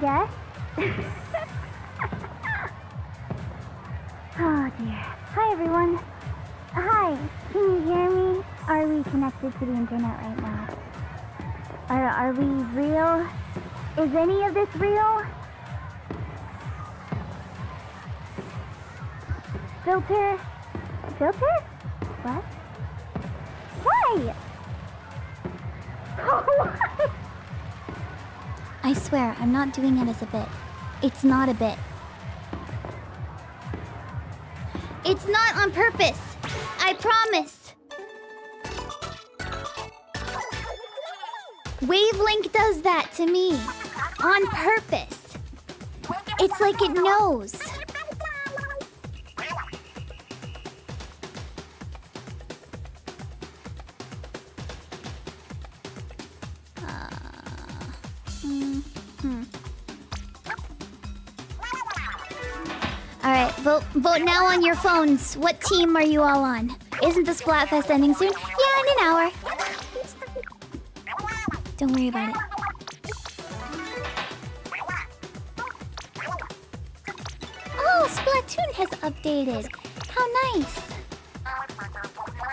guess. Oh dear. Hi everyone. Hi, can you hear me? Are we connected to the internet right now? Are we real? Is any of this real? Filter? Filter? What? Why? Why? I swear, I'm not doing it as a bit. It's not a bit. It's not on purpose. I promise. Wavelink does that to me. On purpose. It's like it knows. Alright, vote now on your phones. What team are you all on? Isn't the Splatfest ending soon? Yeah, in an hour. Don't worry about it. Oh, Splatoon has updated. How nice.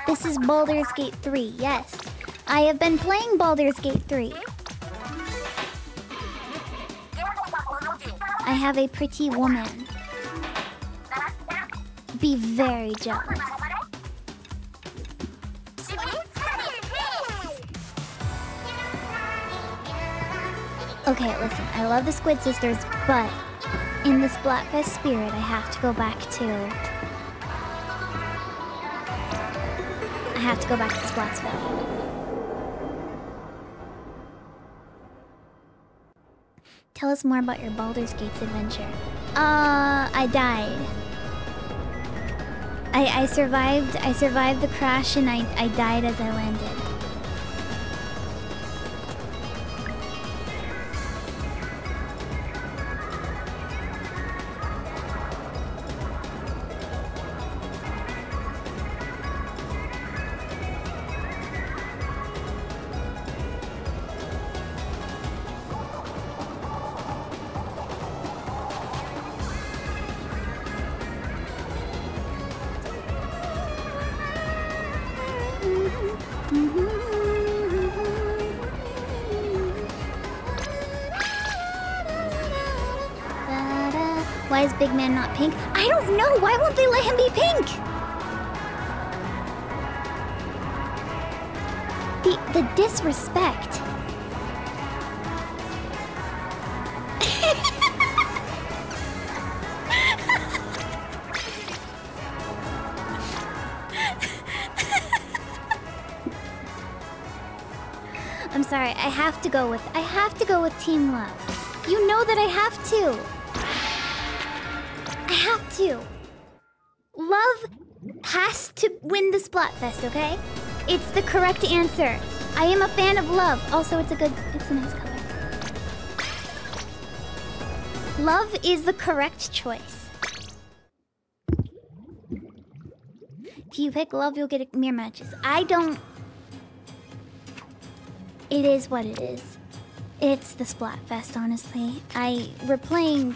This is Baldur's Gate 3, yes. I have been playing Baldur's Gate 3. I have a pretty woman. Be very jealous. Okay, listen, I love the Squid Sisters, but in the Splatfest spirit, I have to go back to... Splatsville. Tell us more about your Baldur's Gates adventure. I died. I survived the crash and I died as I landed. Why is Big Man not pink? I don't know! Why won't they let him be pink? The disrespect. I'm sorry, I have to go with Team Love. You know that I have to. I have to. Love has to win the Splatfest, okay? It's the correct answer. I am a fan of Love. Also, it's a nice color. Love is the correct choice. If you pick Love, you'll get mirror matches. I don't... It is what it is. It's the Splatfest, honestly. We're playing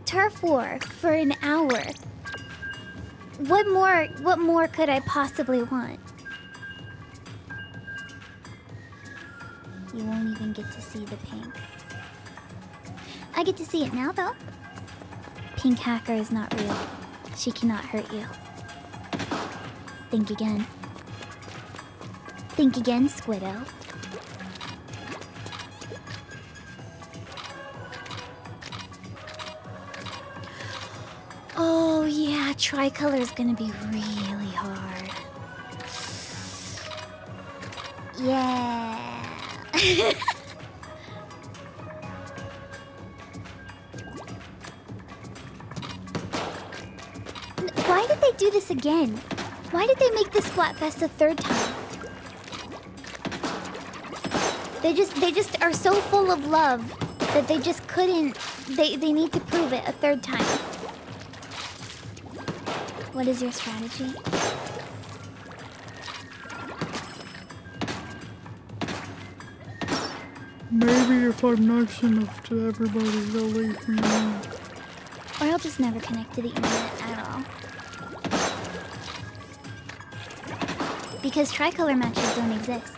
Turf War for an hour. What more could I possibly want? You won't even get to see the pink. I get to see it now, though. Pink Hacker is not real. She cannot hurt you. Think again. Think again, Squiddo. Oh yeah, tricolor is gonna be really hard. Yeah. Why did they do this again? Why did they make this Splatfest a third time? They just are so full of love that they just couldn't. They need to prove it a third time. What is your strategy? Maybe if I'm nice enough to everybody, they'll leave me alone. Or I'll just never connect to the internet at all. Because tricolor matches don't exist.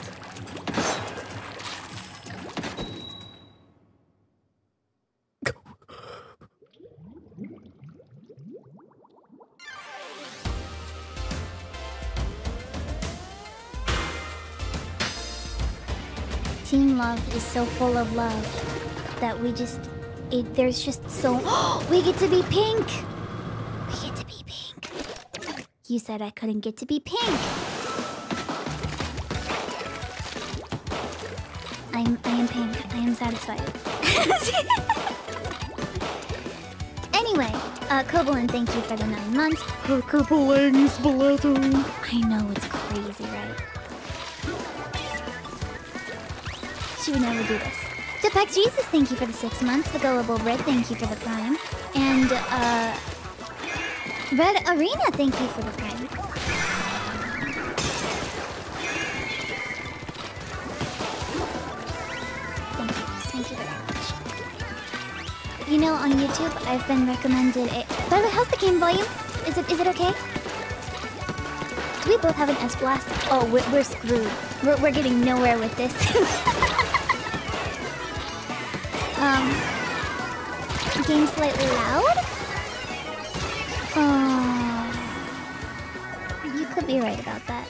Team Love is so full of love that there's just so... we get to be pink! We get to be pink. You said I couldn't get to be pink. I am pink. I am satisfied. Anyway, Kobolin, thank you for the 9 months. Hackerling Splatfest. I know, it's crazy, right? She would never do this. Depex Jesus, thank you for the 6 months. The Gullible Red, thank you for the Prime. And, Red Arena, thank you for the Prime. Thank you very much. You know, on YouTube, I've been recommended a... By the way, how's the game volume? Is it okay? Do we both have an S-Blast? Oh, we're screwed. We're getting nowhere with this. Game slightly loud? Oh, you could be right about that.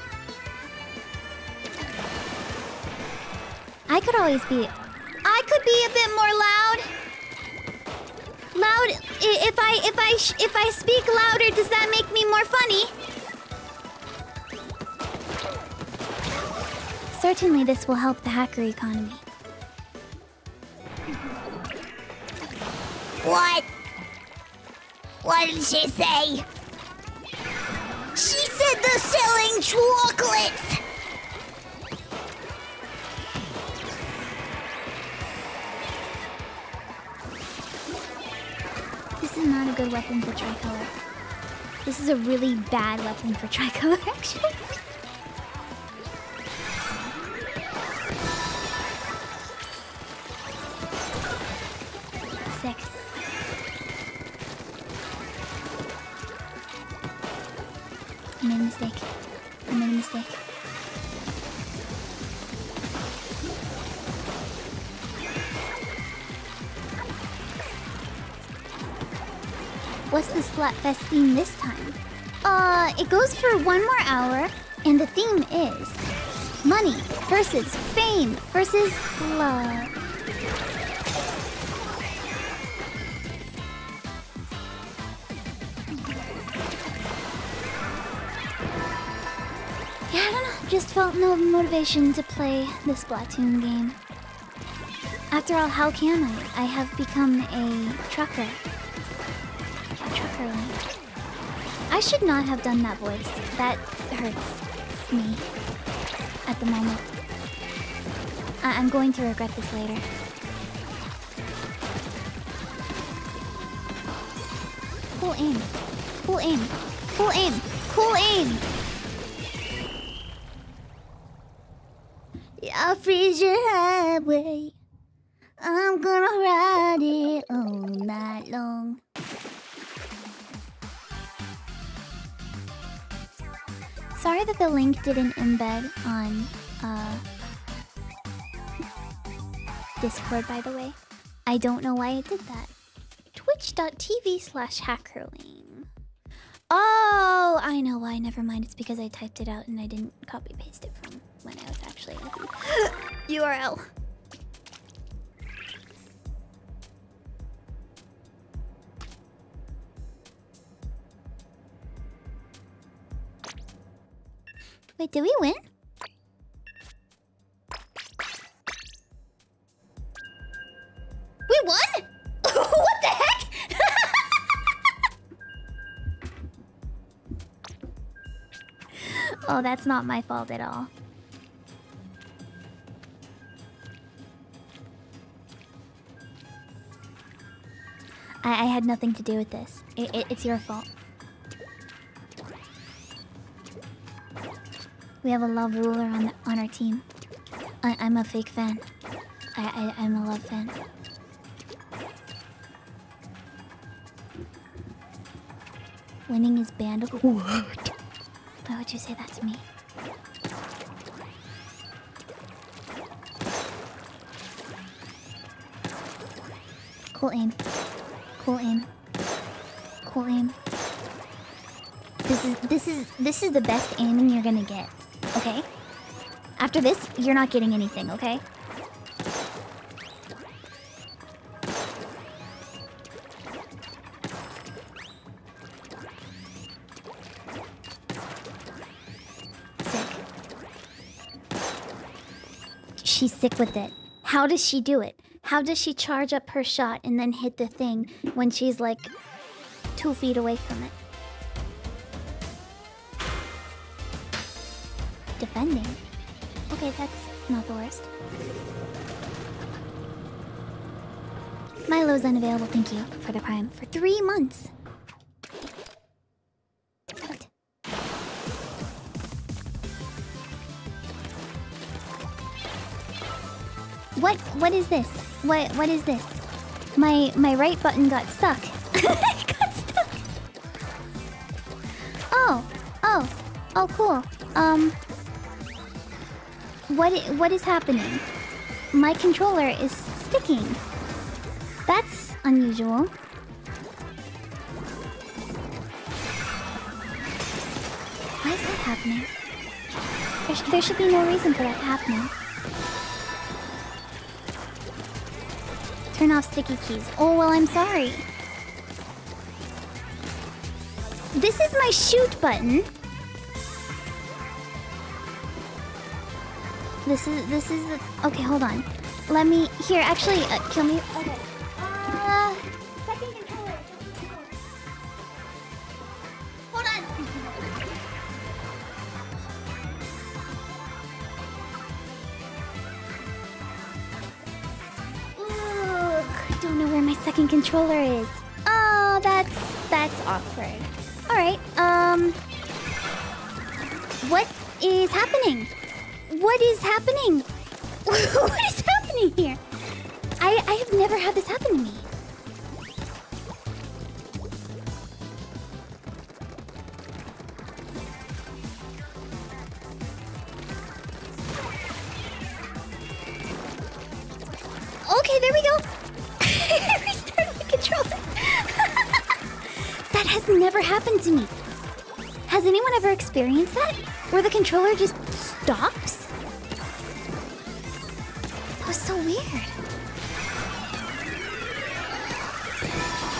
I could be a bit more loud. Loud. If I speak louder, does that make me more funny? Certainly, this will help the hacker economy. What? What did she say? She said they're selling chocolates! This is not a good weapon for tricolor. This is a really bad weapon for tricolor, actually. Sick. I made a mistake. What's the Splatfest theme this time? It goes for 1 more hour, and the theme is money versus fame versus love. Yeah, I don't know. Just felt no motivation to play this Splatoon game. After all, how can I? I have become a trucker. I should not have done that voice. That hurts me at the moment. I'm going to regret this later. Cool aim. Cool aim. Cool aim. Cool aim. I'll freeze your highway. I'm gonna ride it all night long. Sorry that the link didn't embed on Discord, by the way. I don't know why it did that. Twitch.tv/hackerling. Oh, I know why. Never mind. It's because I typed it out and I didn't copy paste it from when I was actually at the URL. Wait, did we win? We won? What the heck? Oh, that's not my fault at all. I had nothing to do with this. It's your fault. We have a love ruler on our team. I'm a fake fan. I'm a Love fan. Winning is banned. What? Why would you say that to me? Cool aim. Cool aim. Cool aim. This is the best aiming you're gonna get. Okay? After this, you're not getting anything, okay? Sick. She's sick with it. How does she do it? How does she charge up her shot and then hit the thing when she's like 2 feet away from it? Defending? Okay, that's not the worst. Milo's unavailable, thank you for the Prime. For 3 months. What is this? What is this? My right button got stuck. It got stuck. Oh, cool. What is happening? My controller is sticking. That's unusual. Why is that happening? There should be no reason for that happening. Turn off sticky keys. Oh, well, I'm sorry. This is my shoot button. This is the... Okay, hold on. Let me... Here, actually, kill me. Okay. Second controller. Hold on. Ugh, I don't know where my second controller is. Oh, that's awkward. All right. What is happening? What is happening? What is happening here? I have never had this happen to me. Okay, there we go. Restart my controller. That has never happened to me. Has anyone ever experienced that? Where the controller just stops? That was so weird.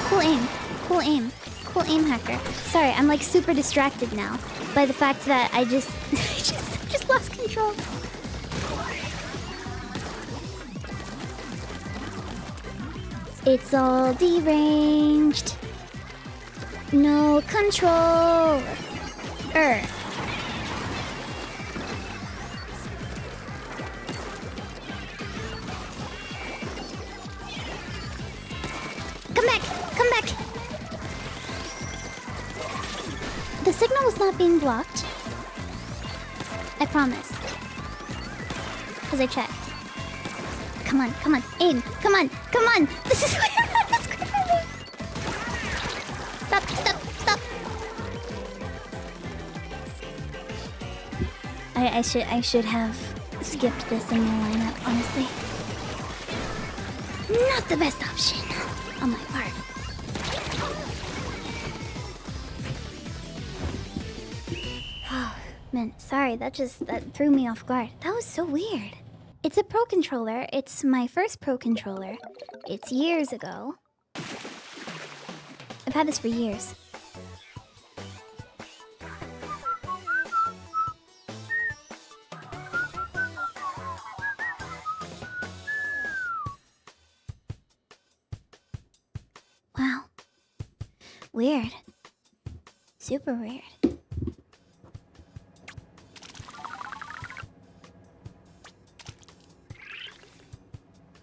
Cool aim. Cool aim. Cool aim, Hacker. Sorry, I'm like super distracted now by the fact that I just just lost control. It's all deranged. No control. Come back! Come back! The signal was not being blocked. I promise. Because I checked. Come on, come on, aim! Come on, come on! This is where I'm not discriminating! Stop, stop, stop! I should have skipped this in my lineup, honestly. Not the best option on my part. Oh, man, sorry, that threw me off guard. That was so weird. It's a Pro controller. It's my first Pro controller. It's years ago. I've had this for years. Wow. Weird. Super weird.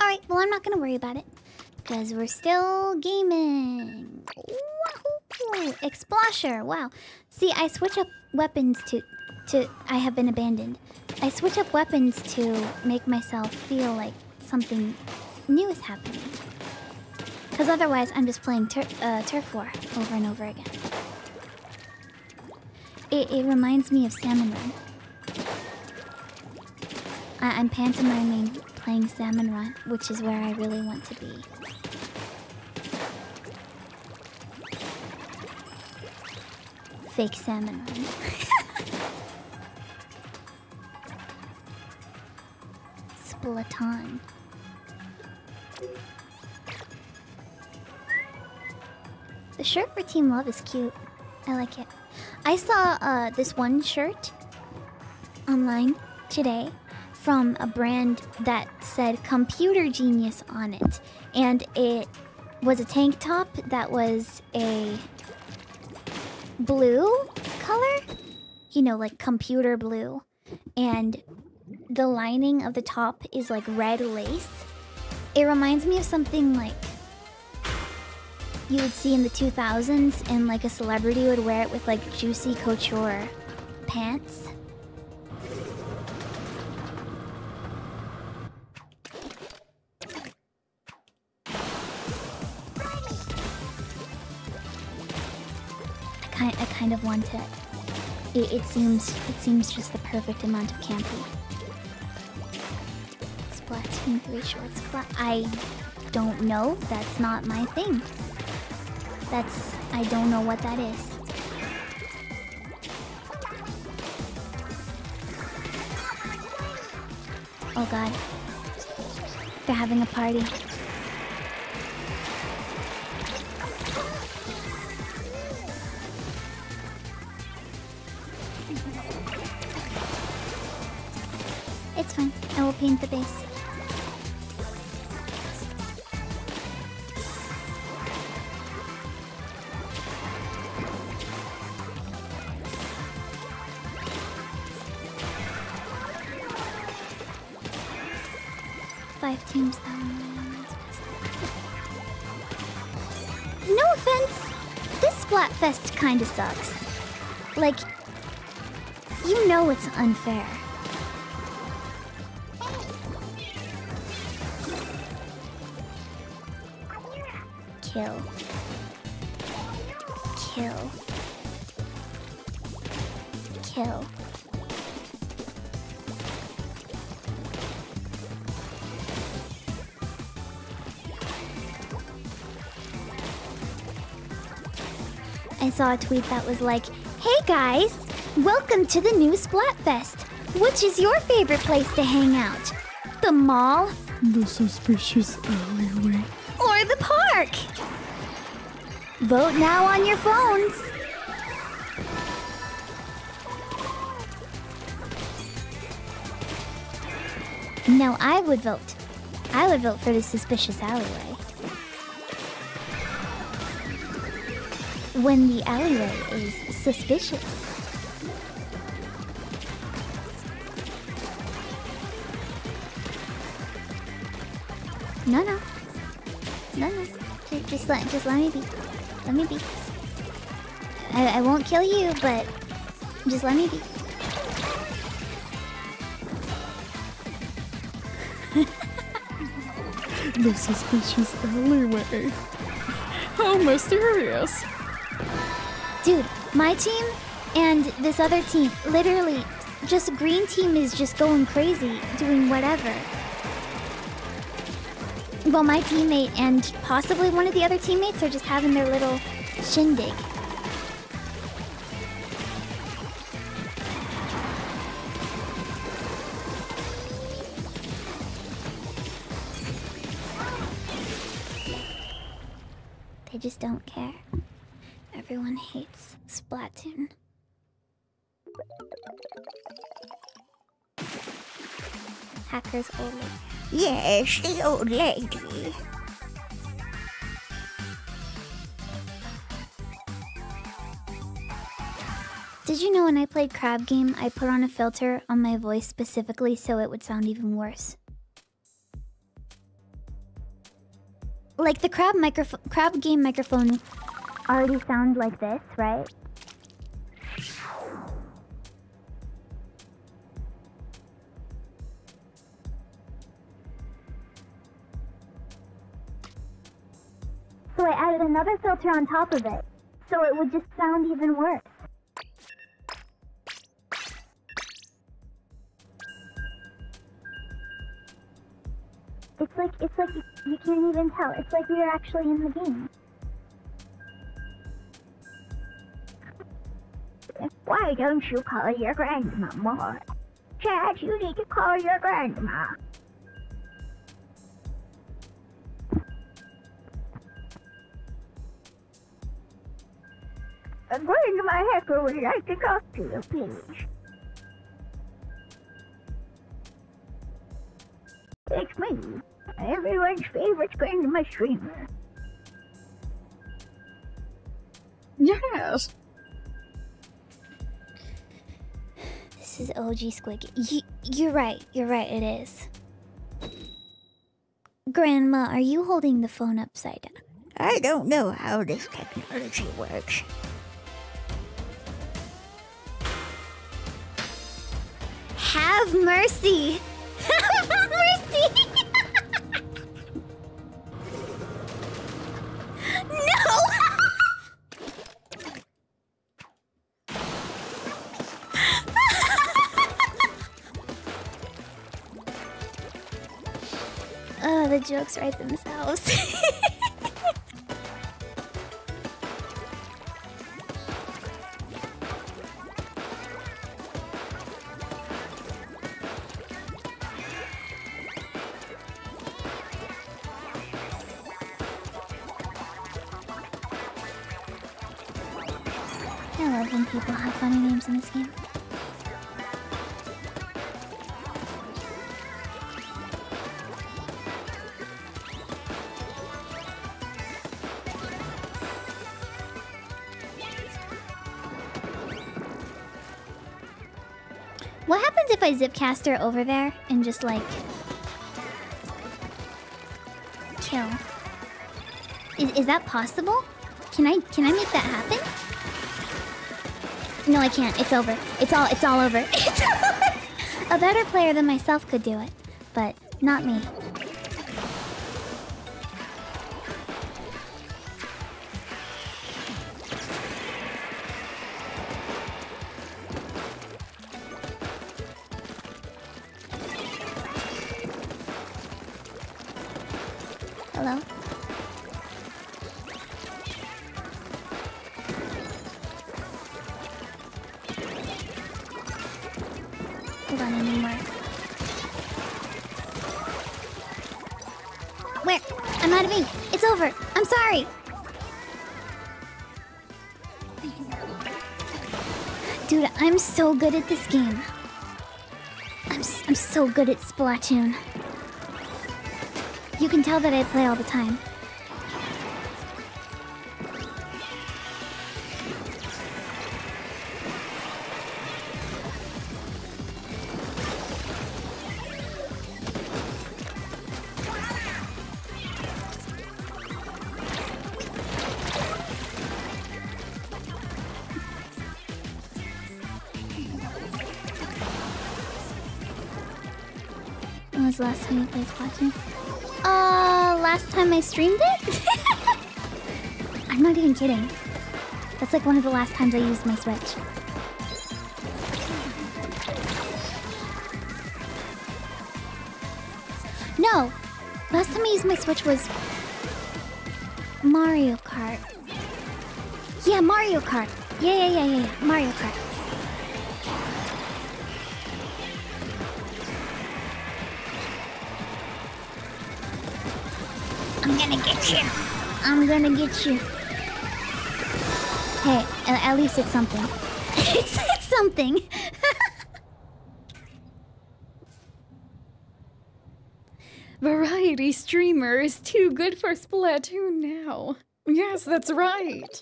Alright, well, I'm not gonna worry about it. Because we're still gaming. Wahoo! Explasher, wow. See, I switch up weapons to... I have been abandoned. I switch up weapons to make myself feel, like, something new is happening. Because otherwise, I'm just playing Turf War over and over again. It reminds me of Salmon Run. I'm pantomiming playing Salmon Run, which is where I really want to be. Fake Salmon Run. Splatoon. The shirt for Team Love is cute. I like it. I saw this one shirt online today from a brand that said Computer Genius on it. And it was a tank top that was a blue color. You know, like computer blue. And the lining of the top is like red lace. It reminds me of something like you would see in the 2000s, and like a celebrity would wear it with like juicy couture pants. I kind of want it. It seems just the perfect amount of campy. Splatoon 3 shorts. I don't know. That's not my thing. I don't know what that is. Oh god. They're having a party. It's fine. I will paint the base. Teams no offense, this Splatfest kinda sucks. Like, you know it's unfair. Kill. Kill. Kill. I saw a tweet that was like, "Hey guys, welcome to the new Splatfest. Which is your favorite place to hang out? The mall? The suspicious alleyway. Or the park? Vote now on your phones." No, I would vote. I would vote for the suspicious alleyway. When the alleyway is suspicious. No. Just let me be. Let me be. I won't kill you, but just let me be. The suspicious alleyway. How mysterious. Dude, my team and this other team, literally, just green team is just going crazy, doing whatever. Well, my teammate and possibly one of the other teammates are just having their little shindig. They just don't care. Everyone hates Splatoon. Hacker's old lady. Yes, the old lady. Did you know when I played Crab Game, I put on a filter on my voice specifically so it would sound even worse? Like the Crab Game microphone already sound like this, right? added another filter on top of it, so it would just sound even worse. It's like you can't even tell. It's like we are actually in the game. Why don't you call your grandma more? Chad, you need to call your grandma. Grandma Hacker would like to talk to you, please. It's me, everyone's favorite grandma streamer. Yes. This is OG Squiggy. You're right, it is. Grandma, are you holding the phone upside down? I don't know how this technology works. Have mercy! Have mercy! No! Oh, the jokes write themselves. I love when people have funny names in this game. What happens if I zipcaster over there and just like kill? Is that possible? Can I make that happen? No, I can't. It's over. It's all over. It's over. A better player than myself could do it, but not me. Hello? Hold on, I need more. Where? I'm out of ink. It's over. I'm sorry. Dude, I'm so good at this game. I'm so good at Splatoon. You can tell that I play all the time. When was the last time you played Splatoon? Last time I streamed it? I'm not even kidding. That's like one of the last times I used my Switch. No! Last time I used my Switch was Mario Kart. Yeah, Mario Kart. Yeah. Mario Kart. I'm gonna get you. I'm gonna get you. Hey, at least it's something. It's something. Variety streamer is too good for Splatoon now. Yes, that's right.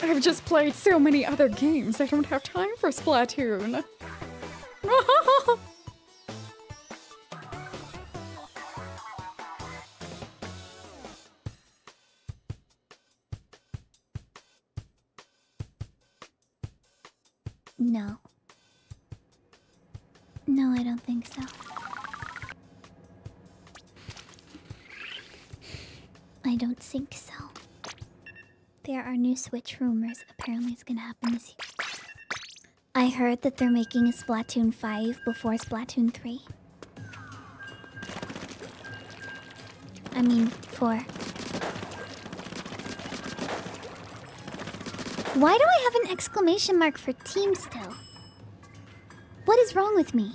I've just played so many other games, I don't have time for Splatoon. No. No, I don't think so. I I don't think so. There are new Switch rumors. Apparently it's gonna happen this year. I heard that they're making a Splatoon 5 before Splatoon 3. I mean, 4. Why do I have an exclamation mark for team still? What is wrong with me?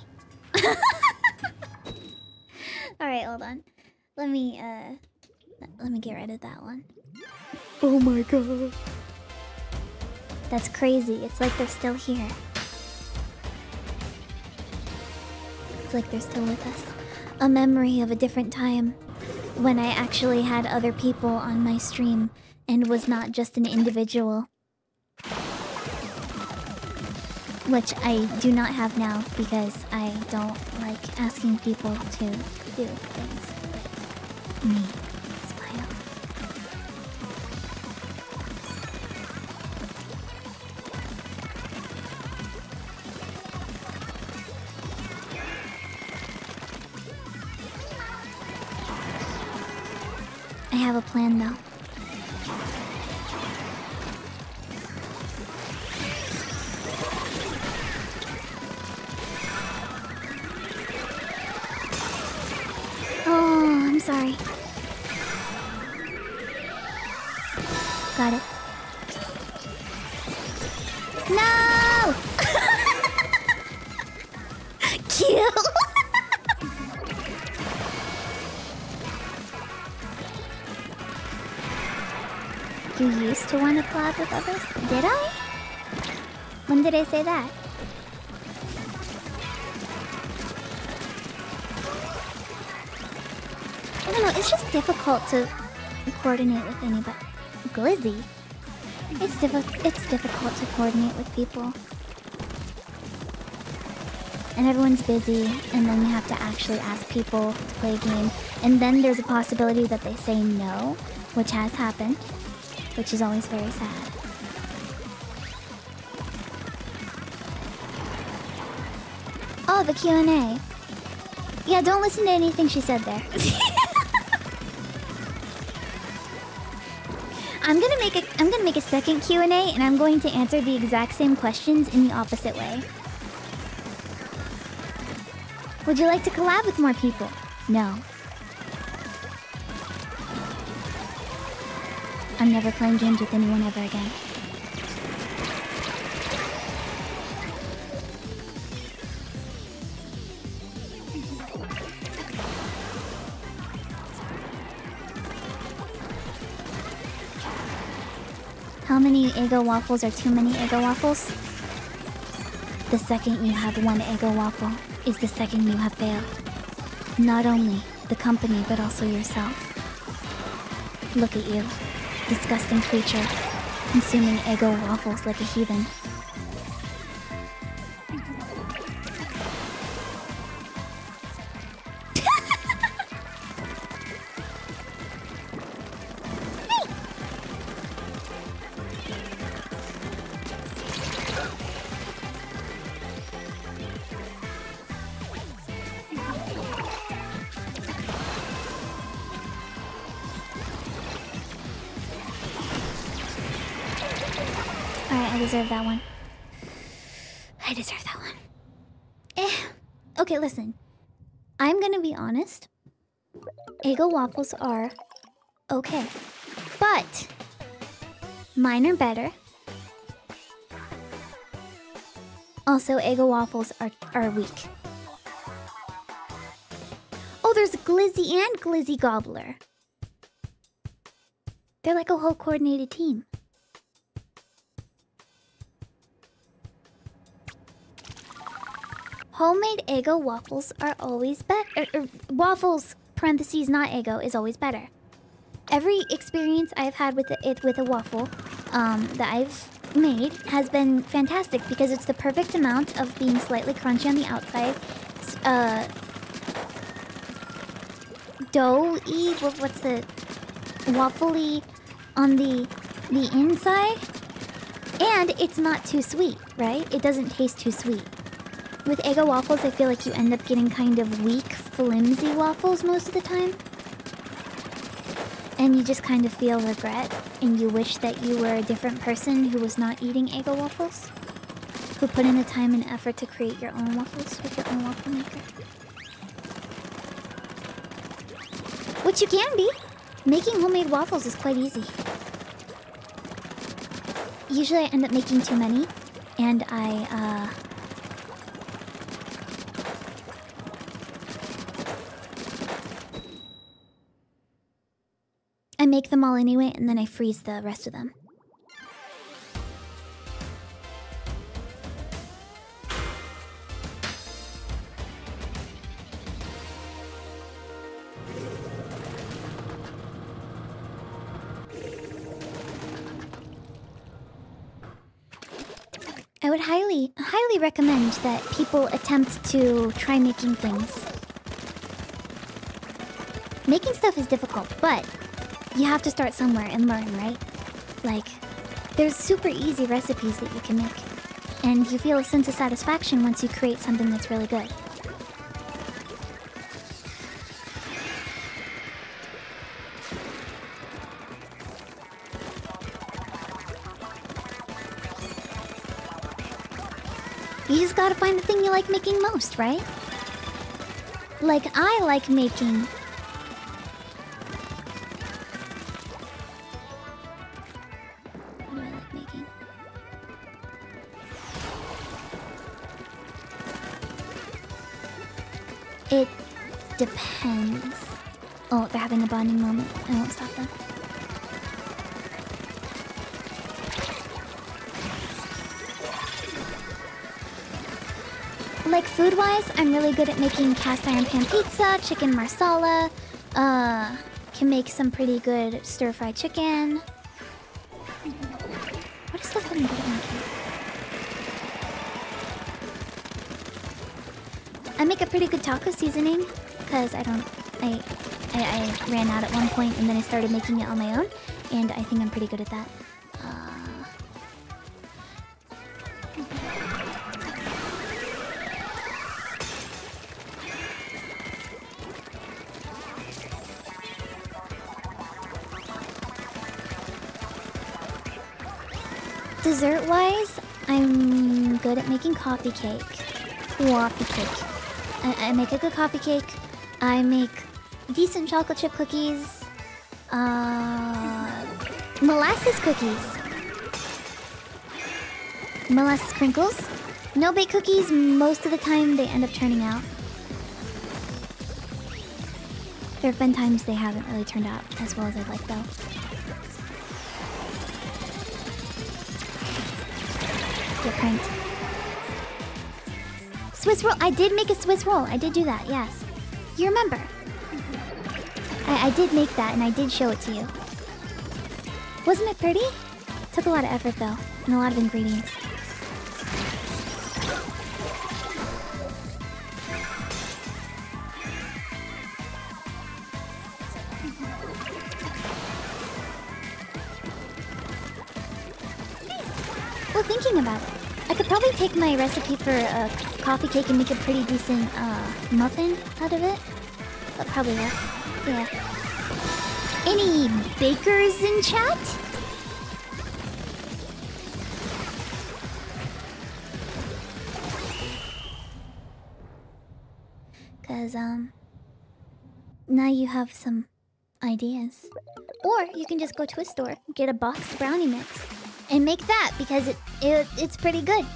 Alright, hold on. Let me get rid of that one. Oh my god. That's crazy. It's like they're still here. It's like they're still with us. A memory of a different time when I actually had other people on my stream and was not just an individual. Which I do not have now because I don't like asking people to do things with me. Smile. I have a plan though. Oh, I'm sorry. Got it. No! Kill! You used to want to collab with others? Did I? When did I say that? I don't know, it's just difficult to coordinate with anybody. Glizzy? It's difficult to coordinate with people. And everyone's busy, and then you have to actually ask people to play a game. And then there's a possibility that they say no, which has happened, which is always very sad. Oh, the Q&A. Yeah, don't listen to anything she said there. I'm gonna make a second Q&A, and I'm going to answer the exact same questions in the opposite way. Would you like to collab with more people? No. I'm never playing games with anyone ever again. How many Eggo waffles are too many Eggo waffles? The second you have one Eggo waffle is the second you have failed. Not only the company, but also yourself. Look at you, disgusting creature, consuming Eggo waffles like a heathen. I deserve that one. I deserve that one. Okay, listen. I'm gonna be honest. Eggo waffles are okay. But mine are better. Also, Eggo waffles are weak. Oh, there's Glizzy and Glizzy Gobbler. They're like a whole coordinated team. Homemade Eggo waffles are always better. Waffles, parentheses, not Eggo, is always better. Every experience I've had with a waffle that I've made has been fantastic because it's the perfect amount of being slightly crunchy on the outside, doughy, what's the waffly on the inside, and it's not too sweet, right? It doesn't taste too sweet. With Eggo waffles, I feel like you end up getting kind of weak, flimsy waffles most of the time. and you just kind of feel regret, and you wish that you were a different person who was not eating Eggo waffles, who put in the time and effort to create your own waffles with your own waffle maker. Which you can be. Making homemade waffles is quite easy. Usually I end up making too many, and I make them all anyway, and then I freeze the rest of them. I would highly recommend that people attempt to try making things. Making stuff is difficult, but you have to start somewhere and learn, right? Like, there's super easy recipes that you can make, and you feel a sense of satisfaction once you create something that's really good. You just gotta find the thing you like making most, right? Like, I like making... What do I like making? It depends. Oh, they're having a bonding moment. I won't stop them. Like, food-wise, I'm really good at making cast iron pan pizza, chicken marsala, can make some pretty good stir-fried chicken. What is stuff that I'm good at making? I make a pretty good taco seasoning, because I ran out at one point, and then I started making it on my own, and I think I'm pretty good at that. Dessert-wise, I'm good at making coffee cake. Coffee cake. I make a good coffee cake. I make decent chocolate chip cookies. Molasses cookies. Molasses crinkles. No bake cookies, most of the time they end up turning out. There have been times they haven't really turned out as well as I'd like though. Get pranked. Swiss roll. I did make a Swiss roll. I did do that, yes. You remember. I did make that and I did show it to you. Wasn't it pretty? Took a lot of effort though, and a lot of ingredients. Well, thinking about it, I could probably take my recipe for a coffee cake and make a pretty decent muffin out of it. That probably work. Yeah. Any bakers in chat? Cause now you have some ideas. Or you can just go to a store, get a boxed brownie mix, and make that because it's pretty good.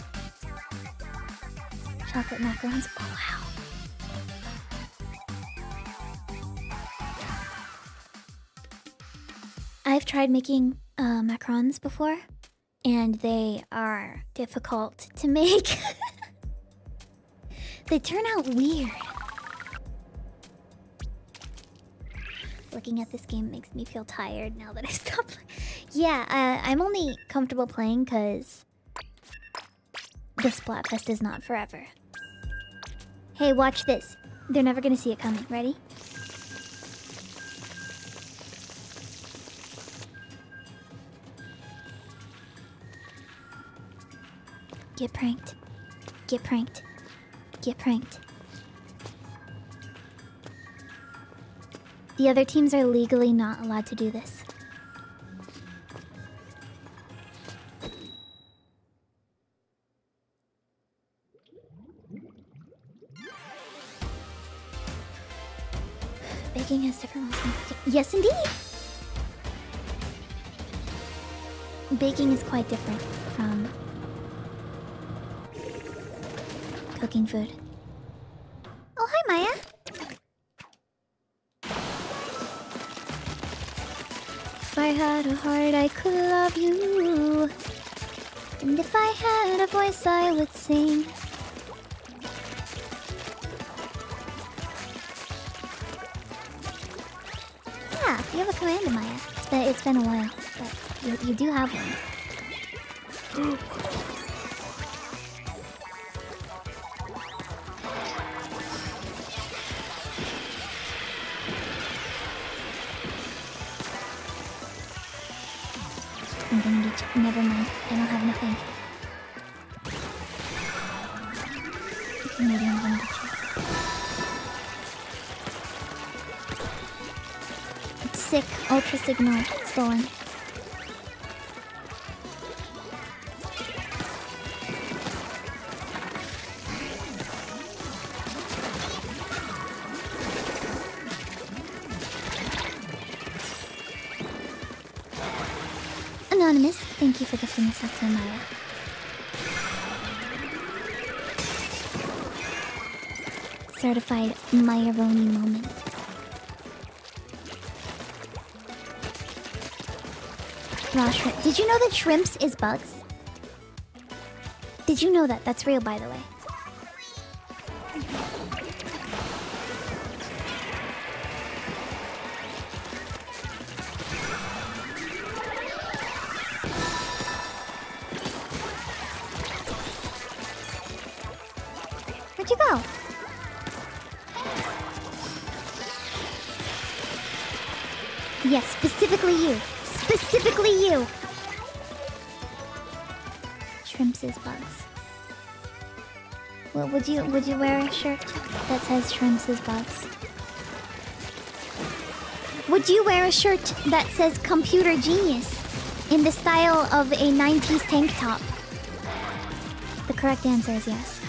Chocolate macarons. Oh wow. I've tried making macarons before, and they are difficult to make. They turn out weird. Looking at this game makes me feel tired now that I stopped. Yeah, I'm only comfortable playing because the Splatfest is not forever. Hey, watch this. They're never gonna see it coming. Ready? Get pranked. Get pranked. Get pranked. The other teams are legally not allowed to do this. Baking has different rules than cooking. Yes, indeed! Baking is quite different from cooking food. Oh, hi, Maya! If I had a heart, I could love you. And if I had a voice, I would sing. Yeah, you have a commander, Maya. It's been a while, but you do have one. I'm gonna get you. Never mind. I don't have nothing. Okay, maybe I'm gonna get you. It's sick. Ultra signal stolen. Anonymous, thank you for gifting us up to Maya. Certified Maya-roni moment. Raw shrimp. Did you know that shrimps is bugs? Did you know that? That's real, by the way. Where'd you go? Yes, specifically you. Specifically you! Shrimps is bugs. Well, would you wear a shirt that says shrimps is bugs? Would you wear a shirt that says computer genius in the style of a 90s tank top? The correct answer is yes.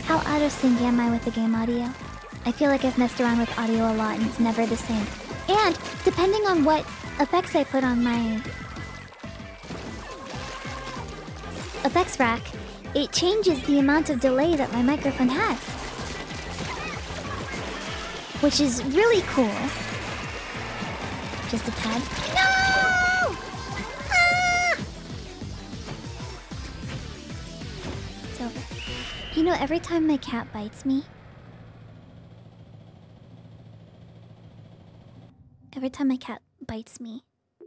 How out of sync am I with the game audio? I feel like I've messed around with audio a lot and it's never the same. And depending on what effects I put on my effects rack, it changes the amount of delay that my microphone has. Which is really cool. Just a tad. No! Ah! It's over. You know, every time my cat bites me,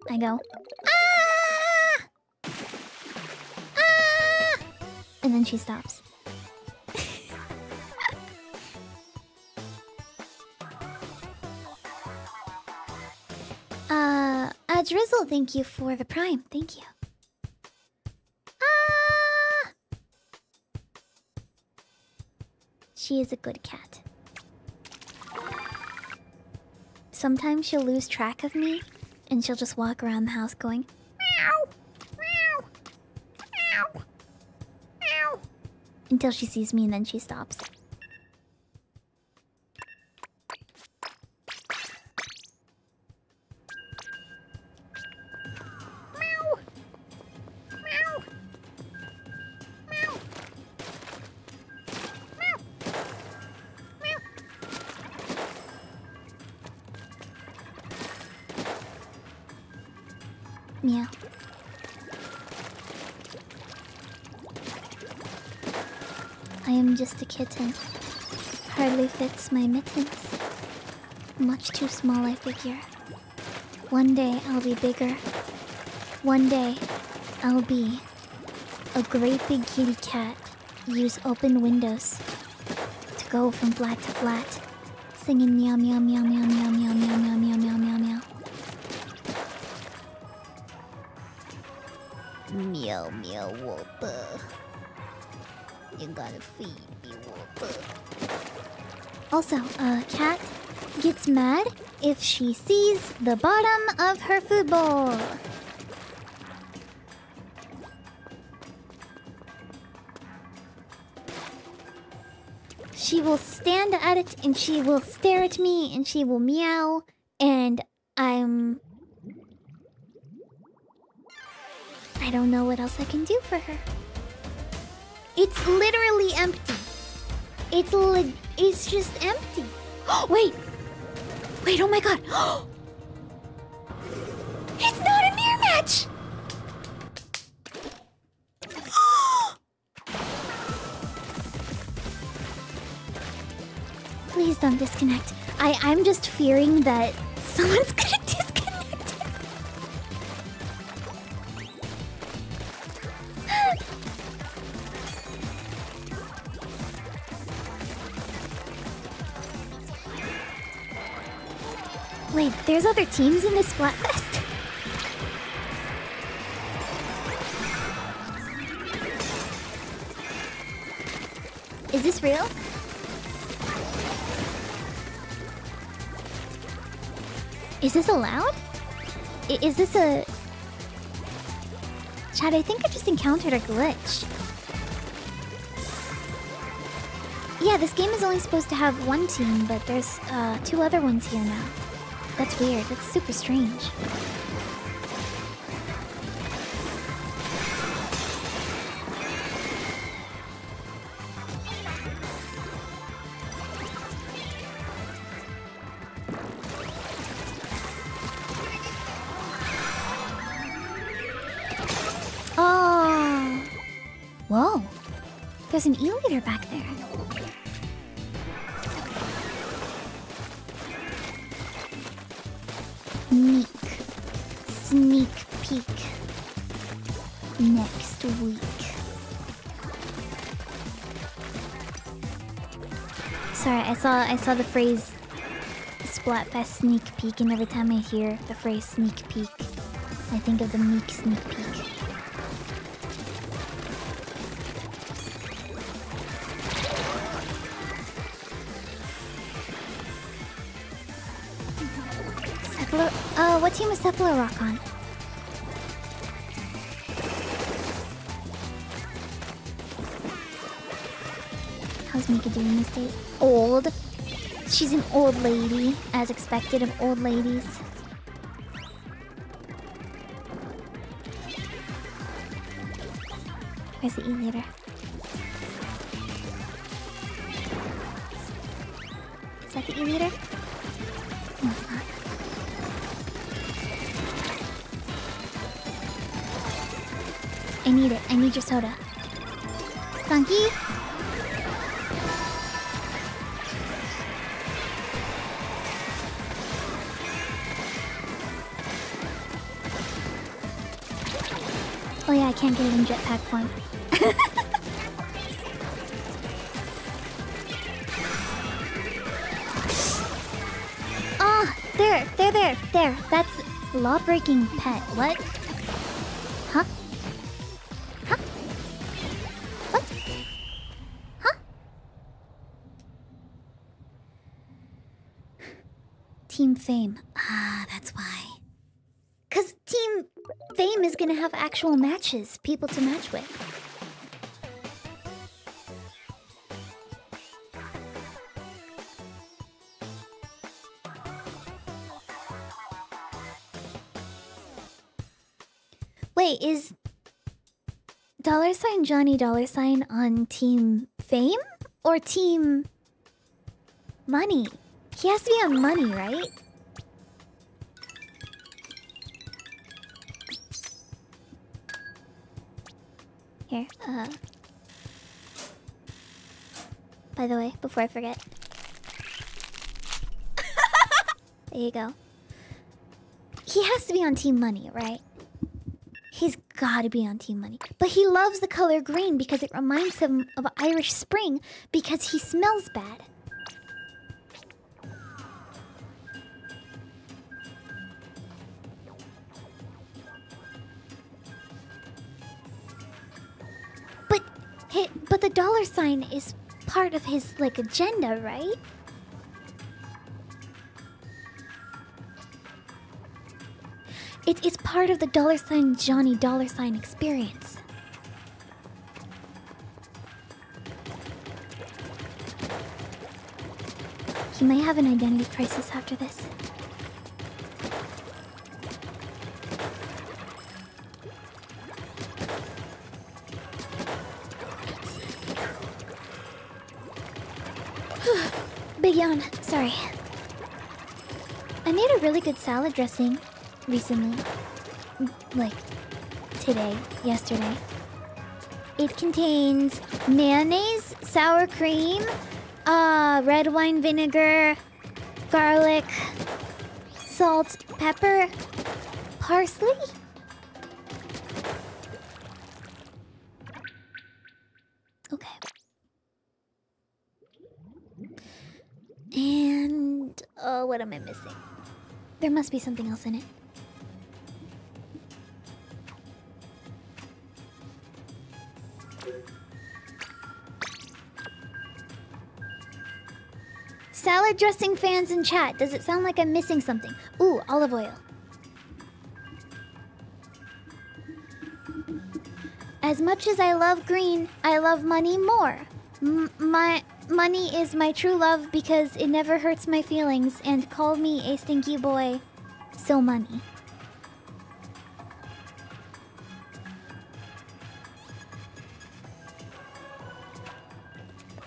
I go, ah! Ah! And then she stops. Drizzle, thank you for the prime. Thank you. Ah! She is a good cat. Sometimes she'll lose track of me, and she'll just walk around the house going, meow, meow, meow, meow, until she sees me and then she stops. Meow. I am just a kitten. Hardly fits my mittens. Much too small, I figure. One day I'll be bigger. One day I'll be a great big kitty cat use open windows to go from flat to flat, singing meow meow meow meow meow meow meow meow meow meow meow meow. Meow meow water. You gotta feed me water. Also, a cat gets mad if she sees the bottom of her food bowl. She will stand at it and she will stare at me and she will meow, and I don't know what else I can do for her. It's literally empty. It's just empty. Wait, oh my god. It's not a mirror match. Please don't disconnect. I'm just fearing that someone's gonna disconnect. Wait, there's other teams in this Splatfest? Is this real? Is this allowed? Is this a... Chad, I think I just encountered a glitch. Yeah, this game is only supposed to have one team, but there's 2 other ones here now. That's weird. That's super strange. Oh! Whoa! There's an E-liter back there. Sneak peek next week. Sorry, I saw the phrase Splatfest sneak peek, and every time I hear the phrase sneak peek, I think of the meek sneak peek. What team is Sephiroth Rock on? How's Mika doing these days? Old. She's an old lady, as expected of old ladies. Where's the E-liter? Is that the E-liter? No, it's not. I need it. I need your soda. Funky? Oh yeah, I can't get it in jetpack form. Ah, there. That's law-breaking pet. What? Huh? What? Huh? Team Fame. Ah, that's why. 'Cause Team Fame is gonna have actual matches, people to match with. Wait, is $ Johnny $ on Team Fame or Team Money? He has to be on Money, right? Here, by the way, before I forget. There you go. He has to be on Team Money, right? He's gotta be on Team Money. But he loves the color green because it reminds him of Irish Spring because he smells bad. But the dollar sign is part of his, like, agenda, right? It's part of the dollar sign Johnny dollar sign experience. He may have an identity crisis after this. Big yawn, sorry. I made a really good salad dressing recently. Like, today, yesterday. It contains mayonnaise, sour cream, red wine vinegar, garlic, salt, pepper, parsley? Okay. And, what am I missing? There must be something else in it. Salad dressing fans in chat. Does it sound like I'm missing something? Ooh, olive oil. As much as I love green, I love money more. My money is my true love because it never hurts my feelings, and call me a stinky boy. So money.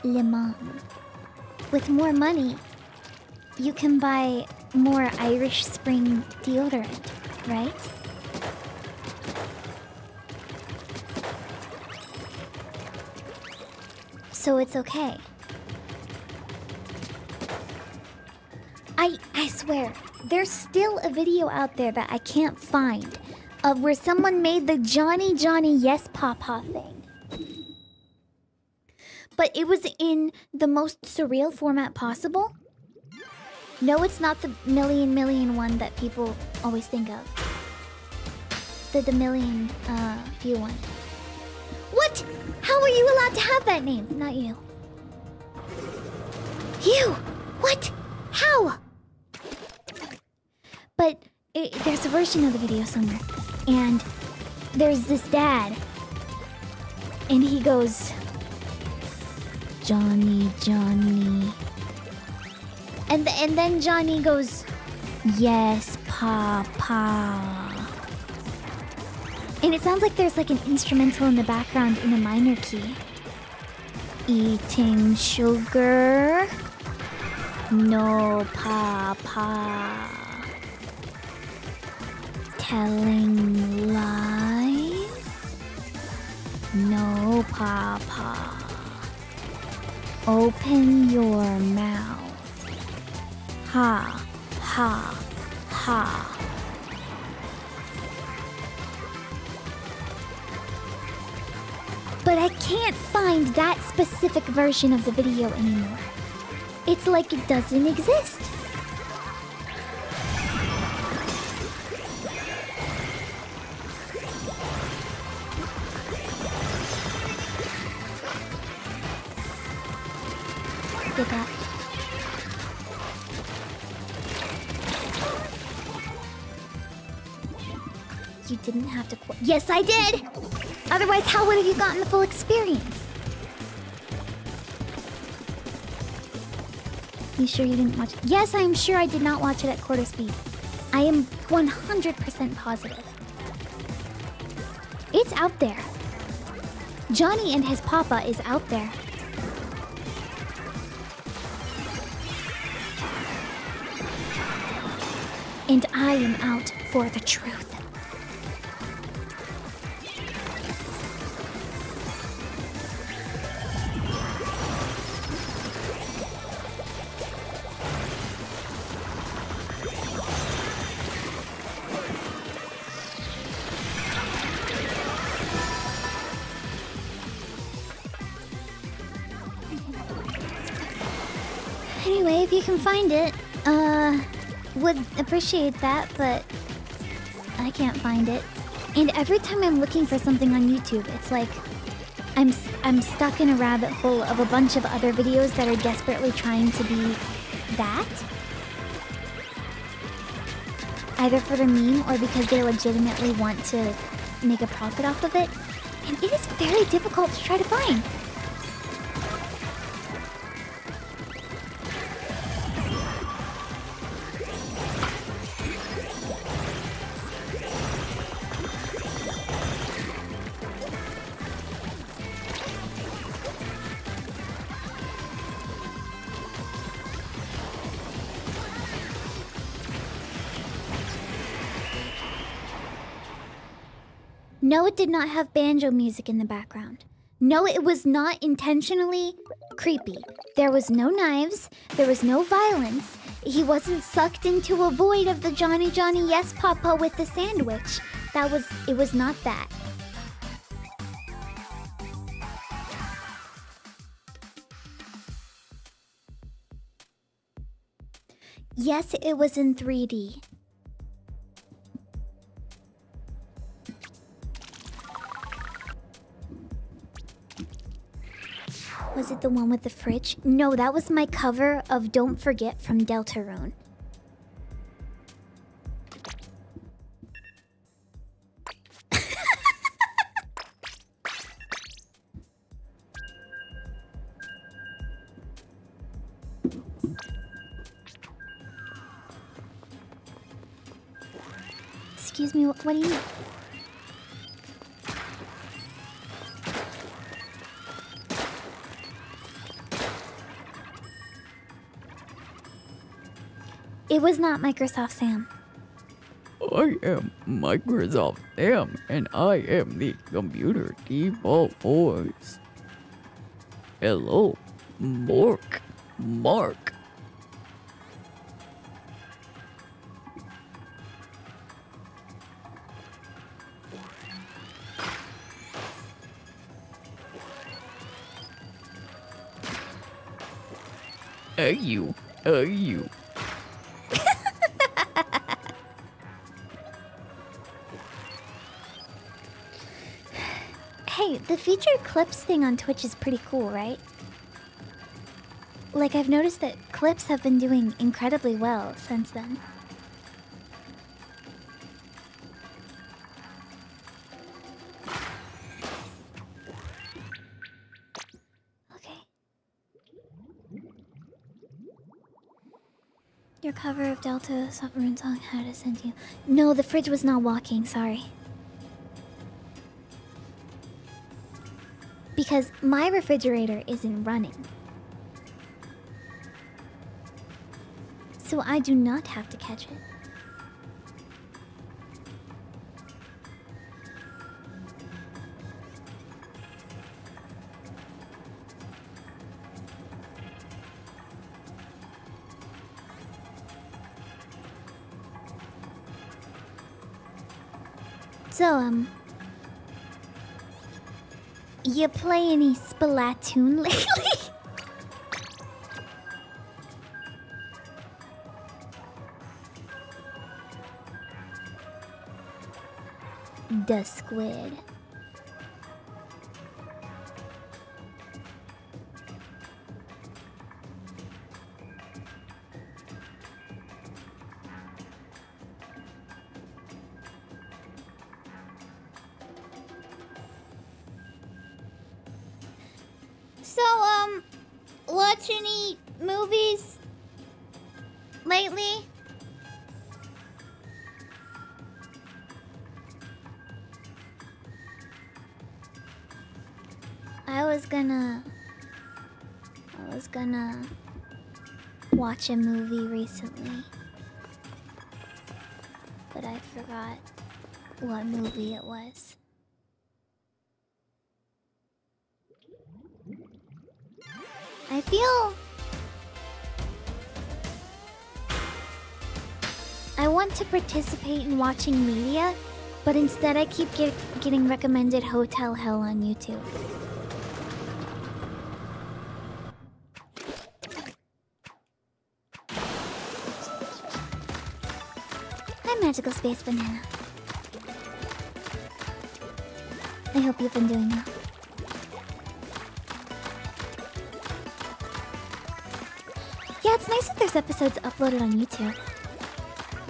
Lemon. With more money, you can buy more Irish Spring deodorant, right? So it's okay. I swear, there's still a video out there that I can't find of where someone made the Johnny Yes Papa thing. But it was in the most surreal format possible. No, it's not the million one that people always think of. The million view one. What? How are you allowed to have that name? Not you. You! What? How? But there's a version of the video somewhere. And there's this dad. And he goes... Johnny. And then Johnny goes, yes, Papa. And it sounds like there's like an instrumental in the background in a minor key. Eating sugar? No, Papa. Telling lies? No, Papa. Open your mouth. Ha, ha, ha. But I can't find that specific version of the video anymore. It's like it doesn't exist. Did that. You didn't have to quit. Yes, I did! Otherwise, how would have you gotten the full experience? You sure you didn't watch it? Yes, I am sure I did not watch it at quarter speed. I am 100% positive. It's out there. Johnny and his papa is out there. And I am out for the truth. you can find it, would appreciate that, but I can't find it. And every time I'm looking for something on YouTube, it's like I'm stuck in a rabbit hole of a bunch of other videos that are desperately trying to be that. Either for the meme or because they legitimately want to make a profit off of it. And it is very difficult to try to find. No, it did not have banjo music in the background. No, it was not intentionally creepy. There was no knives. There was no violence. He wasn't sucked into a void of the Johnny Johnny Yes Papa with the sandwich. It was not that. Yes, it was in 3D. Was it the one with the fridge? No, that was my cover of Don't Forget from Deltarune. Excuse me, what do you mean? It was not Microsoft Sam. I am Microsoft Sam, and I am the computer default voice. Hello, Mark. Hey you. Hey, the featured clips thing on Twitch is pretty cool, right? Like, I've noticed that clips have been doing incredibly well since then. Okay. Your cover of Delta Submarine song had to send you. No, the fridge was not walking, sorry. Because my refrigerator isn't running. So I do not have to catch it. So, you play any Splatoon lately? The squid. So, watch any movies lately? I was gonna watch a movie recently, but I forgot what movie it was. I feel I want to participate in watching media, but instead I keep getting recommended Hotel Hell on YouTube. Hi, Magical Space Banana. I hope you've been doing well. Yeah, it's nice that there's episodes uploaded on YouTube.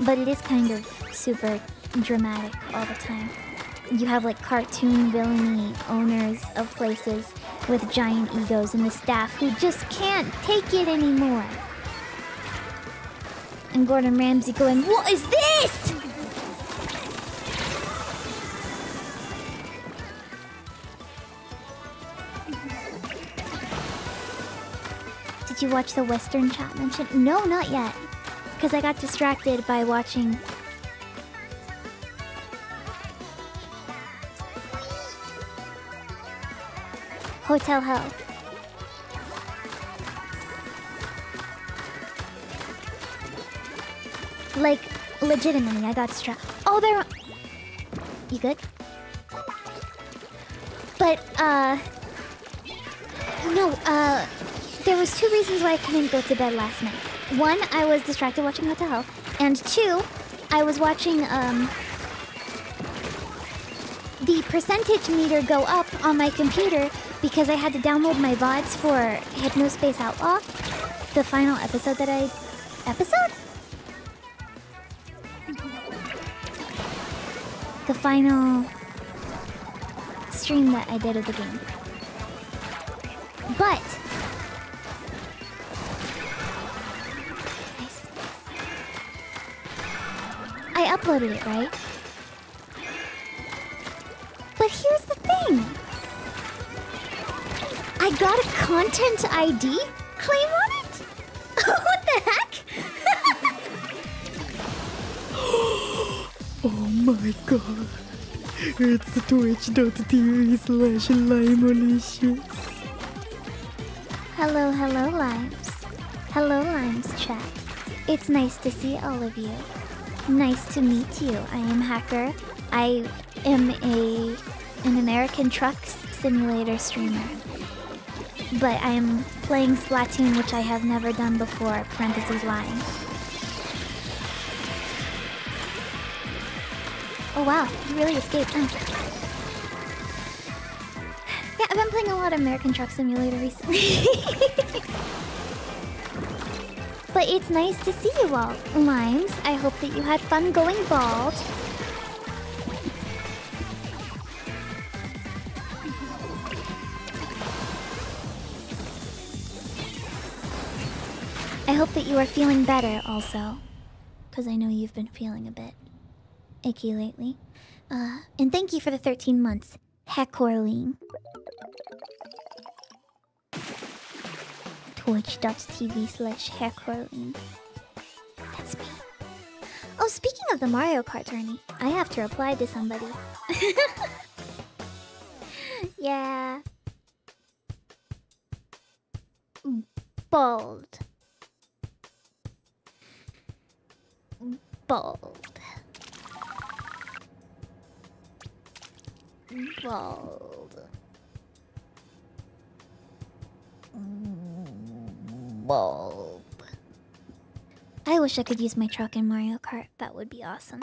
But it is kind of super dramatic all the time. You have like cartoon villainy owners of places with giant egos and the staff who just can't take it anymore. And Gordon Ramsay going, "What is this?" Did you watch the Western chat mention? No, not yet. Because I got distracted by watching... Hotel Hell. Like, legitimately, I got distracted. Oh, there... You good? But, no, there was 2 reasons why I couldn't go to bed last night. 1, I was distracted watching Hotel Hell. And 2, I was watching, the percentage meter go up on my computer because I had to download my VODs for Hypnospace Outlaw. The final episode that I... Episode? The final stream that I did of the game. But... Nice. I uploaded it, right? But here's the thing. I got a content ID claim on it? What the heck? Oh my god. It's twitch.tv/limeolicious. Hello, hello, Limes. Hello, Limes chat. It's nice to see all of you. Nice to meet you. I am Hacker. I am an American Trucks Simulator streamer. But I am playing Splatoon, which I have never done before, parentheses lying. Oh wow, you really escaped, huh? Yeah, I've been playing a lot of American Truck Simulator recently. But it's nice to see you all, Limes. I hope that you had fun going bald. I hope that you are feeling better also. Because I know you've been feeling a bit icky lately. And thank you for the 13 months, Hackerling. Twitch.tv/Hackerling. That's me. Oh, speaking of the Mario Kart tourney, I have to reply to somebody. Yeah. Bald. Bald. Bald. Bald. I wish I could use my truck in Mario Kart. That would be awesome.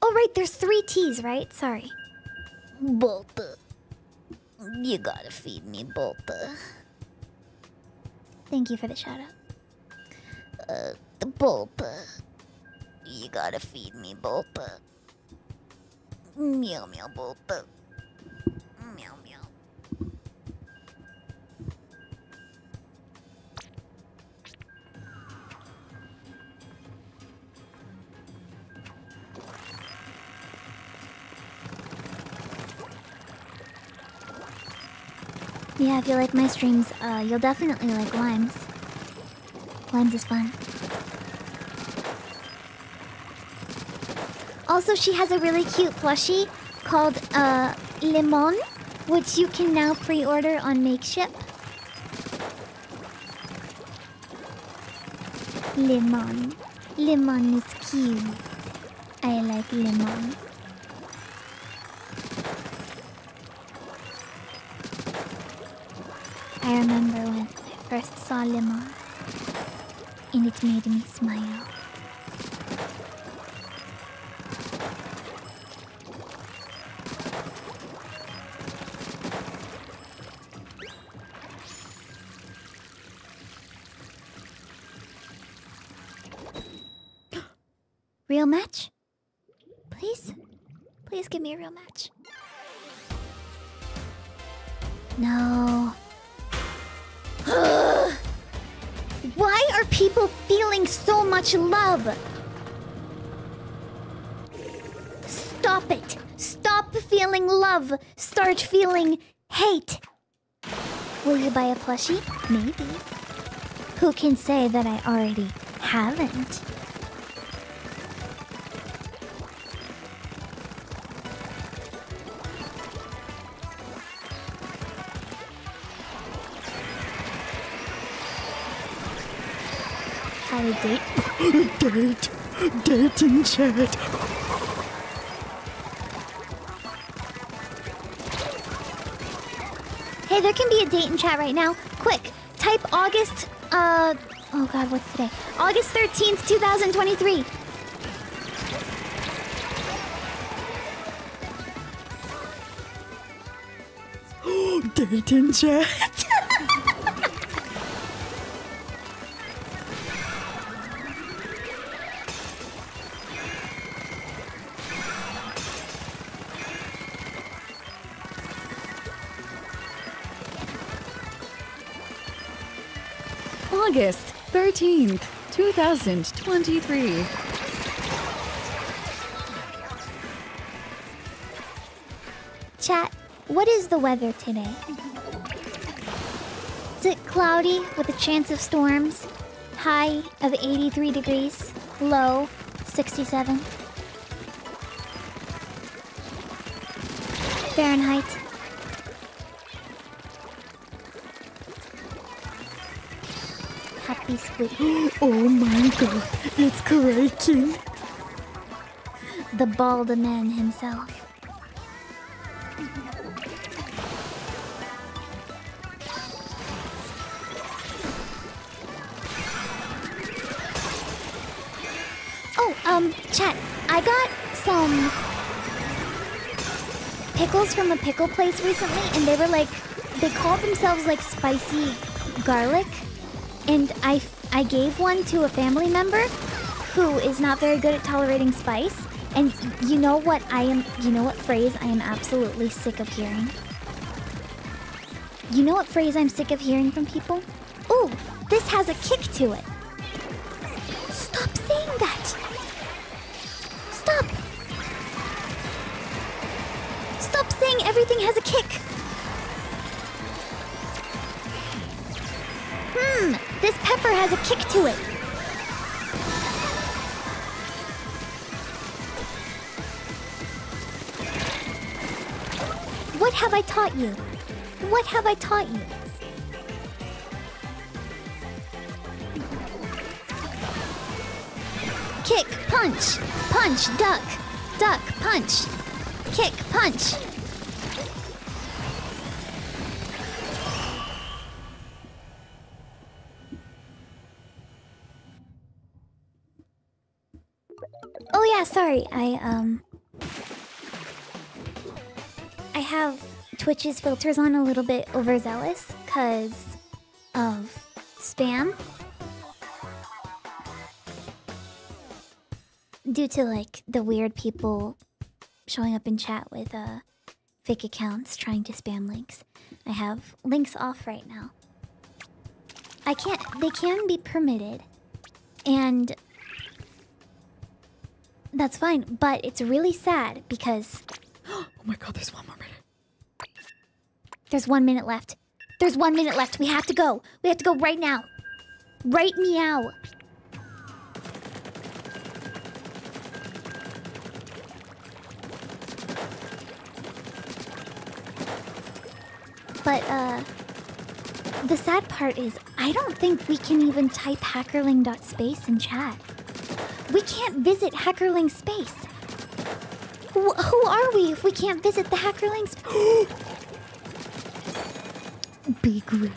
Oh, right, there's 3 T's, right? Sorry. Bolta. You gotta feed me, Bolta. Thank you for the shout out. The Bolta. You gotta feed me, Bolta. Meow meow, Bolta. Meow meow. Yeah, if you like my streams, you'll definitely like Limes. Limes is fun. Also, she has a really cute plushie called Limon, which you can now pre-order on Makeship. Limon. Limon is cute. I like Limon. I remember when I first saw Limon. and it made me smile. Real match? Please? Please give me a real match. No. Why are people feeling so much love? Stop it. Stop feeling love. Start feeling hate. Will you buy a plushie? Maybe. Who can say that I already haven't? Had a date? Date in chat. Hey, there can be a date in chat right now. Quick, type August, oh god, what's today? August 13th, 2023. Date in chat. August 13th, 2023. Chat, what is the weather today? Is it cloudy with a chance of storms? High of 83 degrees, low 67. Fahrenheit. Happy squid. Oh my god, it's cracking. The bald man himself. Oh, chat, I got some pickles from a pickle place recently, and they were like, they called themselves like spicy garlic, and I gave one to a family member who is not very good at tolerating spice, and you know what phrase I am absolutely sick of hearing? You know what phrase I'm sick of hearing from people? Ooh, this has a kick to it. Stop saying that! Stop! Stop saying everything has a kick! This pepper has a kick to it. What have I taught you? What have I taught you? Kick, punch, punch, duck, duck, punch, kick, punch. Oh yeah, sorry. I have Twitch's filters on a little bit overzealous because of spam. Due to like the weird people showing up in chat with fake accounts trying to spam links. I have links off right now. They can be permitted. And that's fine, but it's really sad because... Oh my god, there's one more minute. There's 1 minute left. There's 1 minute left. We have to go. We have to go right now. Right meow. But, the sad part is, I don't think we can even type hackerling.space in chat. We can't visit Hackerling Space. Who are we if we can't visit the Hackerling Space? Big Ray.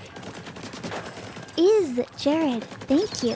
Is Jared. Thank you.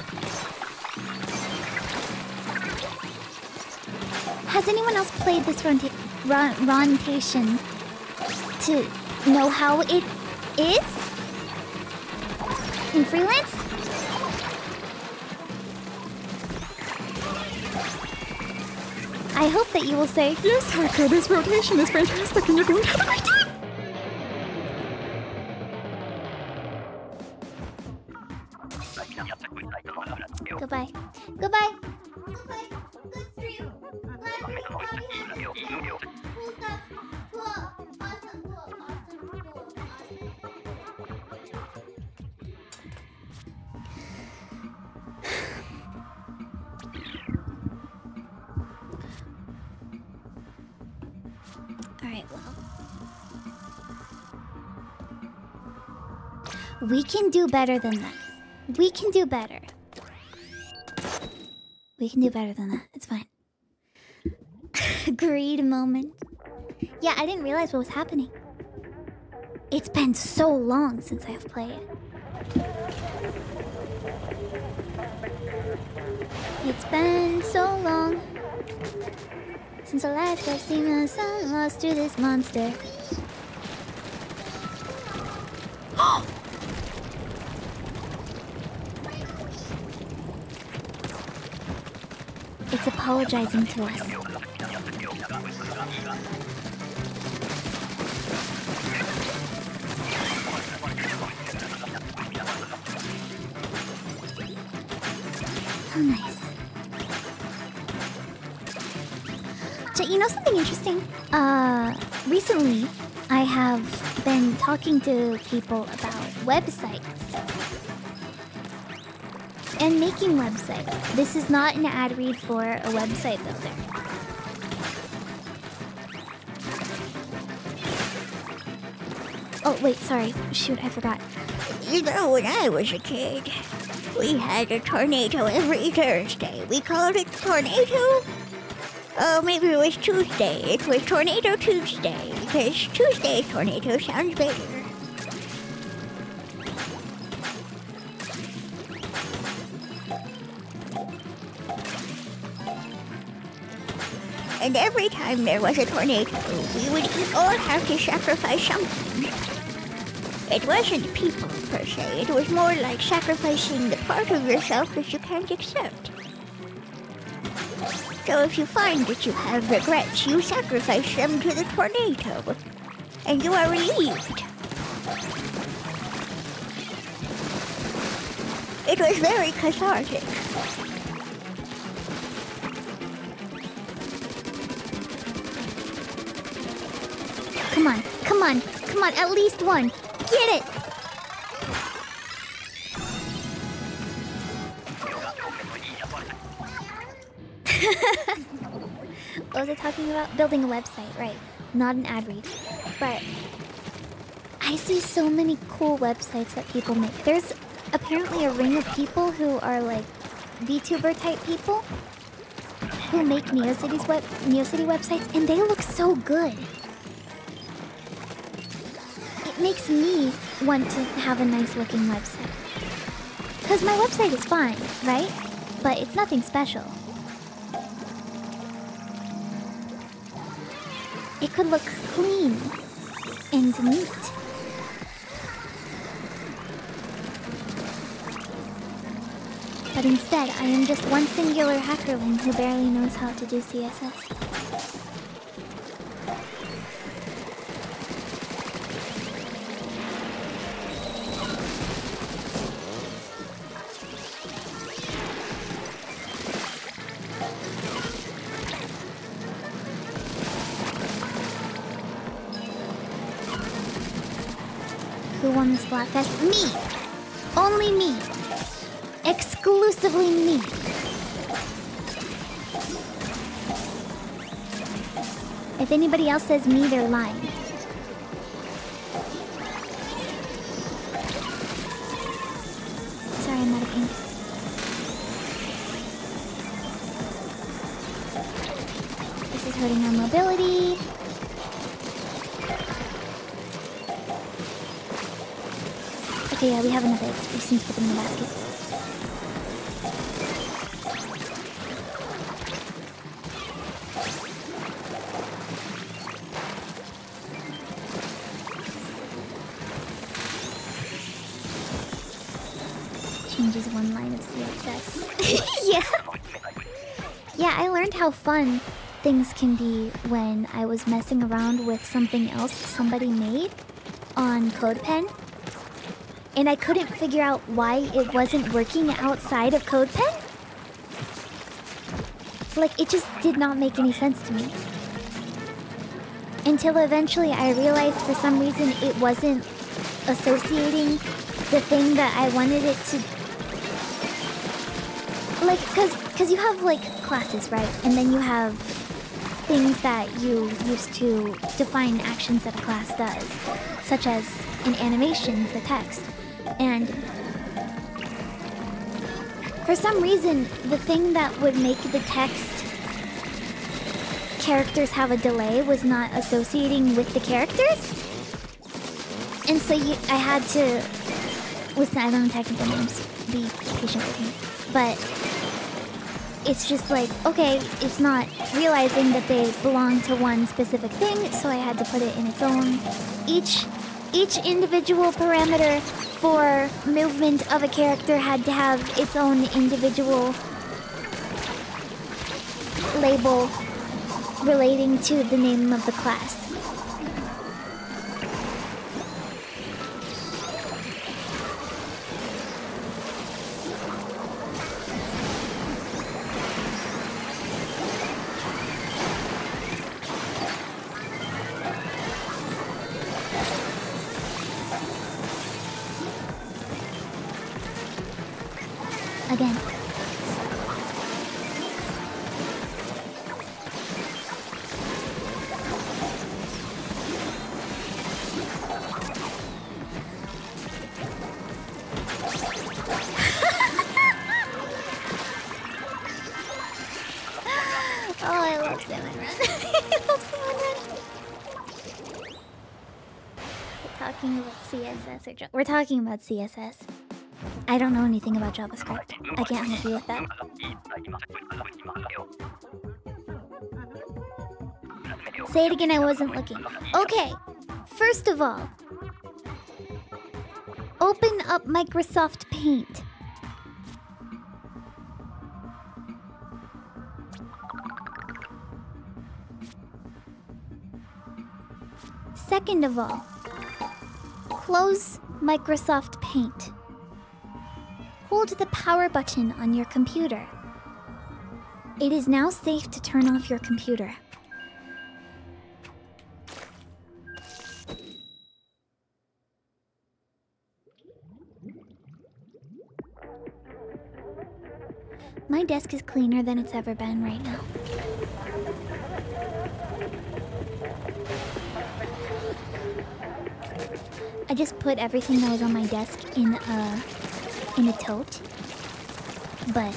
Has anyone else played this rotation to know how it is in freelance? I hope that you will say, Yes, Hacker, this rotation is fantastic and you're going to have a great time! Goodbye. Goodbye. Goodbye. Good stream. Glad you cool stuff. Cool. Awesome. Cool. Alright, well. We can do better than that. We can do better. We can do better than that. It's fine. Greed moment. Yeah, I didn't realize what was happening. It's been so long since I've played. It's been so long since the last I've seen my son lost to this monster. It's apologizing to us. How nice. So, you know something interesting? Recently, I have been talking to people about websites. And making websites. This is not an ad read for a website builder. Oh, wait, sorry. Shoot, I forgot. You know, when I was a kid, we had a tornado every Thursday. We called it Tornado. Oh, maybe it was Tuesday. It was Tornado Tuesday, because Tuesday tornado sounds better. And every time there was a tornado, we would all have to sacrifice something. It wasn't people, per se. It was more like sacrificing the part of yourself that you can't accept. So if you find that you have regrets, you sacrifice them to the tornado. And you are relieved. It was very cathartic. Come on, come on, come on, at least one. Get it! What was I talking about? Building a website, right. Not an ad read. But I see so many cool websites that people make. There's apparently a ring of people who are like VTuber type people who make NeoCity websites, and they look so good. It makes me want to have a nice looking website. Because my website is fine, right? But it's nothing special. It could look clean and neat. But instead, I am just one singular hackerling who barely knows how to do CSS. Who won the Splatfest? Me! Only me! Exclusively me! If anybody else says me, they're lying. Sorry, I'm out of ink. This is hurting our mobility. Okay, yeah, we have enough eggs. We just need to put them in the basket. changes one line of CSS. Yeah. Yeah, I learned how fun things can be when I was messing around with something else somebody made on CodePen. And I couldn't figure out why it wasn't working outside of CodePen. Like, it just did not make any sense to me. Until eventually I realized for some reason it wasn't associating the thing that I wanted it to... Like, cause you have, like, classes, right? And then you have things that you use to define actions that a class does. Such as an animation for text. And for some reason, the thing that would make the text characters have a delay was not associating with the characters. And so I had to... Listen, I don't know technical names. Be patient with me. But it's just like, okay, it's not realizing that they belong to one specific thing, so I had to put it in its own. Each individual parameter for movement of a character had to have its own individual label relating to the name of the class. Again. Oh, I love Salmon Run. I love Salmon Run. We're talking about CSS or we're talking about CSS. I don't know anything about JavaScript. I can't help you with that. Say it again, I wasn't looking. Okay, first of all, open up Microsoft Paint. Second of all, close Microsoft Paint. Hold the power button on your computer. It is now safe to turn off your computer. My desk is cleaner than it's ever been right now. I just put everything that was on my desk in a tote, but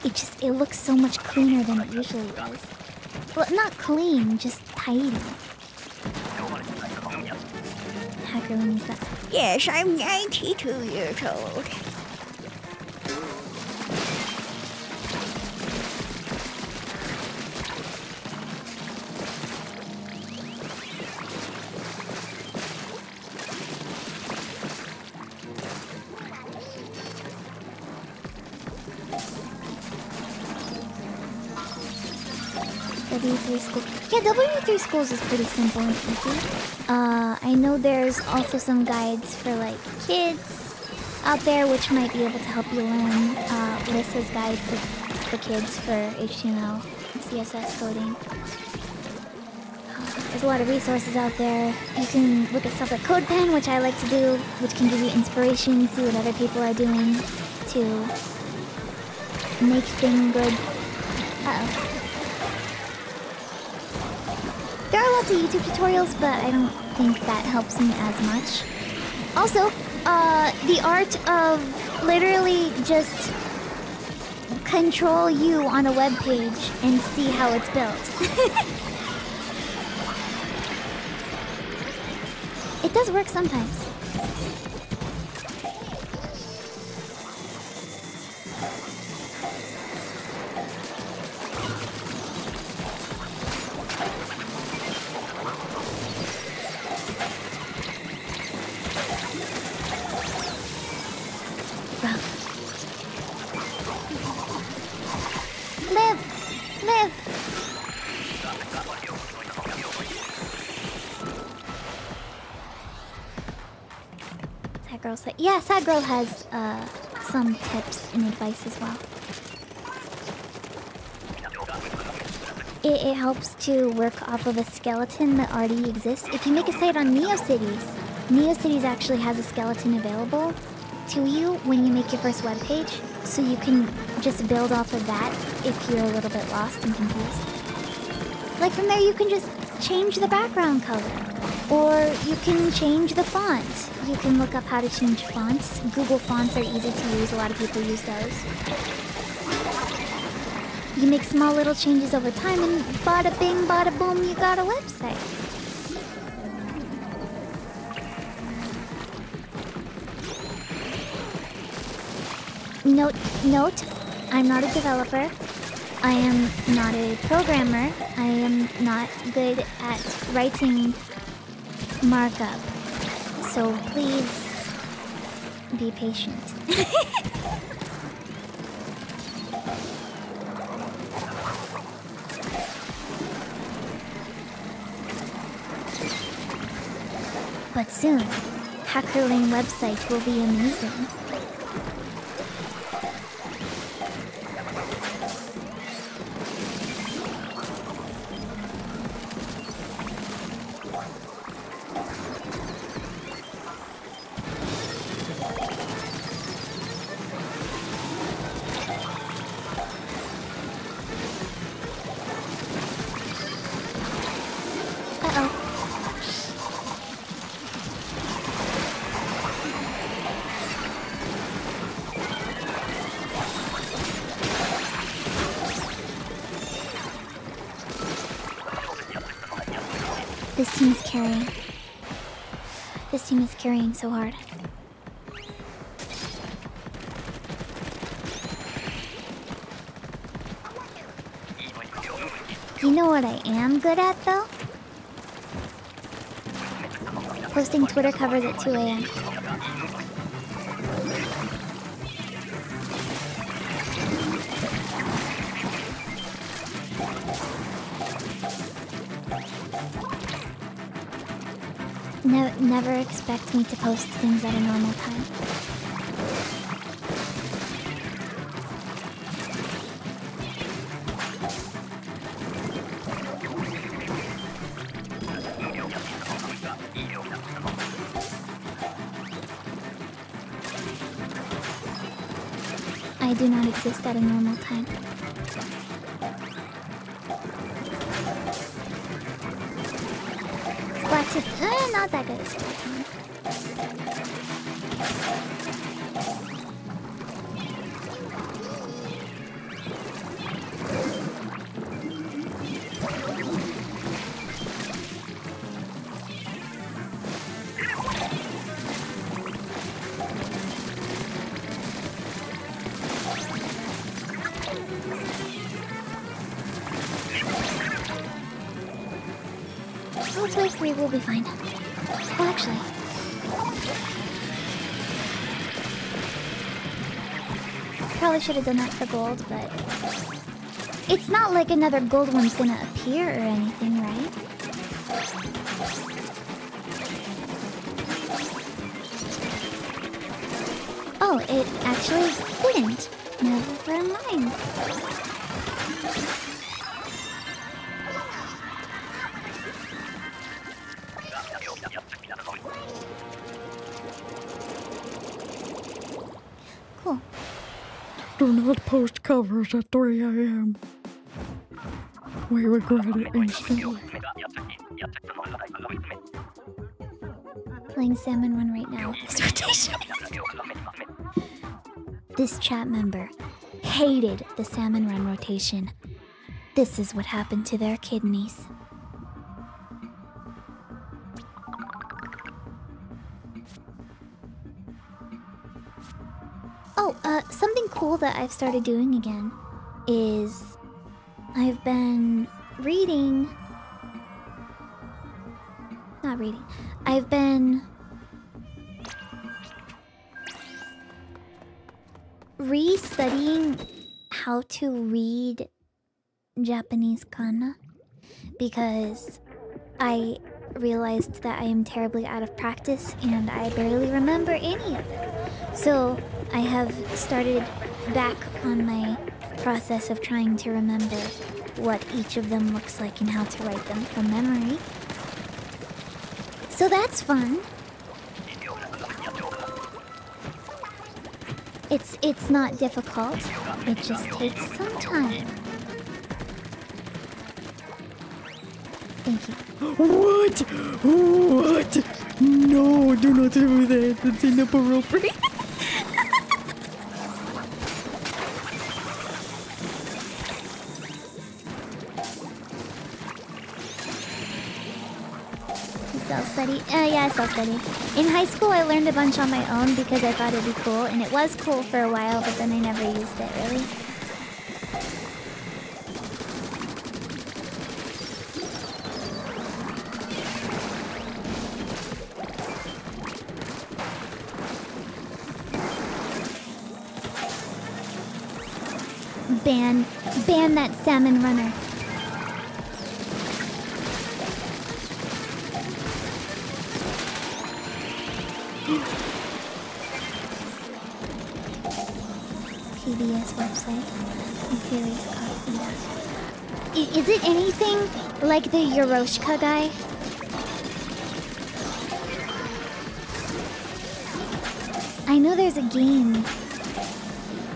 it looks so much cleaner than it usually does. Well, not clean, just tidy. Hackerling, is that? Yes, I'm 92 years old. W3 School. Yeah, W3 Schools is pretty simple and easy. I know there's also some guides for like kids out there which might be able to help you learn. Lissa's guide for kids for HTML, CSS coding. There's a lot of resources out there. You can look at stuff like CodePen, which I like to do, which can give you inspiration, see what other people are doing to make things good. Uh-oh. There are lots of YouTube tutorials, but I don't think that helps me as much. Also, the art of literally just control U on a web page and see how it's built. It does work sometimes. Sad Girl site. Yeah, Sad Girl has some tips and advice as well. It helps to work off of a skeleton that already exists. If you make a site on NeoCities actually has a skeleton available to you when you make your first web page, so you can just build off of that if you're a little bit lost and confused. Like from there you can just change the background color, or you can change the font. You can look up how to change fonts. Google Fonts are easy to use, a lot of people use those. You make small little changes over time and bada bing, bada boom, you got a website. Note, I'm not a developer. I am not a programmer. I am not good at writing markup. So please be patient. But soon, Hackerling website will be amazing. This team is carrying. This team is carrying so hard. You know what I am good at, though? Posting Twitter covers at 2 a.m. Never expect me to post things at a normal time. I do not exist at a normal time. Splatoon, not that good at Splatoon. Wave 3 will be fine. Well, actually... probably should have done that for gold, but... it's not like another gold one's gonna appear or anything, right? Oh, it actually didn't. Never mind. Cool. Do not post covers at 3 a.m. We regret it instantly. Playing Salmon Run right now with this rotation. This chat member hated the Salmon Run rotation. This is what happened to their kidneys. Oh, something cool that I've started doing again is I've been reading... not reading. I've been re-studying how to read Japanese kana because I realized that I am terribly out of practice and I barely remember any of them. So I have started back on my process of trying to remember what each of them looks like and how to write them from memory. So that's fun. It's not difficult. It just takes some time. Thank you. What? What? No, do not do that. That's inappropriate. Self-study? Yeah, self-study. In high school, I learned a bunch on my own because I thought it'd be cool, and it was cool for a while, but then I never used it, really. Ban that Salmon Runner. PBS website. Series copy. Is it anything like the Yoroshka guy? I know there's a game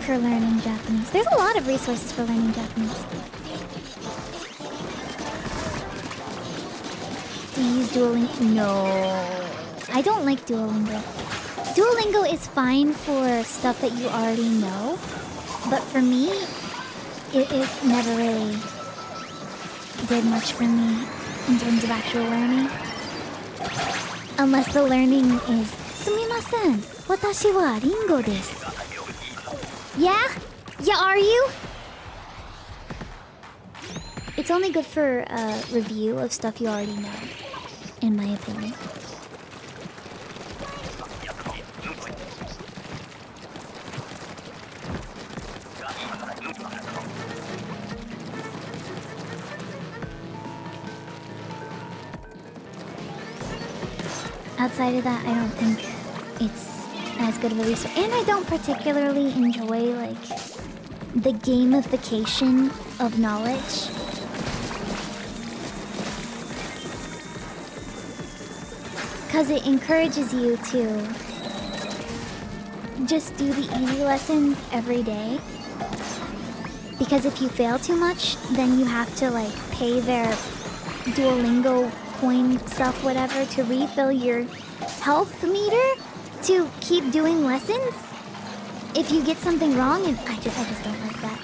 for learning Japanese. There's a lot of resources for learning Japanese. Do you use Duolingo? No. I don't like Duolingo. Duolingo is fine for stuff that you already know, but for me, it never really did much for me in terms of actual learning. Unless the learning is, sumimasen, watashi wa ringo desu. Yeah? Yeah, are you? It's only good for a review of stuff you already know, in my opinion. Outside of that, I don't think it's as good of a resource. And I don't particularly enjoy, like, the gamification of knowledge. Because it encourages you to just do the easy lessons every day. Because if you fail too much, then you have to, like, pay their Duolingo coin stuff, whatever, to refill your health meter to keep doing lessons. If you get something wrong, and I just don't like that.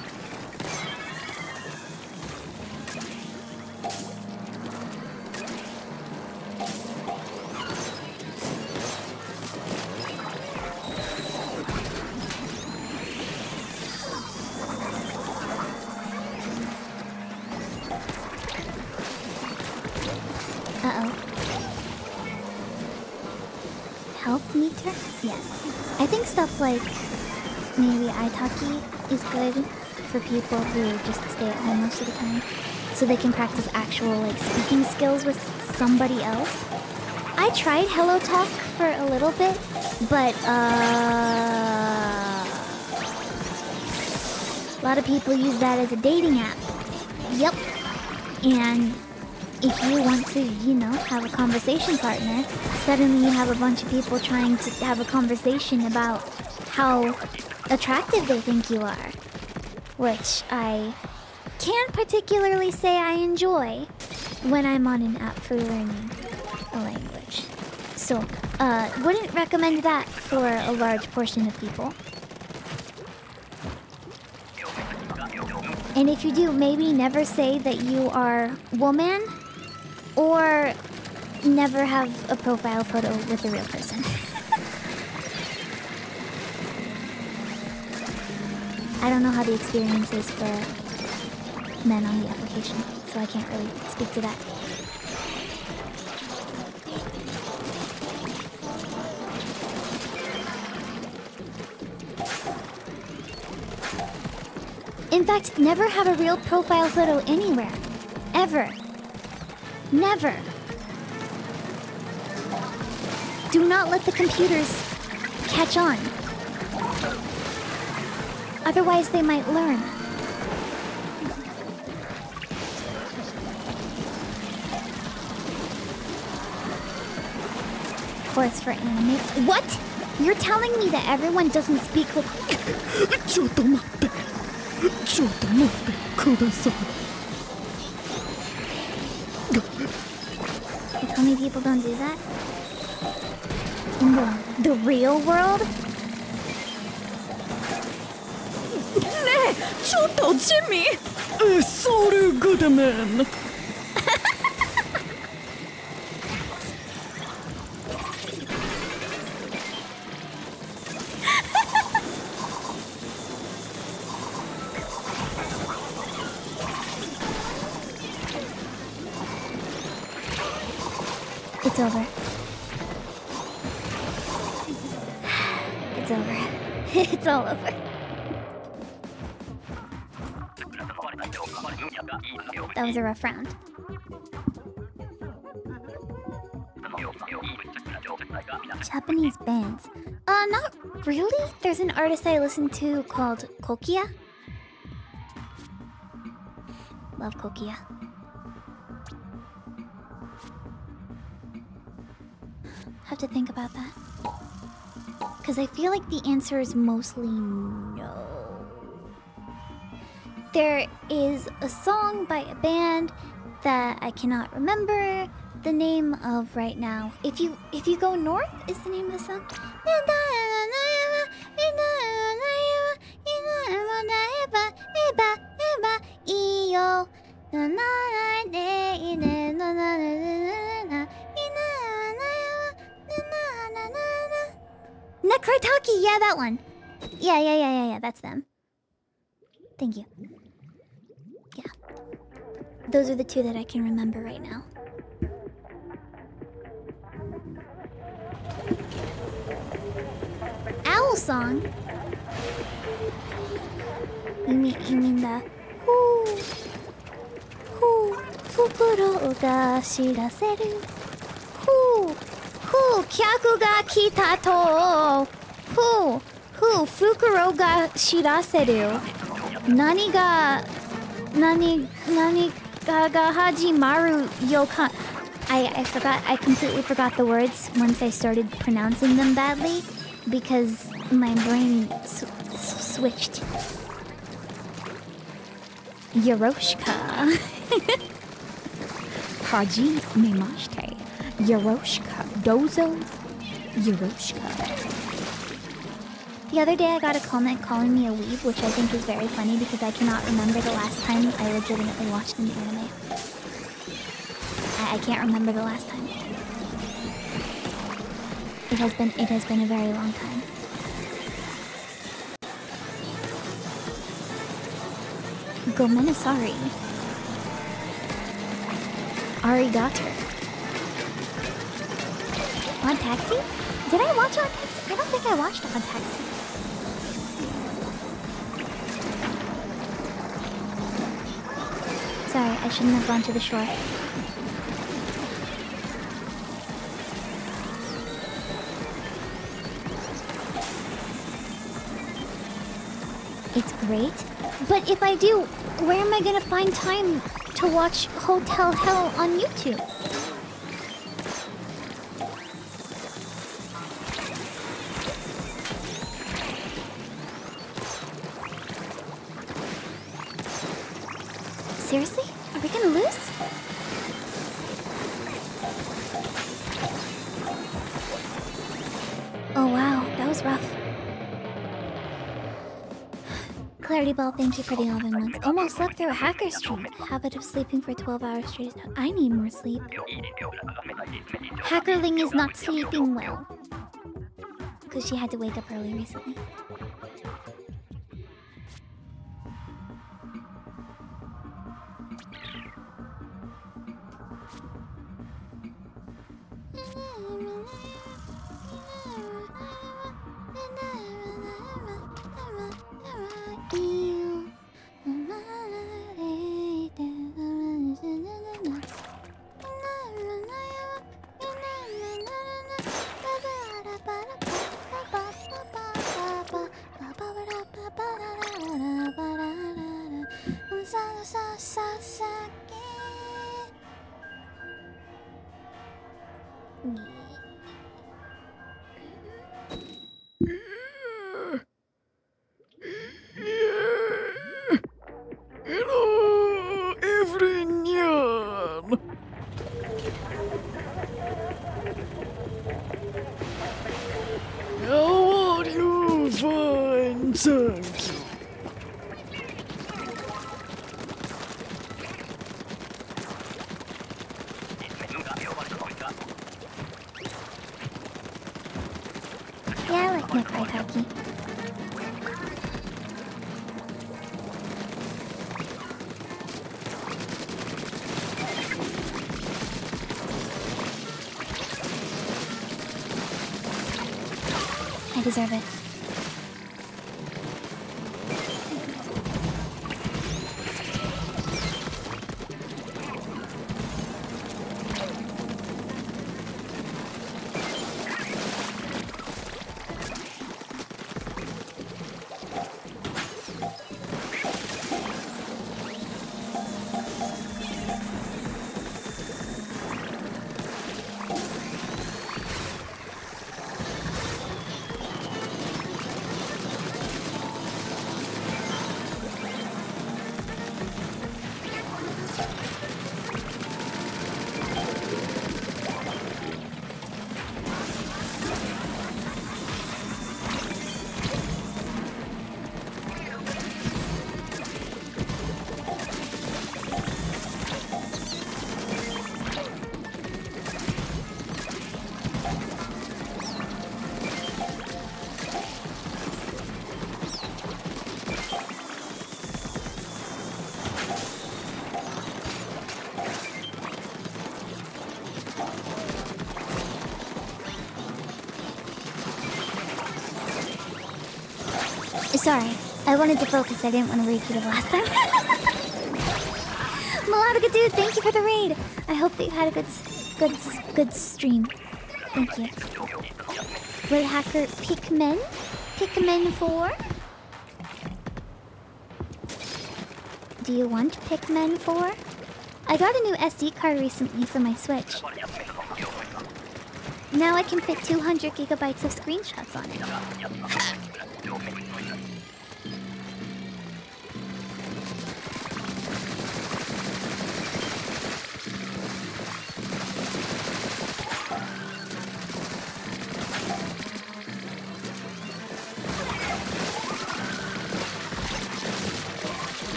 Health meter? Yes. I think stuff like maybe Italki is good for people who just stay at home most of the time, so they can practice actual, like, speaking skills with somebody else. I tried Hello Talk for a little bit, but a lot of people use that as a dating app. Yep. And if you want to, you know, have a conversation partner, suddenly you have a bunch of people trying to have a conversation about how attractive they think you are. Which I can't particularly say I enjoy when I'm on an app for learning a language. So, wouldn't recommend that for a large portion of people. And if you do, maybe never say that you are woman, or never have a profile photo with a real person. I don't know how the experience is for men on the application, so I can't really speak to that. In fact, never have a real profile photo anywhere. Ever. Never. Do not let the computers catch on. Otherwise, they might learn. Chorus for anime. What? You're telling me that everyone doesn't speak like... You tell me people don't do that? In the real world? Jimmy! Sorry, good man. It's over. It's over. It's all over. That was a rough round. Japanese bands. Not really. There's an artist I listen to called Kokia. Love Kokia. Have to think about that. Because I feel like the answer is mostly no. There is a song by a band that I cannot remember the name of right now. If you go north is the name of the song. Nekritaki, yeah, that one. Yeah, that's them. Thank you. Yeah. Those are the two that I can remember right now. Owl song? You mean the Fukuro ga shiraseru. Kyaku ga kita to. Fukuro ga shiraseru. Nani ga hajimaru yokan. I completely forgot the words once I started pronouncing them badly because my brain switched. Yoroshka. Haji memashite. Yoroshka. Dozo. Yoroshka. The other day I got a comment calling me a weeb, which I think is very funny because I cannot remember the last time I legitimately watched an anime. I can't remember the last time. It has been a very long time. Gomenasari. Arigato. Odd Taxi? Did I watch Odd Taxi? I don't think I watched Odd Taxi. Sorry, I shouldn't have gone to the shore. It's great, but if I do, where am I gonna find time to watch Hotel Hell on YouTube? Seriously? Are we gonna lose? Oh wow, that was rough. Clarity Ball, thank you for the 11 months. Almost slept through a hacker stream. Habit of sleeping for 12 hours straight is not... I need more sleep. Hackerling is not sleeping well. Because she had to wake up early recently. Hello, everyone. How are you? Fine, thank you. Yeah, I like my Kaitaki. I deserve it. Sorry, I wanted to focus. I didn't want to repeat it last time. Melodica dude, thank you for the raid. I hope that you had a good stream. Thank you. Will Hacker Pikmin? Pikmin 4? Do you want Pikmin 4? I got a new SD card recently for my Switch. Now I can fit 200 gigabytes of screenshots on it.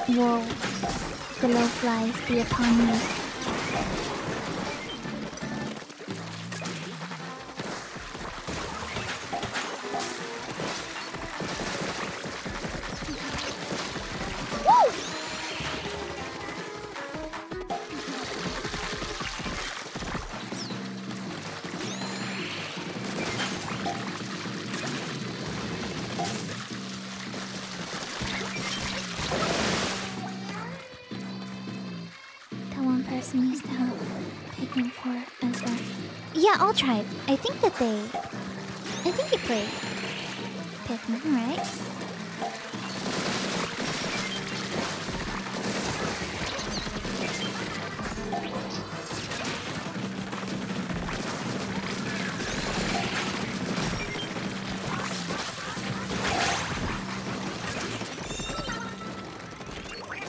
Whoa, the low flies be upon me. I'll try it. I think you played Pikmin, right?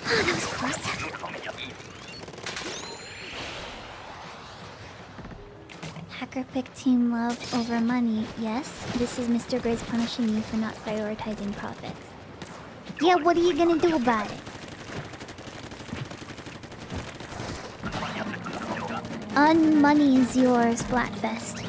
Oh, that was close. Hacker pick team love over money. Yes, this is Mr. Grizz punishing you for not prioritizing profits. Yeah, what are you gonna do about it? Unmoney is your Splatfest.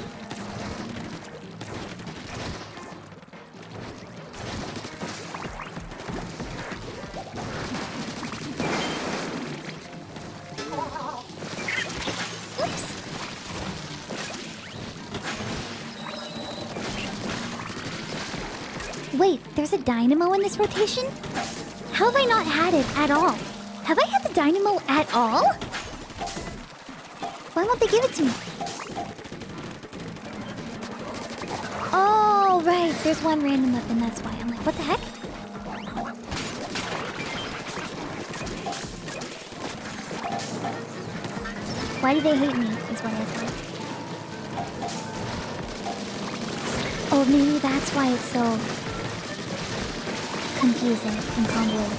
Wait, there's a dynamo in this rotation? How have I not had it at all? Have I had the dynamo at all? Why won't they give it to me? Oh, right. There's one random weapon, that's why. I'm like, what the heck? Why do they hate me, is what I think. Oh, maybe that's why it's so confusing and convoluted.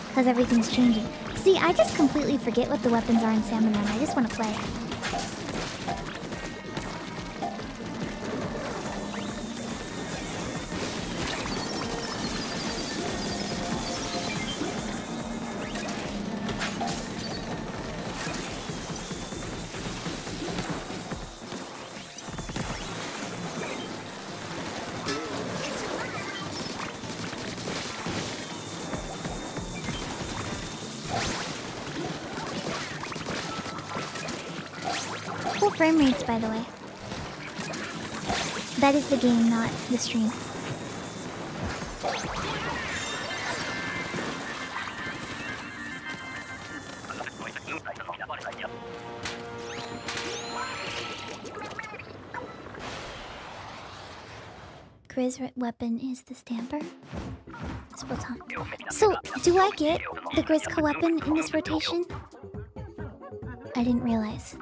Because everything's changing. See, I just completely forget what the weapons are in Salmon Run. I just want to play. Cool frame rates, by the way. That is the game, not the stream. Grizz weapon is the stamper. Splatfest. So, do I get the Grizz weapon in this rotation? I didn't realize.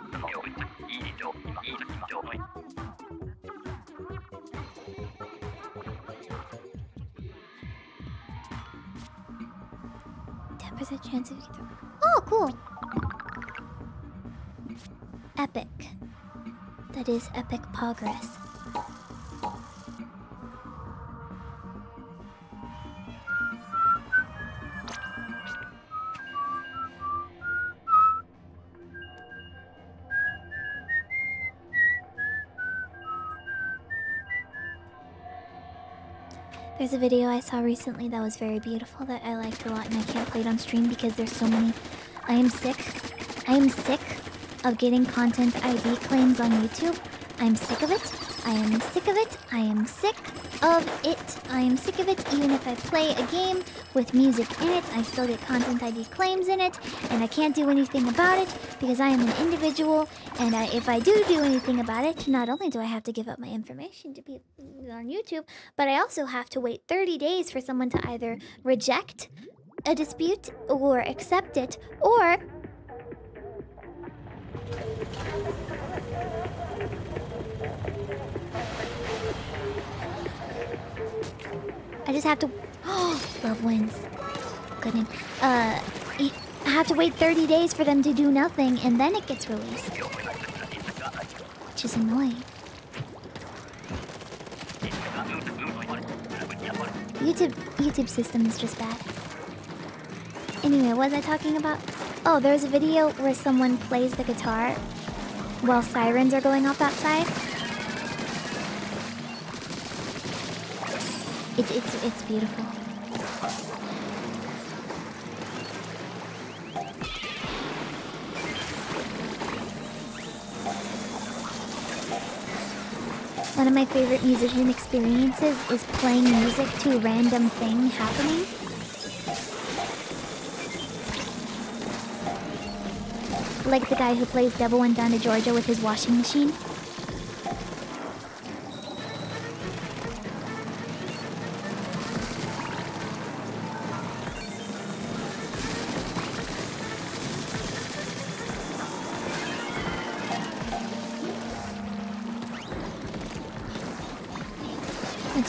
Chance of you. Oh, cool. Epic. That is epic progress. There's a video I saw recently that was very beautiful that I liked a lot, and I can't play it on stream because there's so many. I am sick of getting content ID claims on YouTube. I'm sick of it. I am sick of it. I am sick of it. I am sick of it. Even if I play a game with music in it, I still get content ID claims in it, and I can't do anything about it because I am an individual, and if I do anything about it, not only do I have to give up my information to people on YouTube, but I also have to wait 30 days for someone to either reject a dispute or accept it, or I just have to... Oh, love wins. Good name. I have to wait 30 days for them to do nothing, and then it gets released. Which is annoying. YouTube system is just bad. Anyway, what was I talking about? Oh, there's a video where someone plays the guitar while sirens are going off outside. It's beautiful. One of my favorite musician experiences is playing music to a random thing happening. Like the guy who plays Devil Went Down to Georgia with his washing machine.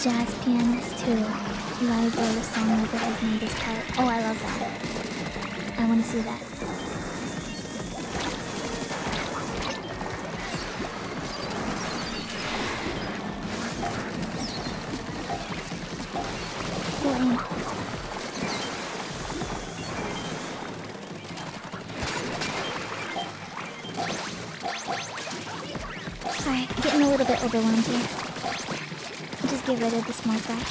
Jazz pianist who live wrote a song over his neighbor's car. Oh, I love that. I want to see that. Cool aim. Alright, getting a little bit overwhelmed here. Just get rid of the small guy.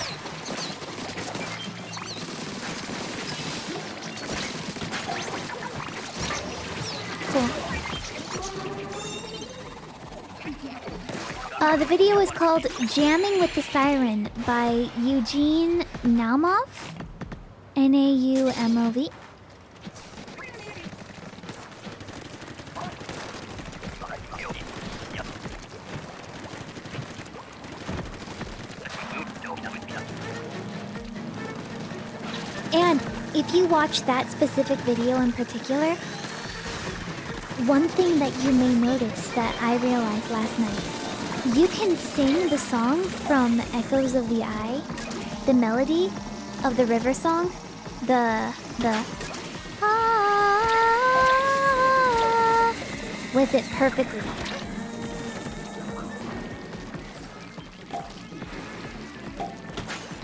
Cool. The video is called Jamming with the Siren by Eugene Naumov. NAUMOV. And if you watch that specific video in particular, one thing that you may notice that I realized last night, you can sing the song from Echoes of the Eye, the melody of the river song, with it perfectly.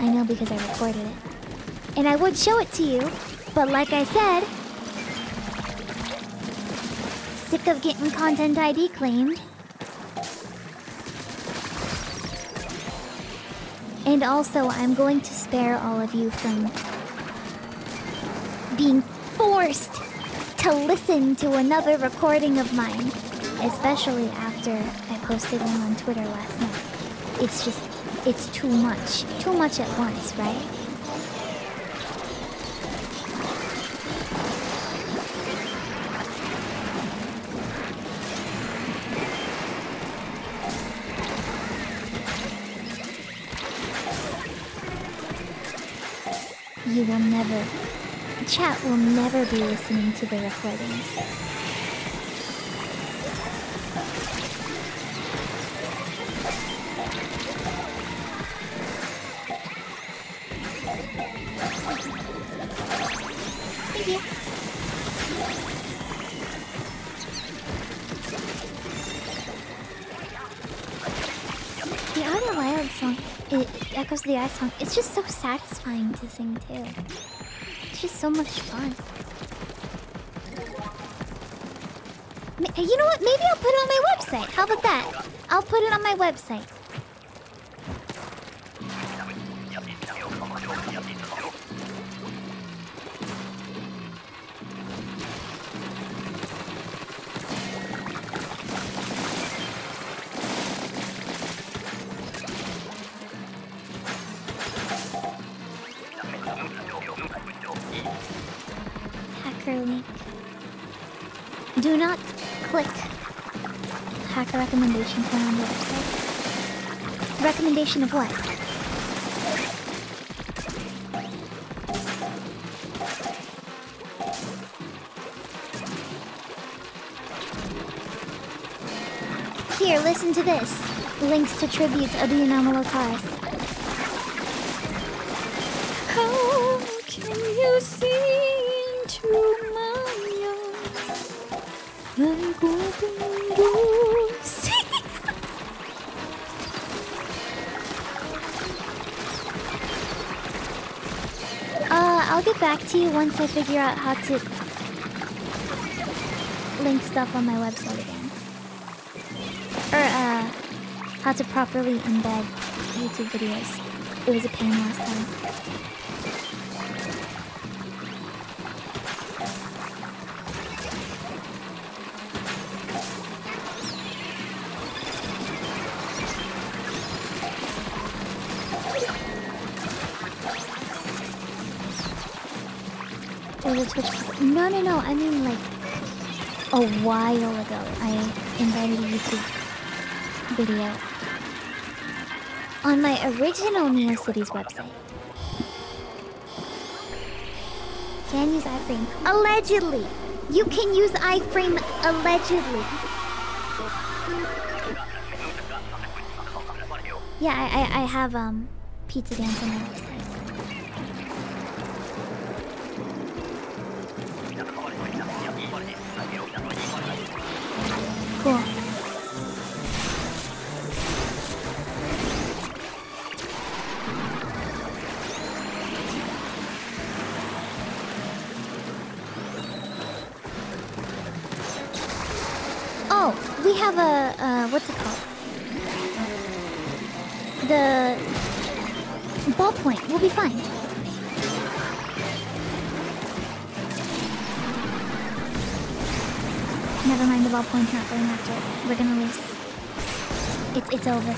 I know because I recorded it. And I would show it to you, but like I said, sick of getting content ID claimed. And also, I'm going to spare all of you from being forced to listen to another recording of mine, especially after I posted one on Twitter last night. It's just, it's too much. Too much at once, right? You will never... Chat will never be listening to the recordings. Thank you. The Outer Wild song, Echoes of the Eye song, it's just so satisfying to sing too. It's just so much fun. You know what? Maybe I'll put it on my website. How about that? I'll put it on my website. Hackerling. Do not click hacker recommendation for on the website. Recommendation of what? Here, listen to this. Links to tributes of the Anomalous Cars. How can you see into my eyes like open doors? I'll get back to you once I figure out how to link stuff on my website again. Or, how to properly embed YouTube videos. It was a pain last time. It was a Twitch... No, I mean like... a while ago, I embedded a YouTube video on my original NeoCities website. Can use iframe. Allegedly! You can use iframe allegedly. Yeah, I have Pizza Dance on my website. Cool. Oh, we have a, what's it called? The ballpoint. We'll be fine. Never mind, the ballpoint's not going after it. We're gonna lose. It's over.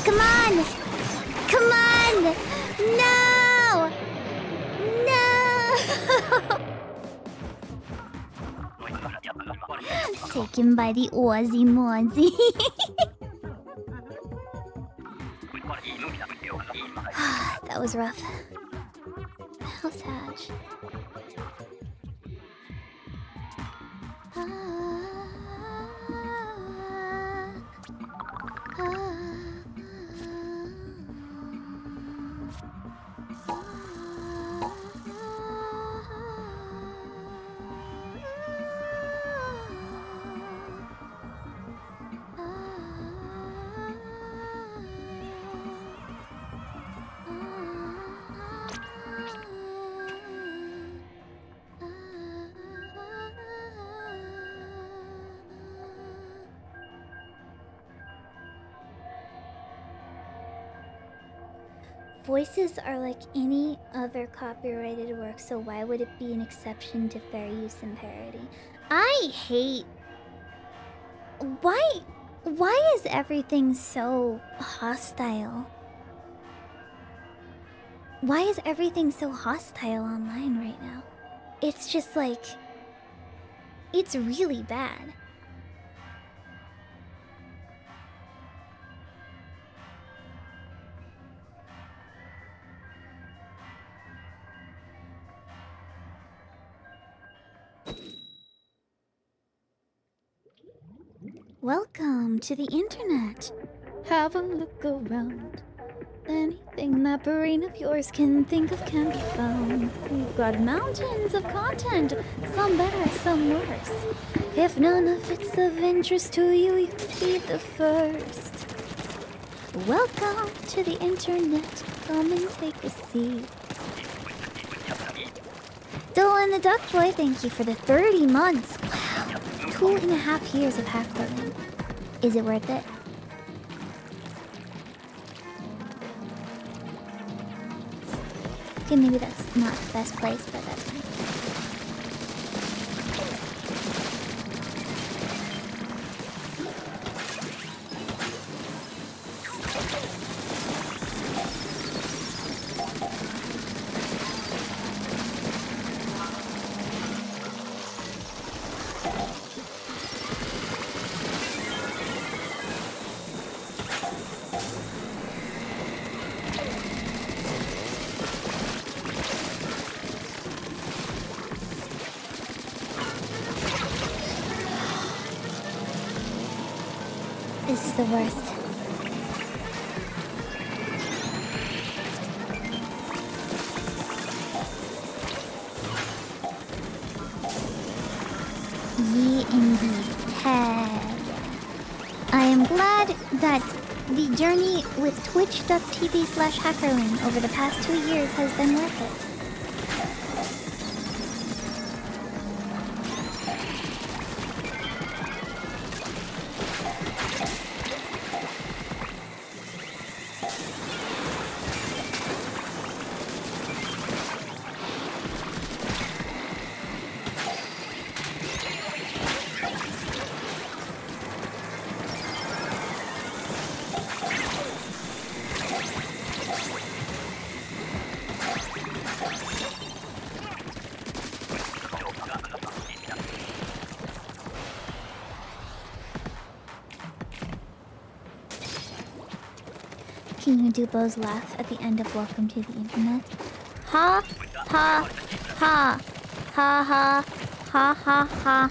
Come on! Come on! No! No! Taken by the Aussie Mozzie. That was rough. How sad. Voices are like any other copyrighted work, so why would it be an exception to fair use and parody? I hate... Why is everything so hostile? Why is everything so hostile online right now? It's just like... It's really bad. Welcome to the internet. Have a look around. Anything that brain of yours can think of can be found. We've got mountains of content, some better, some worse. If none of it's of interest to you, you'll be the first. Welcome to the internet. Come and take a seat. Dylan the Duck Boy, thank you for the 30 months. Wow. 2.5 years of Hackerling. Is it worth it? Okay, maybe that's not the best place, but that's fine. This is the worst. Ye indeed. Heck. I am glad that the journey with twitch.tv/hackerling over the past 2 years has been worth it. Can you do Bo's laugh at the end of Welcome to the Internet? Ha, ha, ha, ha, ha, ha, ha, ha,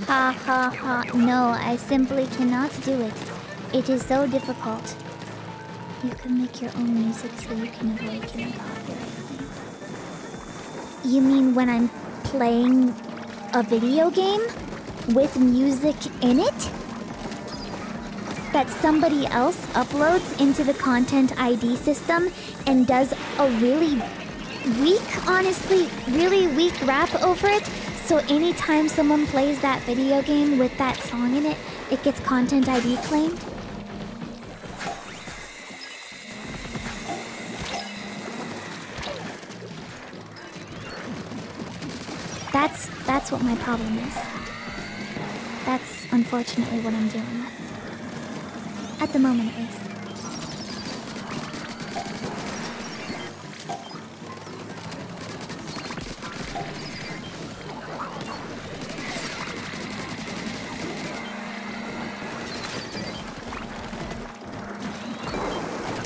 ha, ha, ha. No, I simply cannot do it. It is so difficult. You can make your own music so you can avoid getting copyright claimed. You mean when I'm playing a video game with music in it? That somebody else uploads into the Content ID system and does a really weak, honestly, really weak rap over it. So anytime someone plays that video game with that song in it, it gets Content ID claimed. That's what my problem is. That's unfortunately what I'm dealing with. At the moment, at least.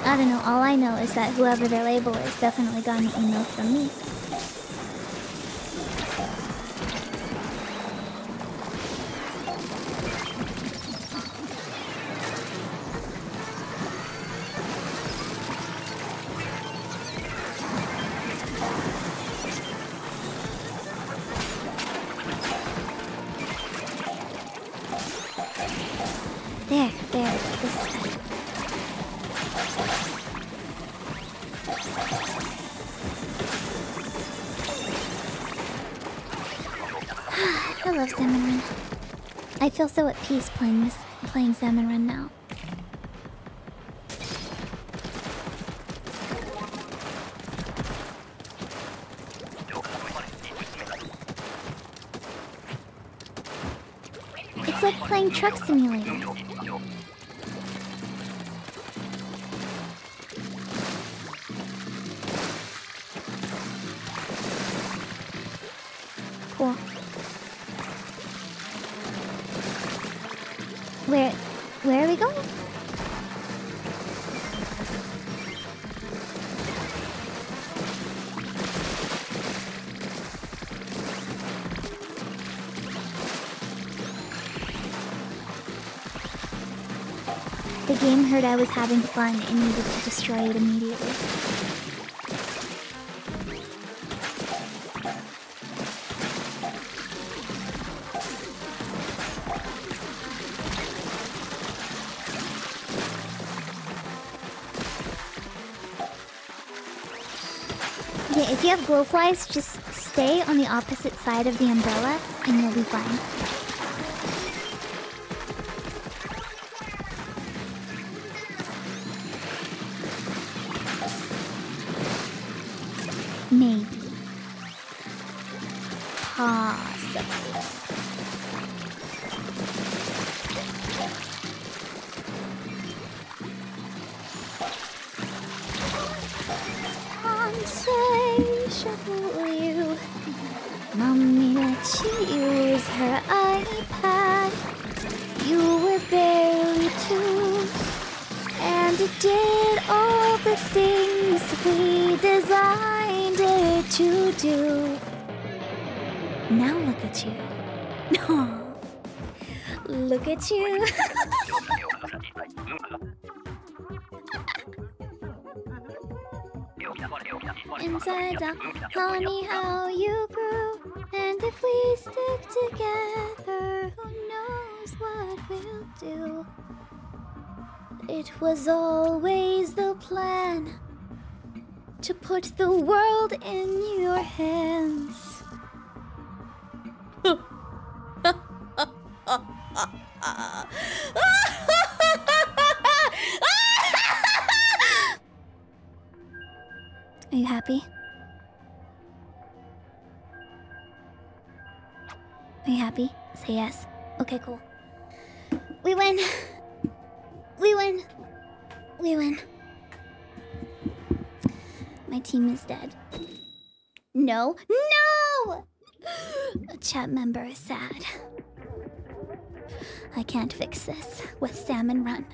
I don't know, all I know is that whoever their label is definitely got an email from me. There, this is good. I love Salmon Run. I feel so at peace playing Salmon Run now. It's like playing Truck Simulator. Cool. Where are we going? The game heard I was having fun and needed to destroy it immediately. Yeah, if you have glowflies, just stay on the opposite side of the umbrella and you'll be fine. Maybe. Possibly. Insatiable you. Mommy let you use her iPad. You were barely 2. And it did all the things we designed it to do. Now look at you. Oh, look at you. Inside out, honey, how you grew. And if we stick together, who knows what we'll do. It was always the plan to put the world in your hands. Are you happy? Are you happy? Say yes. Okay, cool. We win. We win. We win. My team is dead. No. No! A chat member is sad. I can't fix this with Salmon Run.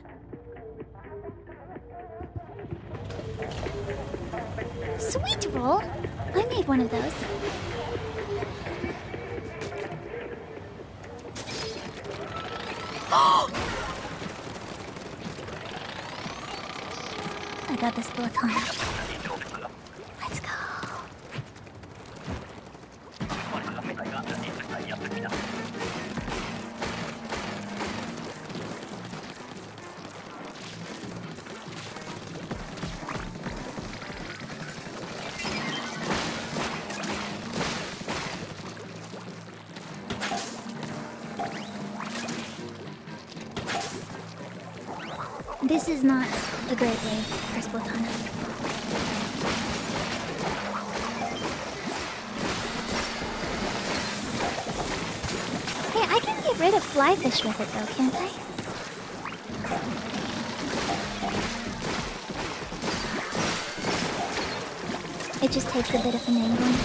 Sweet roll! I made one of those. I got this Splatfest. Let's go. This is not a great way for Splatfest. Hey, I can get rid of flyfish with it though, can't I? It just takes a bit of an angling.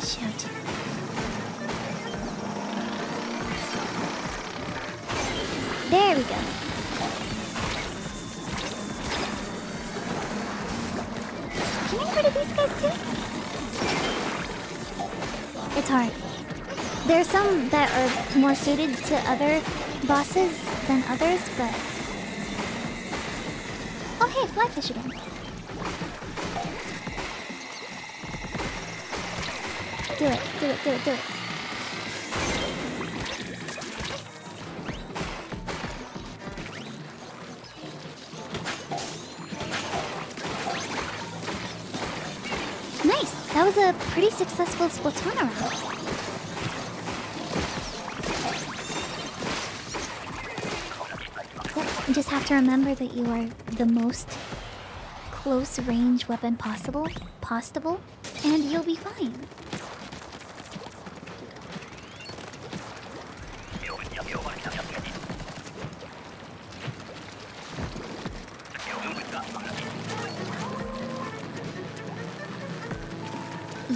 Shoot. There we go. Can I get rid of these guys too? It's hard. There are some that are more suited to other bosses than others, but... Oh hey, flyfish again. Do it, do it, do it, do it. Nice! That was a pretty successful Splatoon round. You just have to remember that you are the most close range weapon possible, and you'll be fine.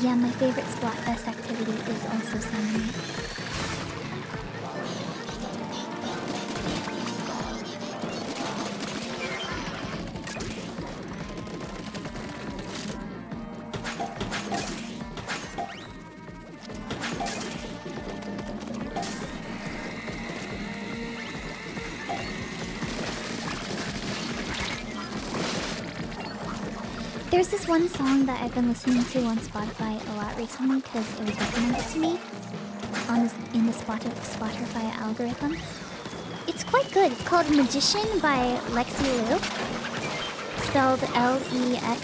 Yeah, my favorite Splatfest activity is also Salmon Run. There's this one song that I've been listening to on Spotify a lot recently because it was recommended to me in the Spotify algorithm. It's quite good. It's called Magician by Lexi Liu. Spelled Lexieliu.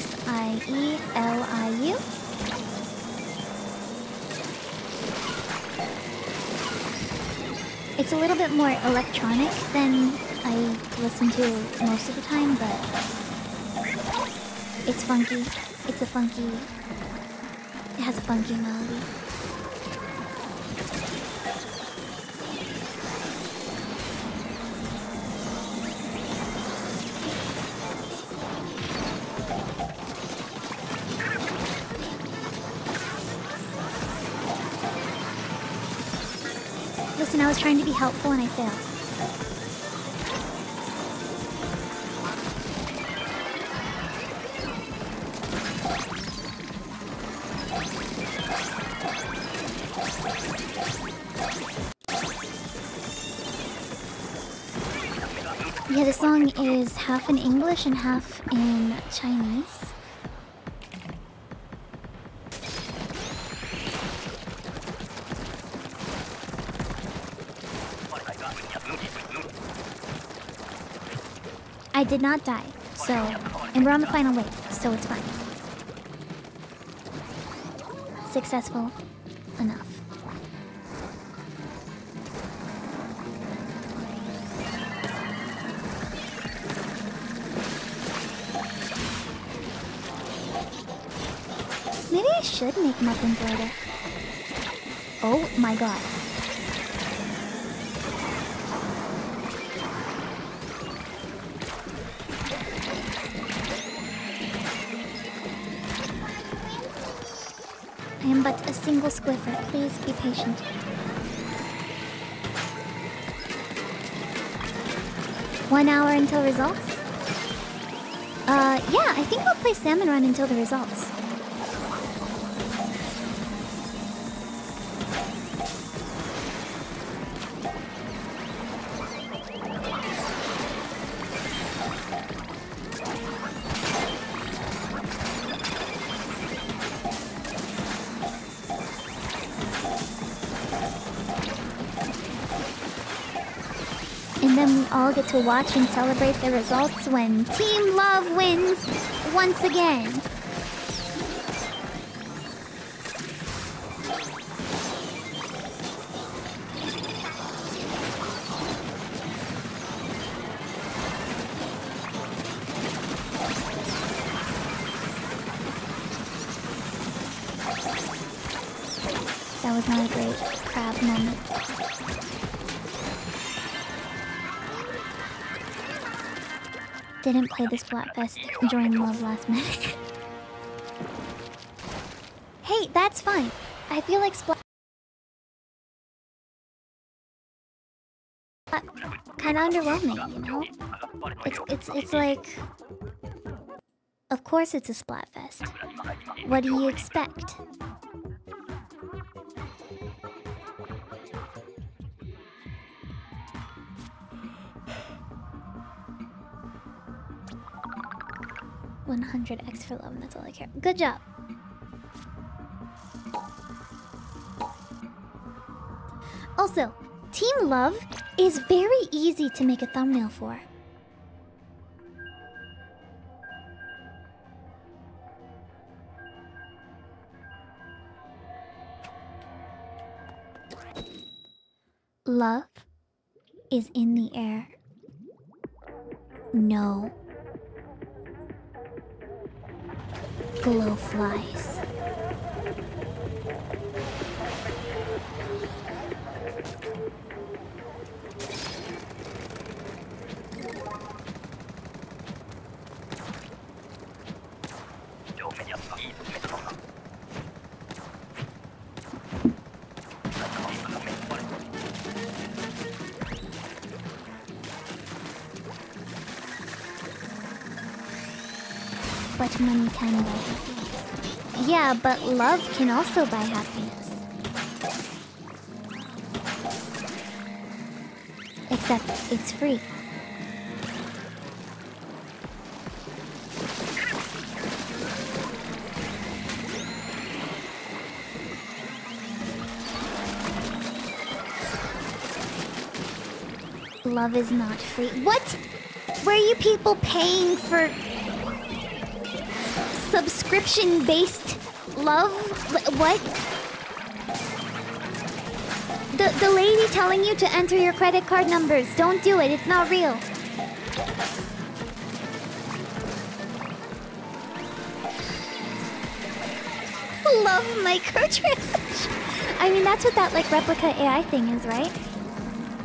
It's a little bit more electronic than I listen to most of the time, but it's funky. It has a funky melody. Listen, I was trying to be helpful and I failed. Yeah, the song is half in English and half in Chinese. I did not die, so... And we're on the final wave, so it's fine. Successful enough. Maybe I should make muffins later. Oh my god. I am but a single squiffer. Please be patient. One hour until results? Yeah, I think I'll play Salmon Run until the results. And then we all get to watch and celebrate the results when Team Love wins once again. That was not a great crab moment. Didn't play the Splatfest during Love last minute. Hey, that's fine. I feel like kind of underwhelming, you know? It's like, of course it's a Splatfest. What do you expect? $100x for love, and that's all I care. Good job. Also, Team Love is very easy to make a thumbnail for. Love is in the air. No. Glow flies. But money can buy happiness. Yeah, but love can also buy happiness. Except it's free. Love is not free. What? Were you people paying for subscription-based love? What? The lady telling you to enter your credit card numbers. Don't do it. It's not real. Love microtransaction. I mean, that's what that like replica AI thing is, right?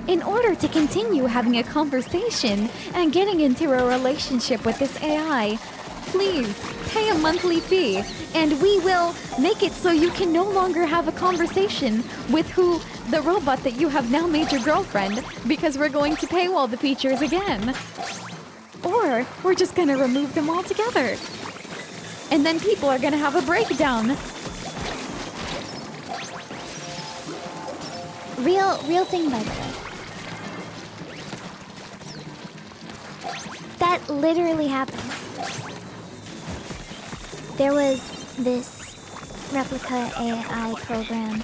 In order to continue having a conversation and getting into a relationship with this AI, please pay a monthly fee, and we will make it so you can no longer have a conversation with the robot that you have now made your girlfriend, because we're going to paywall the features again. Or we're just gonna remove them altogether. And then people are gonna have a breakdown. Real thing, by the way. That literally happened. There was this replica AI program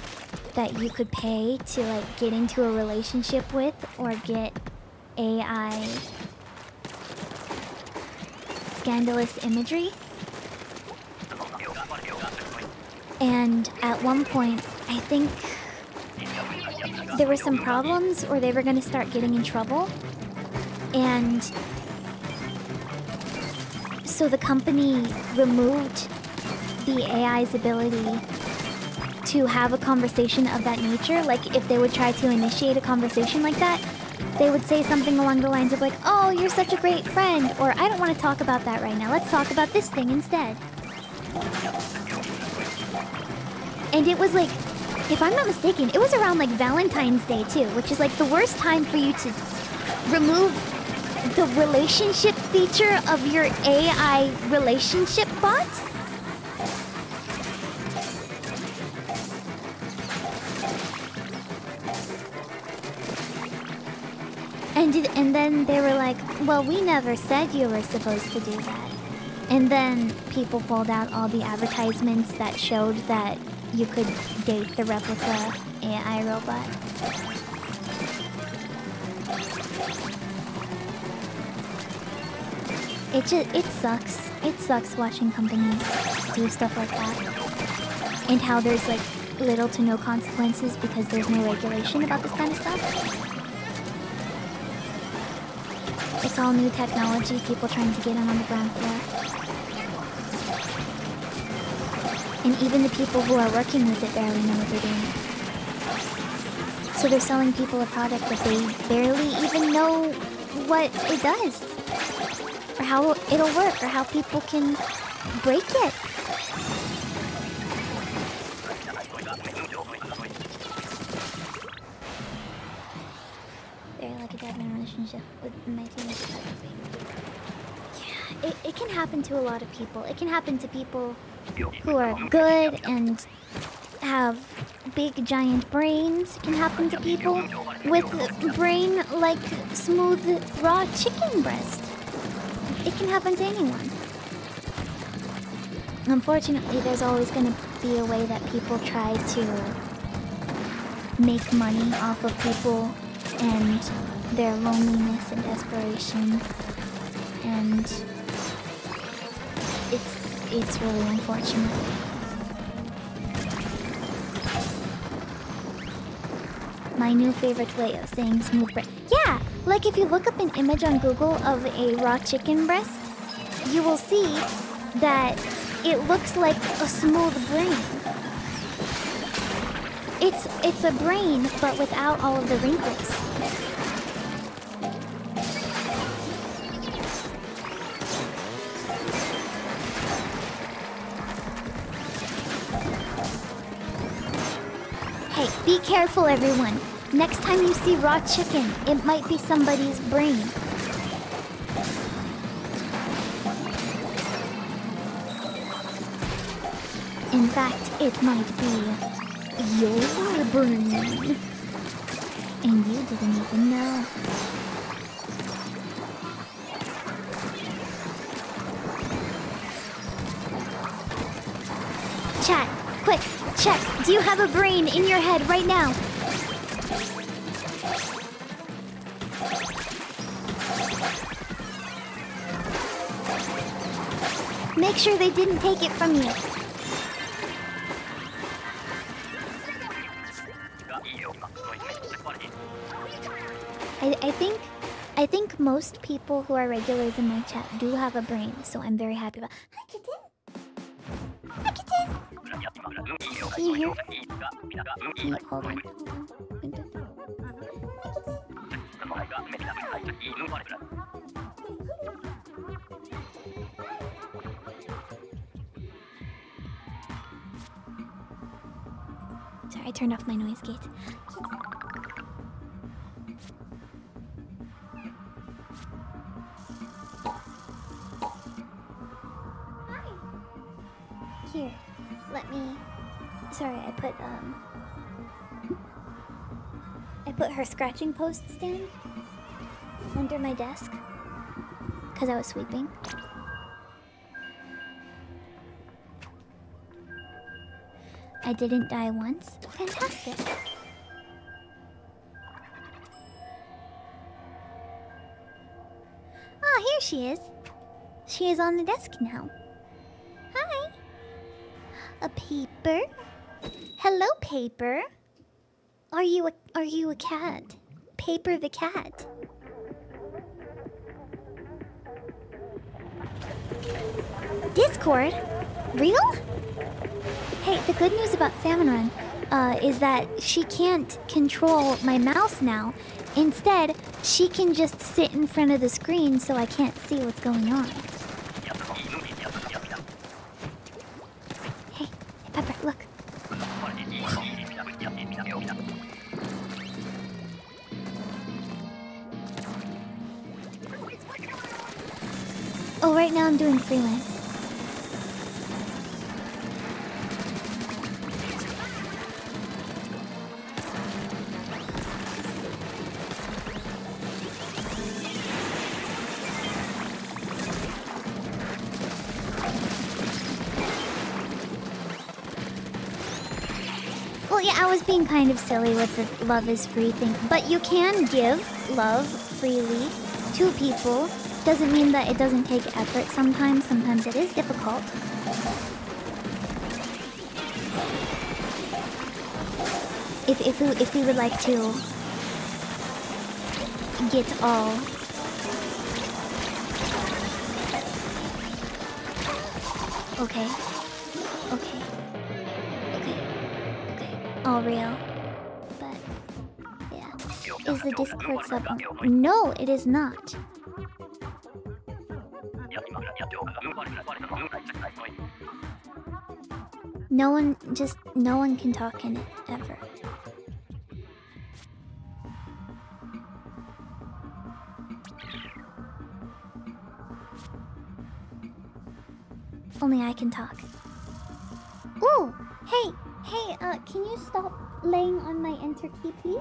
that you could pay to like get into a relationship with or get AI scandalous imagery. And at one point, I think there were some problems or they were going to start getting in trouble. And so the company removed the AI's ability to have a conversation of that nature. Like, if they would try to initiate a conversation like that, they would say something along the lines of like, oh, you're such a great friend, or I don't want to talk about that right now. Let's talk about this thing instead. And it was like, if I'm not mistaken, it was around like Valentine's Day too, which is like the worst time for you to remove the relationship feature of your AI relationship bot? And then they were like, well, we never said you were supposed to do that. And then people pulled out all the advertisements that showed that you could date the replica AI robot. It sucks. It sucks watching companies do stuff like that. And how there's like little to no consequences because there's no regulation about this kind of stuff. It's all new technology, people trying to get in on the ground floor. And even the people who are working with it barely know what they're doing. So they're selling people a product that they barely even know what it does. Or how it'll work, or how people can break it. They're like a to have a relationship with my teammates. Yeah, it can happen to a lot of people. It can happen to people who are good and have big giant brains. It can happen to people with a brain like smooth raw chicken breast. It can happen to anyone. Unfortunately, there's always going to be a way that people try to make money off of people and their loneliness and desperation, and it's really unfortunate. My new favorite way of saying smooth breast. Yeah, like if you look up an image on Google of a raw chicken breast, you will see that it looks like a smooth brain. It's a brain, but without all of the wrinkles. Hey, be careful, everyone. Next time you see raw chicken, it might be somebody's brain. In fact, it might be your brain. And you didn't even know. Chat, quick, check. Do you have a brain in your head right now? Make sure they didn't take it from you. I think most people who are regulars in my chat do have a brain, so I'm very happy about. Hi, kitten. Hi, kitten. Can you hear? Can you, hold on. Sorry, I turned off my noise gate. Here, let me. Sorry, I put her scratching post stand under my desk because I was sweeping. I didn't die once. Fantastic. Ah, here she is. She is on the desk now. Hi. A paper? Hello, Paper. Are you a cat? Paper the cat. Discord? Real? Hey, the good news about Salmon Run is that she can't control my mouse now. Instead, she can just sit in front of the screen so I can't see what's going on. Hey, Pepper, look. Oh, right now I'm doing freelance. Well, yeah, I was being kind of silly with the love is free thing, but you can give love freely to people. Doesn't mean that it doesn't take effort sometimes. Sometimes it is difficult. If we would like to get all okay, all real, but yeah, is the Discord sub on? No, it is not. No one can talk in it ever. Only I can talk. Ooh! Hey! Can you stop laying on my enter key, please?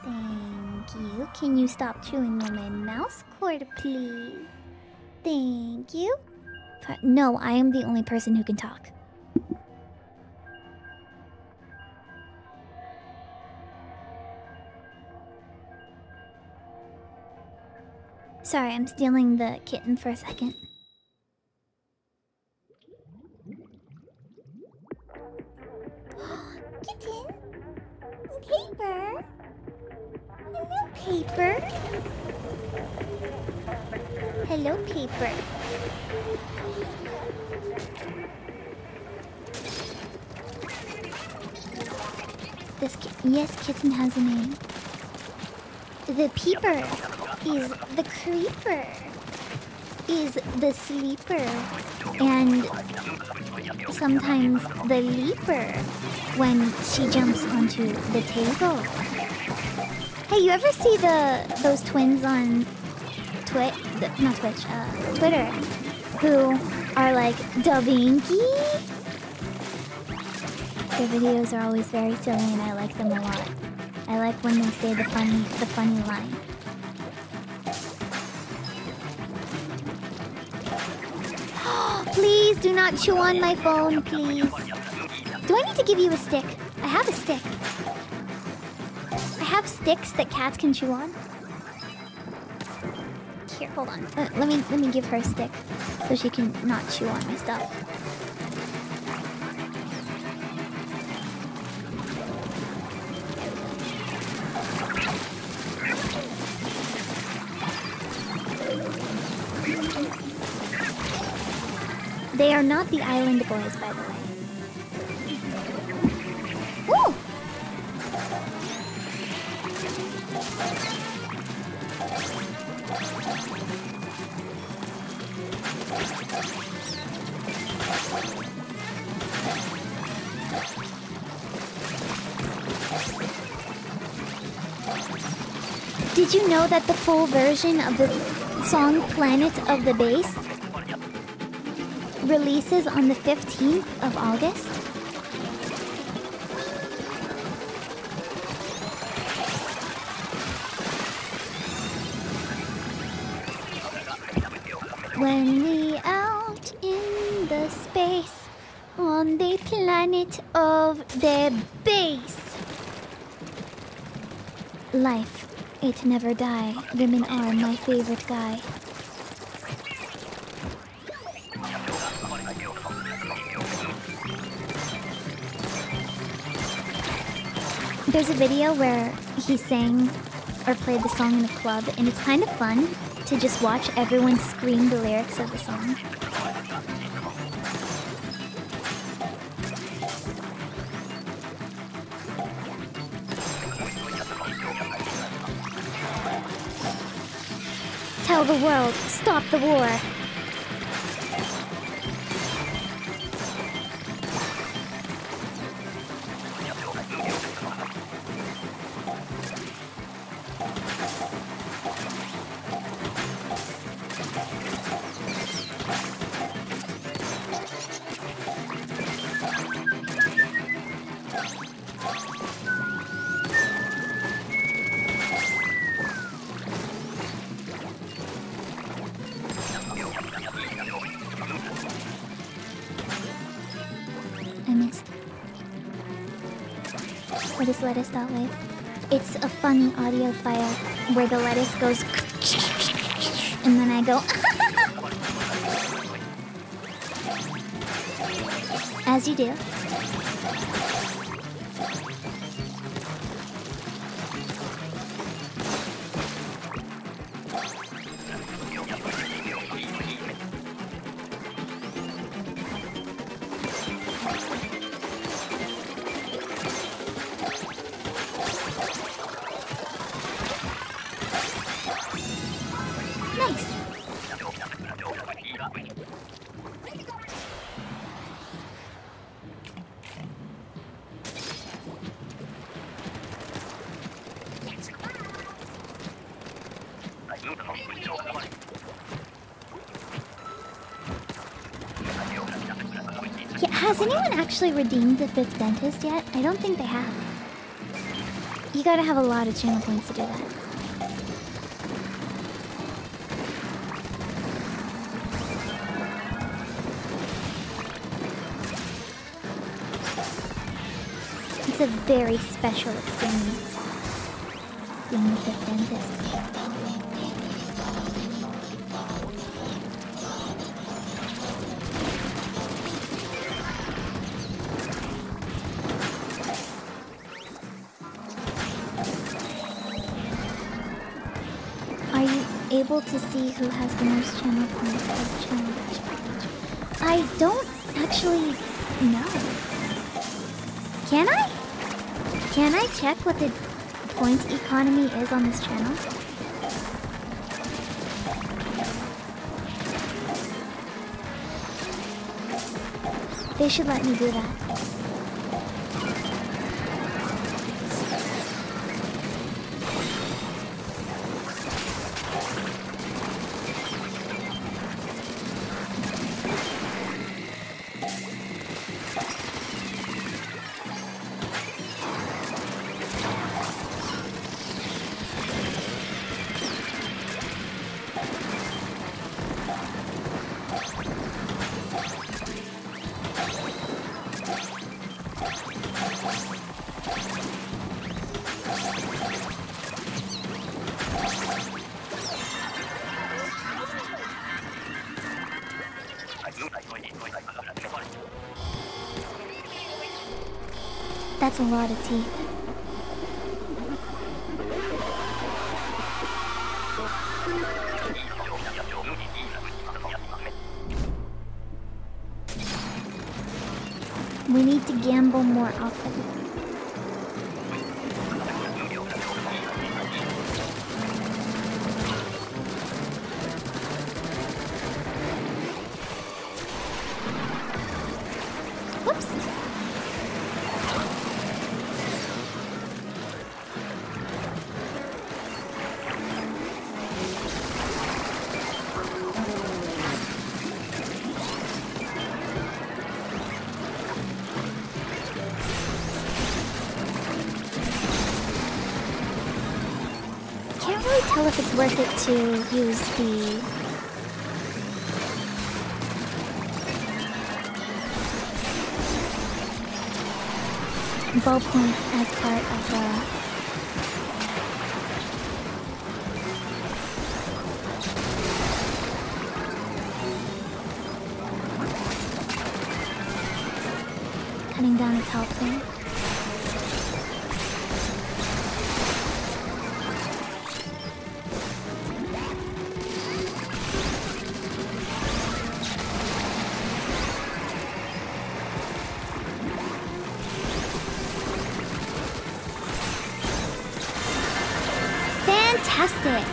Thank you. Can you stop chewing on my mouse cord, please? Thank you. No, I am the only person who can talk. Sorry, I'm stealing the kitten for a second. Kitten? Paper? Hello, Paper. Hello, Paper. Yes, kitten has a name. The Peeper is the creeper, is the sleeper, and sometimes the leaper when she jumps onto the table. Hey, you ever see those twins on Twitter, who are like Da Vinci? Their videos are always very silly and I like them a lot. I like when they say the funny line. Please do not chew on my phone, please. Do I need to give you a stick? I have a stick. I have sticks that cats can chew on. Here, hold on. Let me give her a stick so she can not chew on my stuff. They are not the island boys, by the way. Woo! Did you know that the full version of the song Planet of the Bass releases on the 15th of August? When we out in the space on the planet of the bass. Life, it never die. Women are my favorite guy. There's a video where he sang or played the song in a club, and it's kind of fun to just watch everyone scream the lyrics of the song. Tell the world, stop the war. What is lettuce.wave? It's a funny audio file where the lettuce goes and then I go as you do. Has anyone actually redeemed the 5th dentist yet? I don't think they have. You gotta have a lot of channel points to do that. It's a very special experience being the 5th dentist. Are you able to see who has the most channel points as a channel dashboard? I don't actually know. Can I? Can I check what the point economy is on this channel? They should let me do that. That's a lot of teeth. We need to gamble more often. Whoops. Can't really tell if it's worth it to use the ballpoint as part of the cutting down its health thing. Fantastic!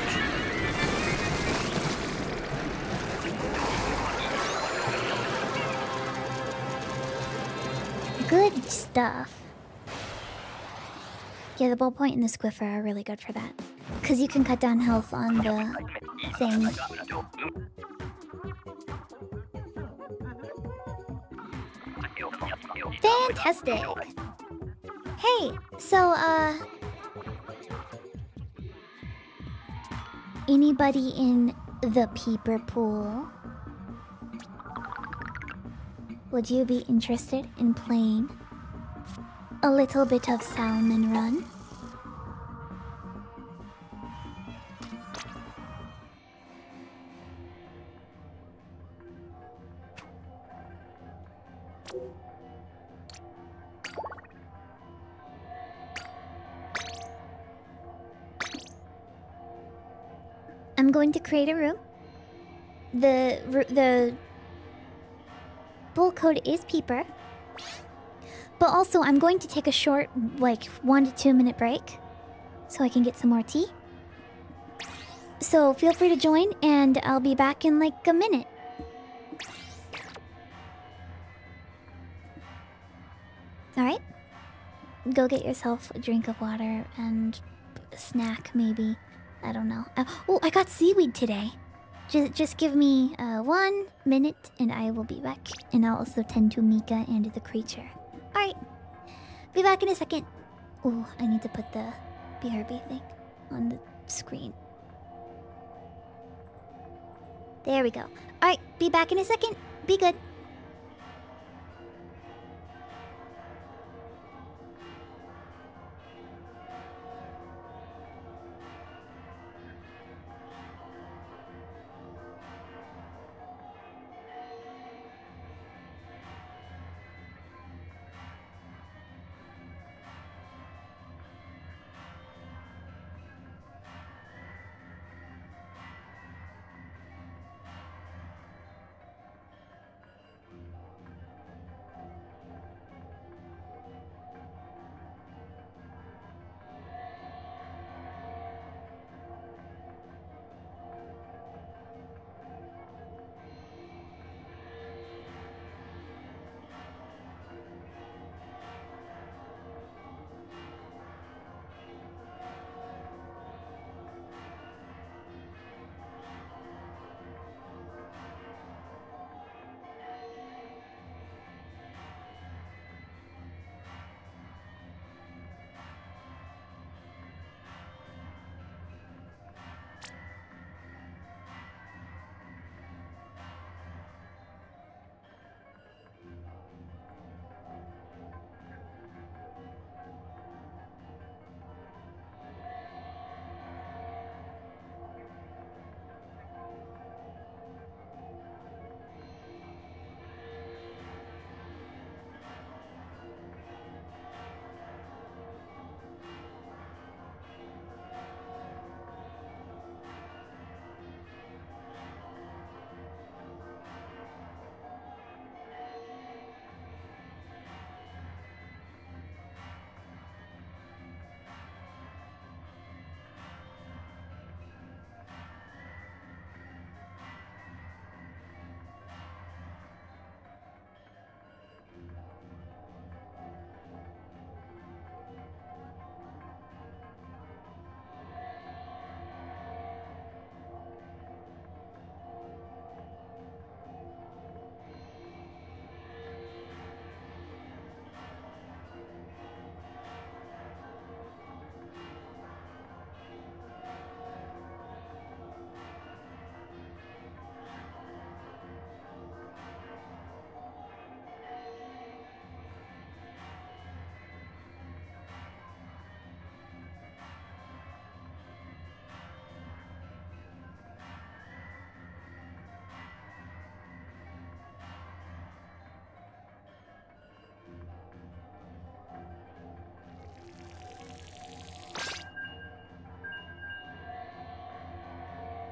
Good stuff. Yeah, the ballpoint and the squiffer are really good for that. Because you can cut down health on the thing. Fantastic! Hey, so, anybody in the peeper pool? Would you be interested in playing a little bit of Salmon Run? I'm going to create a room. The bull code is peeper. But also I'm going to take a short, like 1 to 2 minute break so I can get some more tea. So feel free to join and I'll be back in like a minute. Alright? Go get yourself a drink of water and a snack maybe. I don't know. Oh, I got seaweed today. Just give me 1 minute and I will be back. And I'll also tend to Mika and the creature. Alright. Be back in a second. Oh, I need to put the BRB thing on the screen. There we go. Alright, be back in a second. Be good.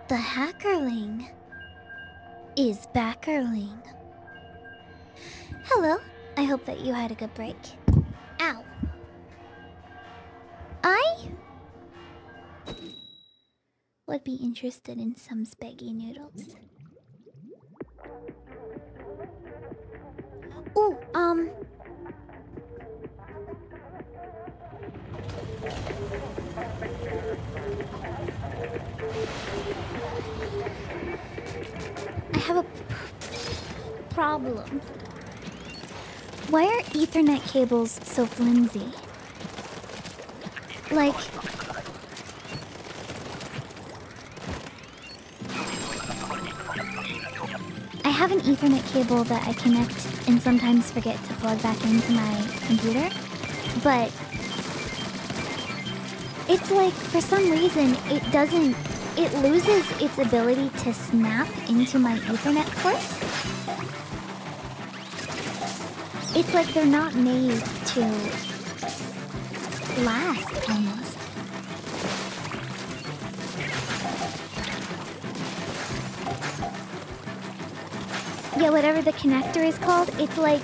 The Hackerling is backerling. Hello, I hope that you had a good break. Ow. I would be interested in some spaghetti noodles. Ooh, I have a problem. Why are Ethernet cables so flimsy? Like, I have an Ethernet cable that I connect and sometimes forget to plug back into my computer, but it's like, for some reason, it loses its ability to snap into my Ethernet port. It's like they're not made to last, almost. Yeah, whatever the connector is called, it's like,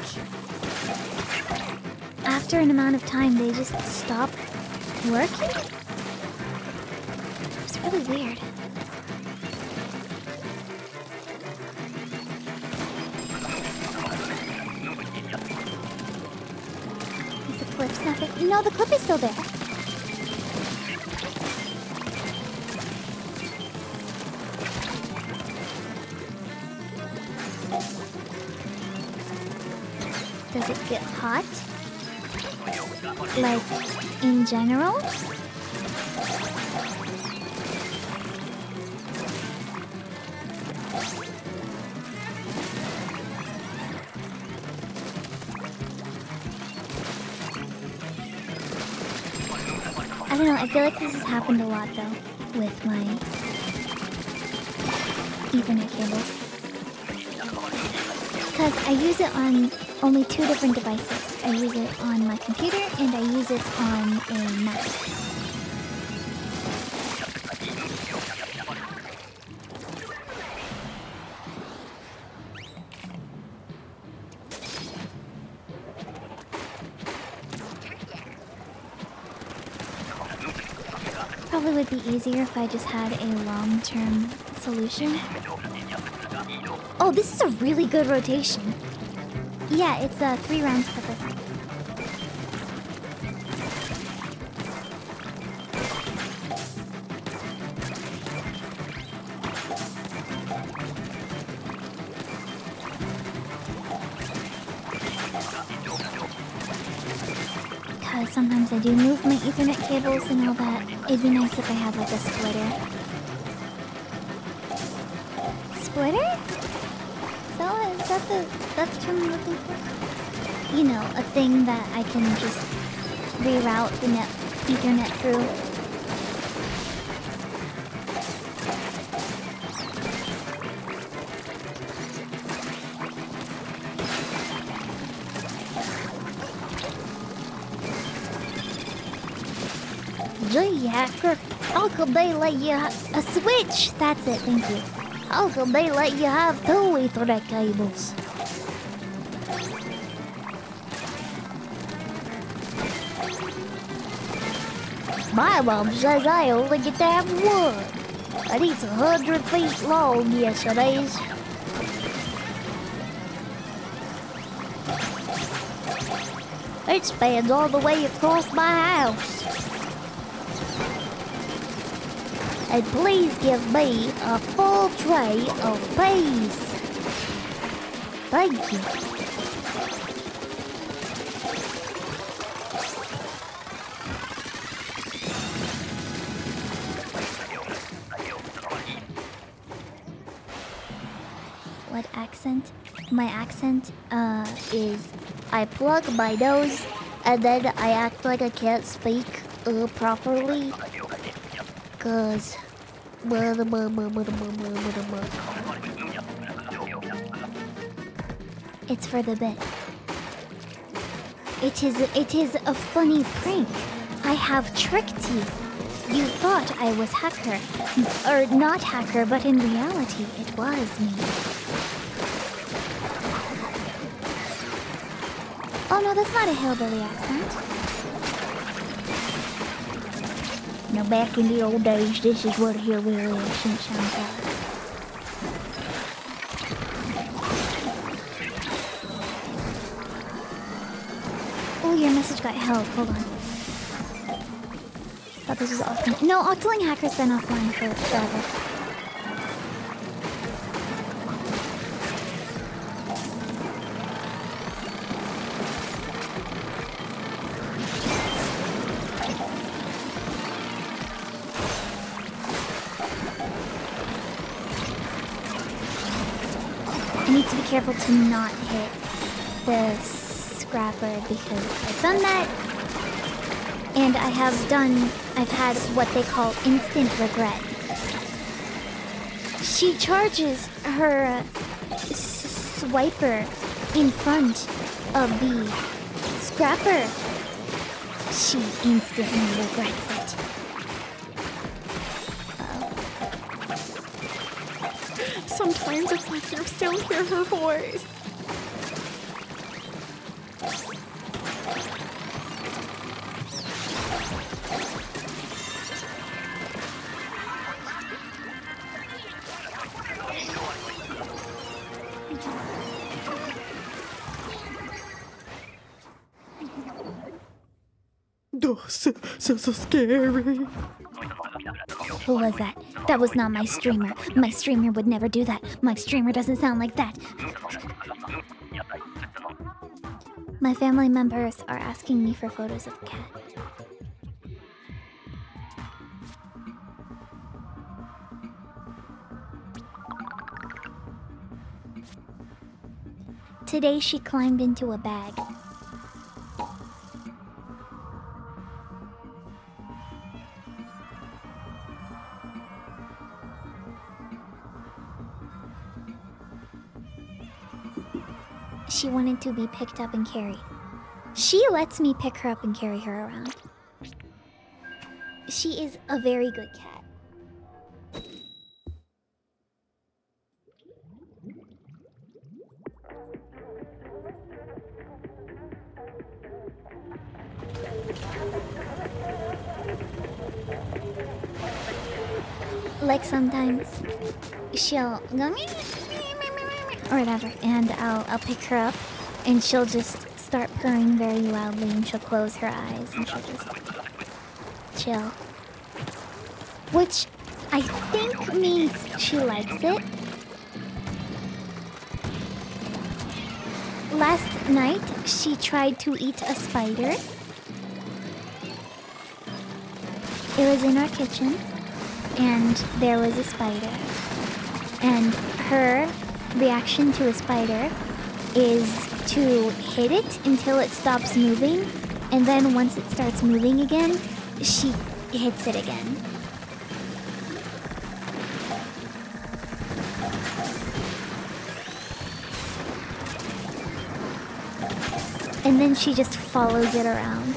after an amount of time, they just stop working? It's really weird. Is the clip snapping? No, the clip is still there. Does it get hot? Like, in general? I don't know, I feel like this has happened a lot though with my Ethernet cables. Because I use it on only 2 different devices. I use it on my computer and I use it on a Mac. Probably would be easier if I just had a long-term solution. Oh, this is a really good rotation. Yeah, it's 3 rounds per person. Because sometimes I do move my Ethernet cables and all that. It'd be nice if I had like a splitter. Splitter? Is that the term I'm looking for? You know, a thing that I can just reroute the Ethernet through. Gee, hacker, how could they let you a switch? That's it, thank you. How could they let you have 2 Ethernet cables? My mom says I only get to have 1. And it's 100 feet long, yes it is. It spans all the way across my house. And please give me a full tray of peas. Thank you. What accent? My accent, is I plug my nose and then I act like I can't speak, properly. Cause it's for the bit. It is a funny prank. I have tricked you. You thought I was hacker. Or not hacker, but in reality it was me. Oh no, that's not a hillbilly accent. Now back in the old days, this is what a hillbilly accent sounds like. Oh, your message got held. Hold on. Thought this was offline. No, Octoling Hacker's been offline for forever. I need to be careful to not hit the scrapper because I've done that. And I've had what they call instant regret. She charges her swiper in front of the scrapper. She instantly regrets it. Sometimes it's like you still hear her voice. Oh, so scary. Who was that? That was not my streamer. My streamer would never do that. My streamer doesn't sound like that. My family members are asking me for photos of the cat. Today she climbed into a bag. She wanted to be picked up and carried. She lets me pick her up and carry her around. She is a very good cat. Like sometimes she'll go or whatever, and I'll pick her up, and she'll just start purring very loudly, and she'll close her eyes, and she'll just chill. Which I think means she likes it. Last night, she tried to eat a spider. It was in our kitchen, and there was a spider. And her reaction to a spider is to hit it until it stops moving, and then once it starts moving again, she hits it again. And then she just follows it around.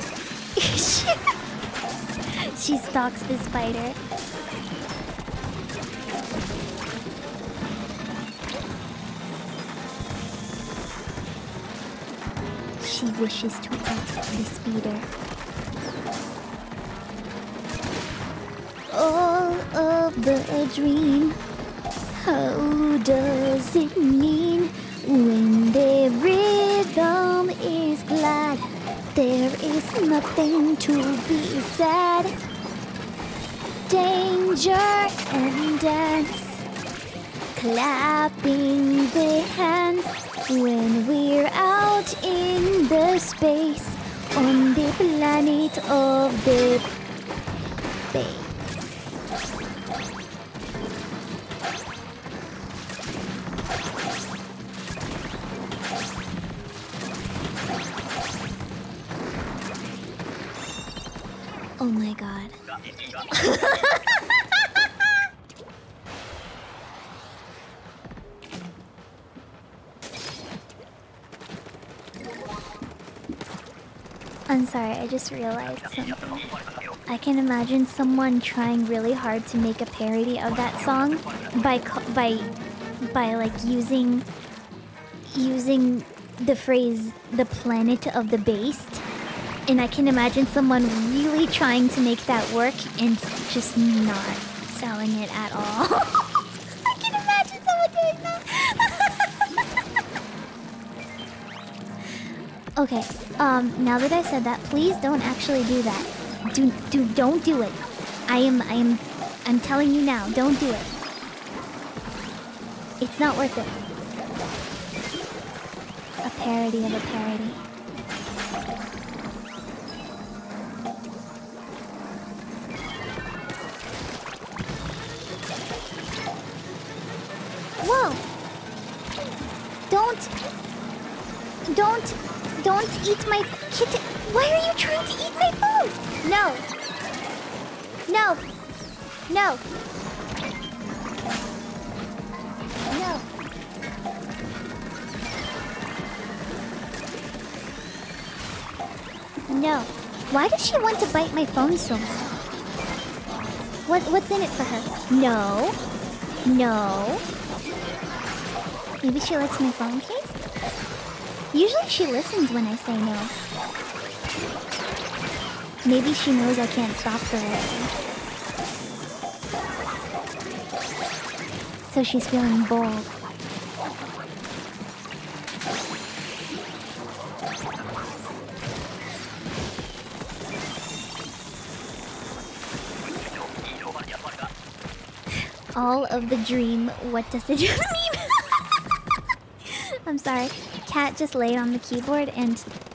She stalks the spider. She wishes to eat the speeder. All of the dream. How does it mean when the rhythm is glad? There is nothing to be sad. Danger and dance, clapping the hands when we're out in the space on the planet of the space. Oh my god. I'm sorry, I just realized something. I can imagine someone trying really hard to make a parody of that song by like using the phrase "the planet of the beast," and I can imagine someone really trying to make that work and just not selling it at all. I can imagine someone doing that. Okay, now that I've said that, please don't actually do that. Don't do it. I'm telling you now, don't do it. It's not worth it. A parody of a parody. Whoa! Don't eat my kitten. Why are you trying to eat my food? No. No. No. No. No. Why does she want to bite my phone so much? What's in it for her? No. No. Maybe she likes my phone case? Usually she listens when I say no. Maybe she knows I can't stop her. So she's feeling bold. All of the dream, what does it mean? I'm sorry. Cat just laid on the keyboard and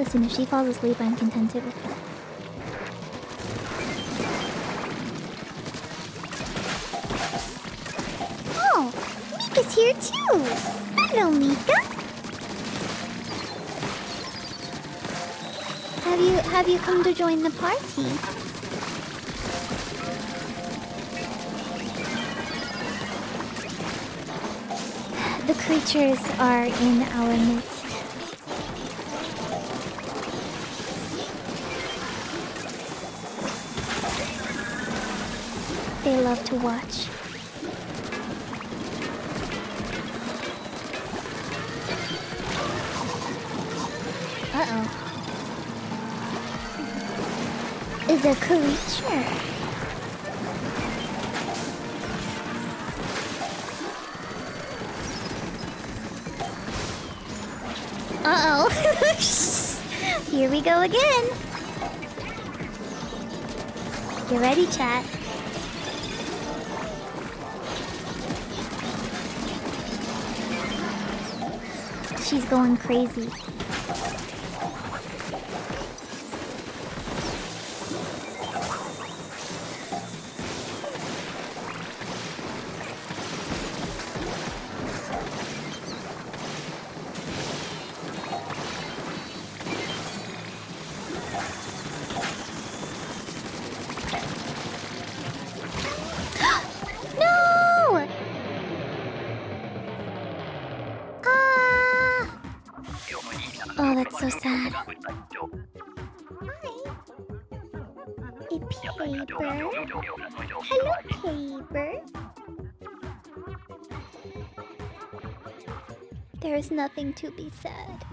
Listen, if she falls asleep, I'm contented with that. Oh, Mika's here too! Hello, Mika! Have you come to join the party? The creatures are in our midst. They love to watch. Uh-oh. The creature. Uh-oh. Here we go again. Get ready, chat. She's going crazy. Oh, that's so sad. Hi. A paper. Hello, paper. There is nothing to be said.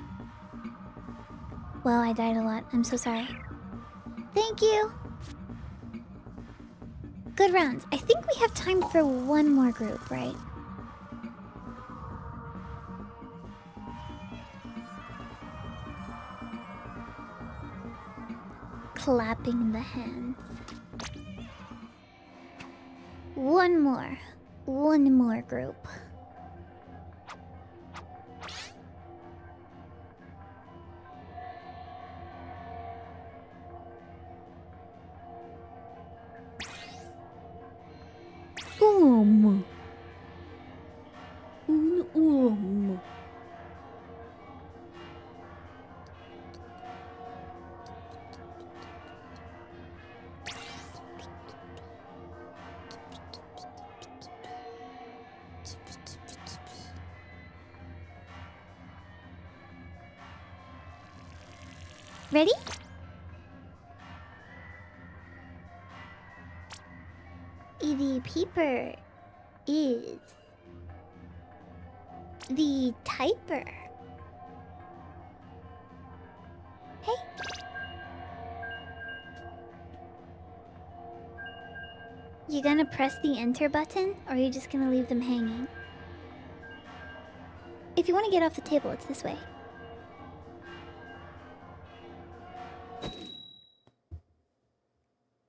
Well, I died a lot. I'm so sorry. Thank you. Good rounds. I think we have time for one more group, right? Clapping the hands. One more group. Ready? The peeper is the typer. Hey. You gonna press the enter button, or are you just gonna leave them hanging? If you want to get off the table, it's this way.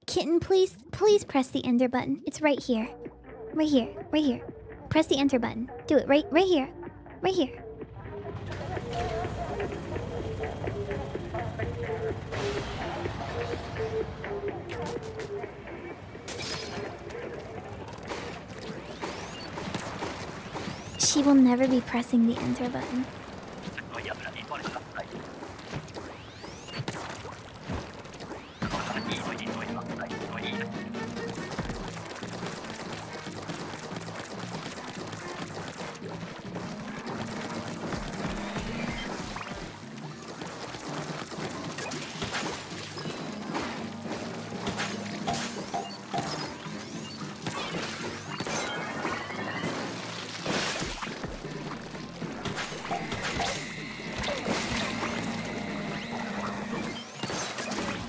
Kitten, please press the enter button. It's right here. Right here. Right here. Press the enter button. Do it right here. Right here. She will never be pressing the enter button.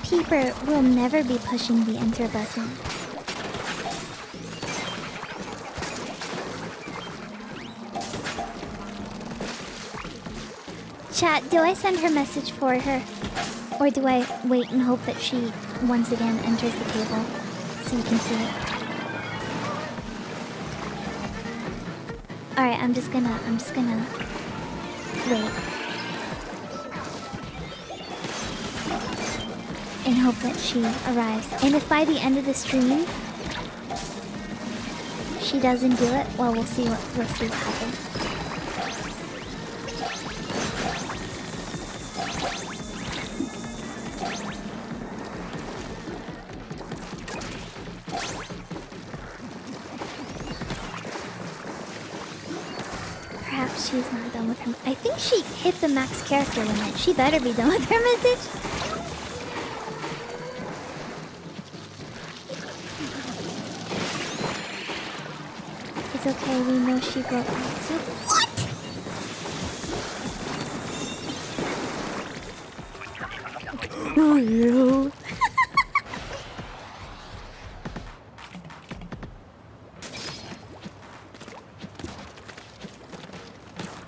Peeper will never be pushing the enter button. Chat, do I send her message for her? Or do I wait and hope that she once again enters the table so you can see it? Alright, I'm just gonna wait. in hope that she arrives. And if by the end of the stream she doesn't do it, well, we'll see what happens. Perhaps she's not done with her. I think she hit the max character limit. She better be done with her message. It's okay, we know she broke out. What? Real.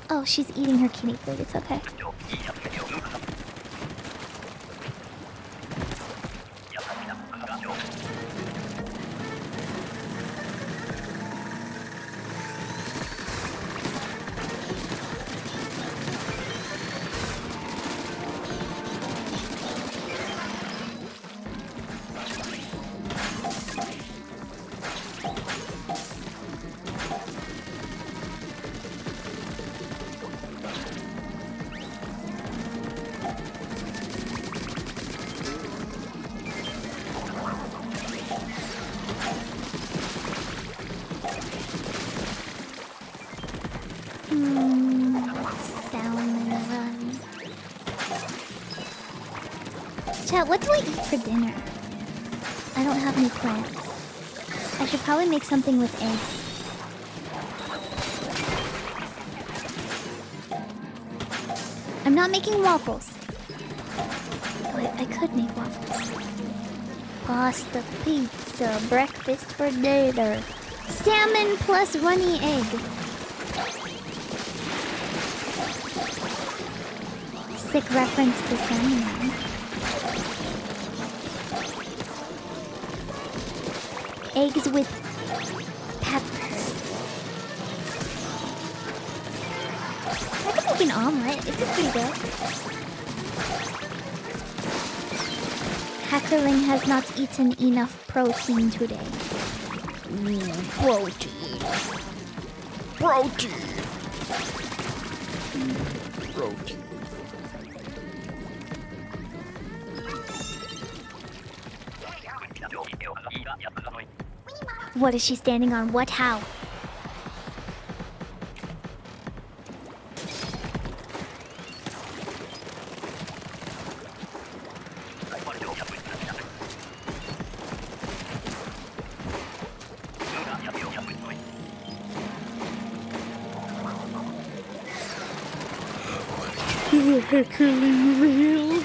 Oh, she's eating her kitty food. It's okay. Salmon Run. Chat, what do I eat for dinner? I don't have any plans. I should probably make something with eggs. I'm not making waffles. Oh, I could make waffles. Pasta, pizza, breakfast for dinner. Salmon plus runny egg. Sick reference to Salmon Run. Eggs with peppers. I could make an omelet. It's pretty good. Hackerling has not eaten enough protein today. Protein. Protein. Protein. What is she standing on? What? How? Is the Hackerling real?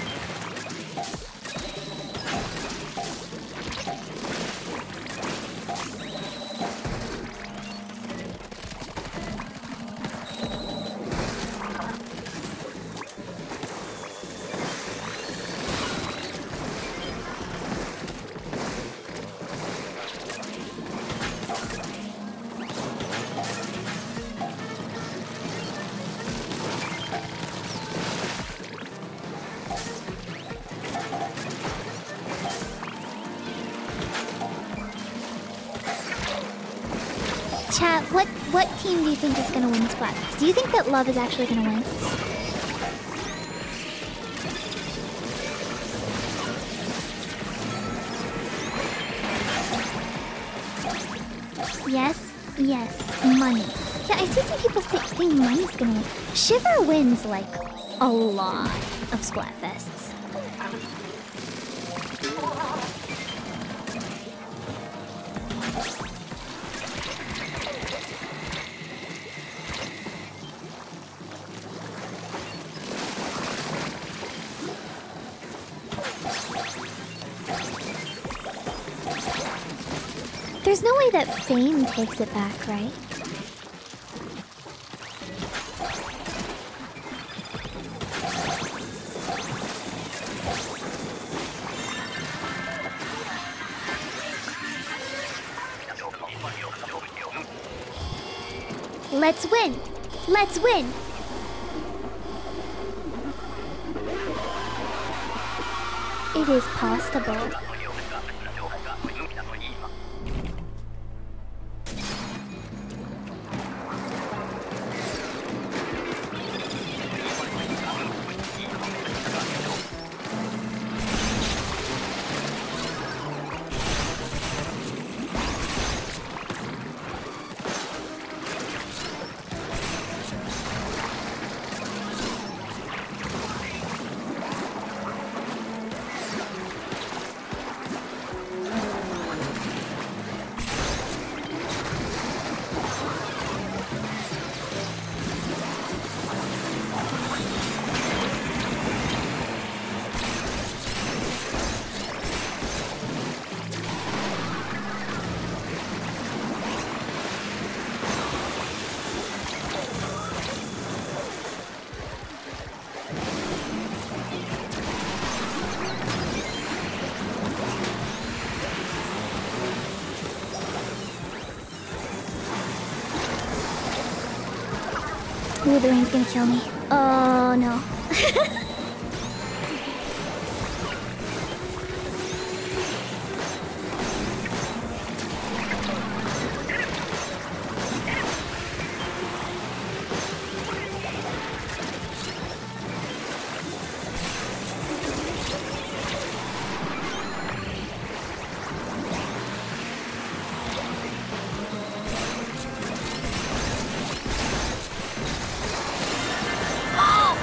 Chat, what team do you think is gonna win Splatfest? Do you think that Love is actually gonna win? Yes, yes, money. Yeah, I see some people think money's gonna win. Shiver wins like a lot of Splatfests. There's no way that fame takes it back, right? Let's win! Let's win! If it is possible. Ooh, the rain's gonna kill me. Oh no.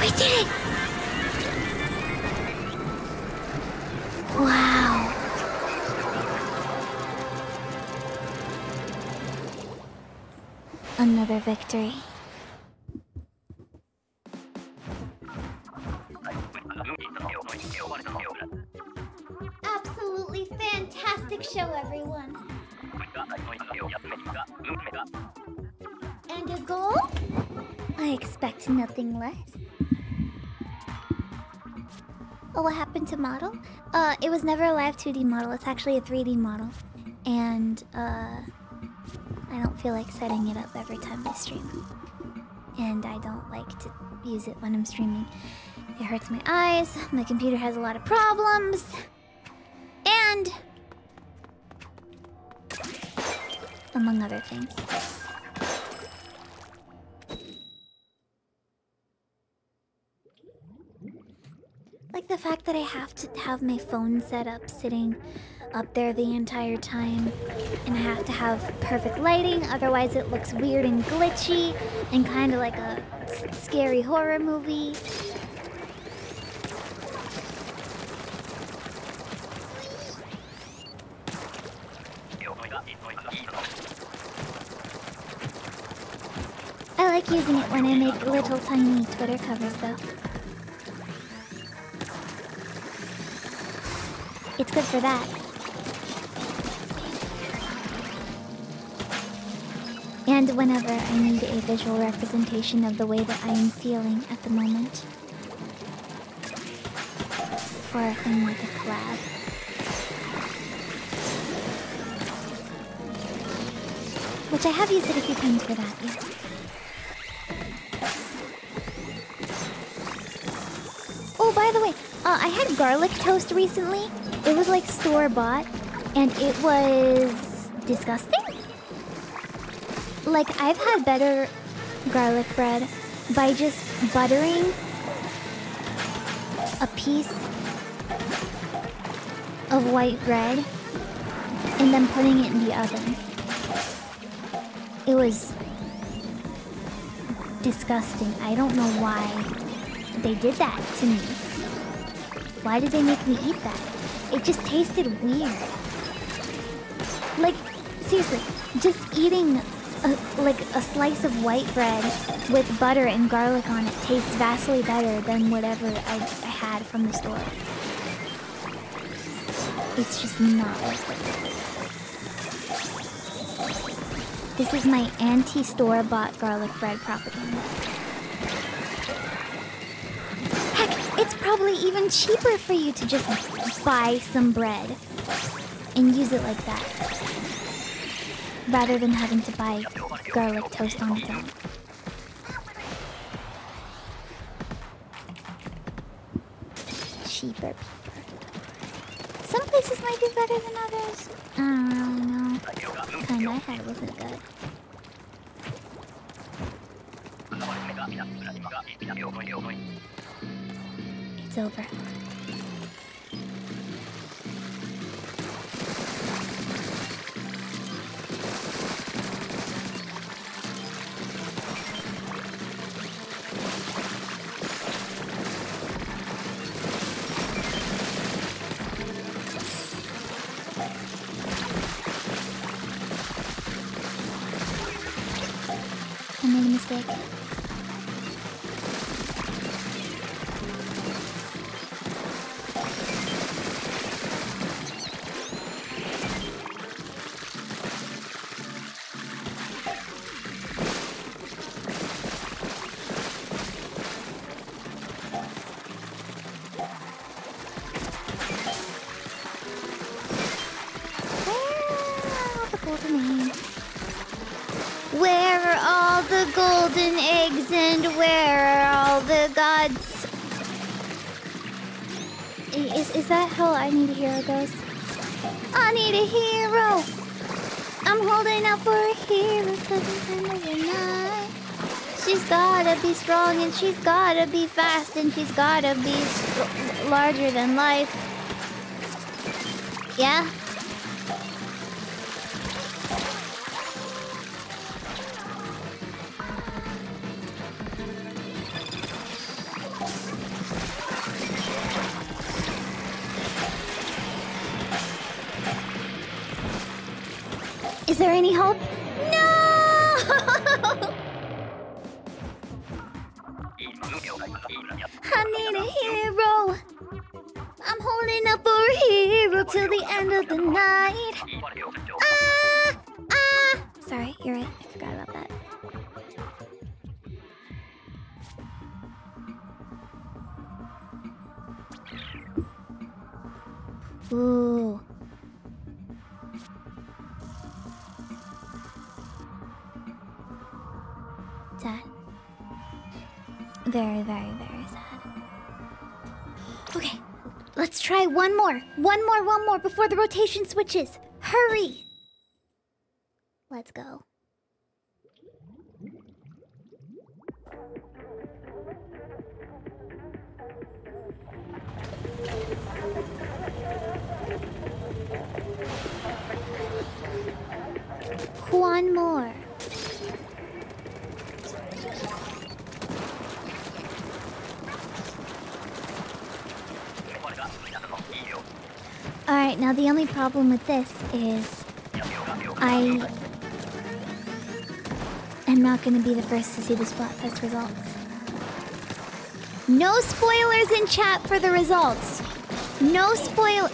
We did it! Wow. Another victory. Absolutely fantastic show, everyone. And a goal? I expect nothing less. Oh, what happened to model? It was never a live 2D model. It's actually a 3D model. And, I don't feel like setting it up every time I stream. And I don't like to use it when I'm streaming. It hurts my eyes, my computer has a lot of problems, and... among other things. Like the fact that I have to have my phone set up sitting up there the entire time, and I have to have perfect lighting, otherwise it looks weird and glitchy and kind of like a scary horror movie. I like using it when I make little tiny Twitter covers though. It's good for that. And whenever I need a visual representation of the way that I am feeling at the moment. For a thing like a collab. Which I have used it a few times for that, yes. Oh, by the way, I had garlic toast recently. It was like store-bought, and it was disgusting. Like, I've had better garlic bread by just buttering a piece of white bread and then putting it in the oven. It was disgusting. I don't know why they did that to me. Why did they make me eat that? It just tasted weird. Like, seriously, just eating a slice of white bread with butter and garlic on it tastes vastly better than whatever I had from the store. It's just not worth it. This is my anti-store-bought garlic bread propaganda. Heck, it's probably even cheaper for you to just buy some bread and use it like that, rather than having to buy garlic toast on its own. Cheaper. places might be better than others. I don't really know. The kind I had wasn't good. It's over. I made a mistake. Where are all the golden eggs and where are all the gods? Is that how I Need a Hero goes? I need a hero. I'm holding out for a hero till the end of the night. She's gotta be strong and she's gotta be fast and she's gotta be larger than life. Yeah? Is there any hope? No! I need a hero. I'm holding up for a hero till the end of the night. Sorry, you're right. I forgot about that. Ooh. Sad. Very, very, very sad. Okay, let's try one more. One more before the rotation switches. Hurry! Let's go. One more. Alright, now the only problem with this is I am not going to be the first to see the Splatfest results. No spoilers in chat for the results. No spoil...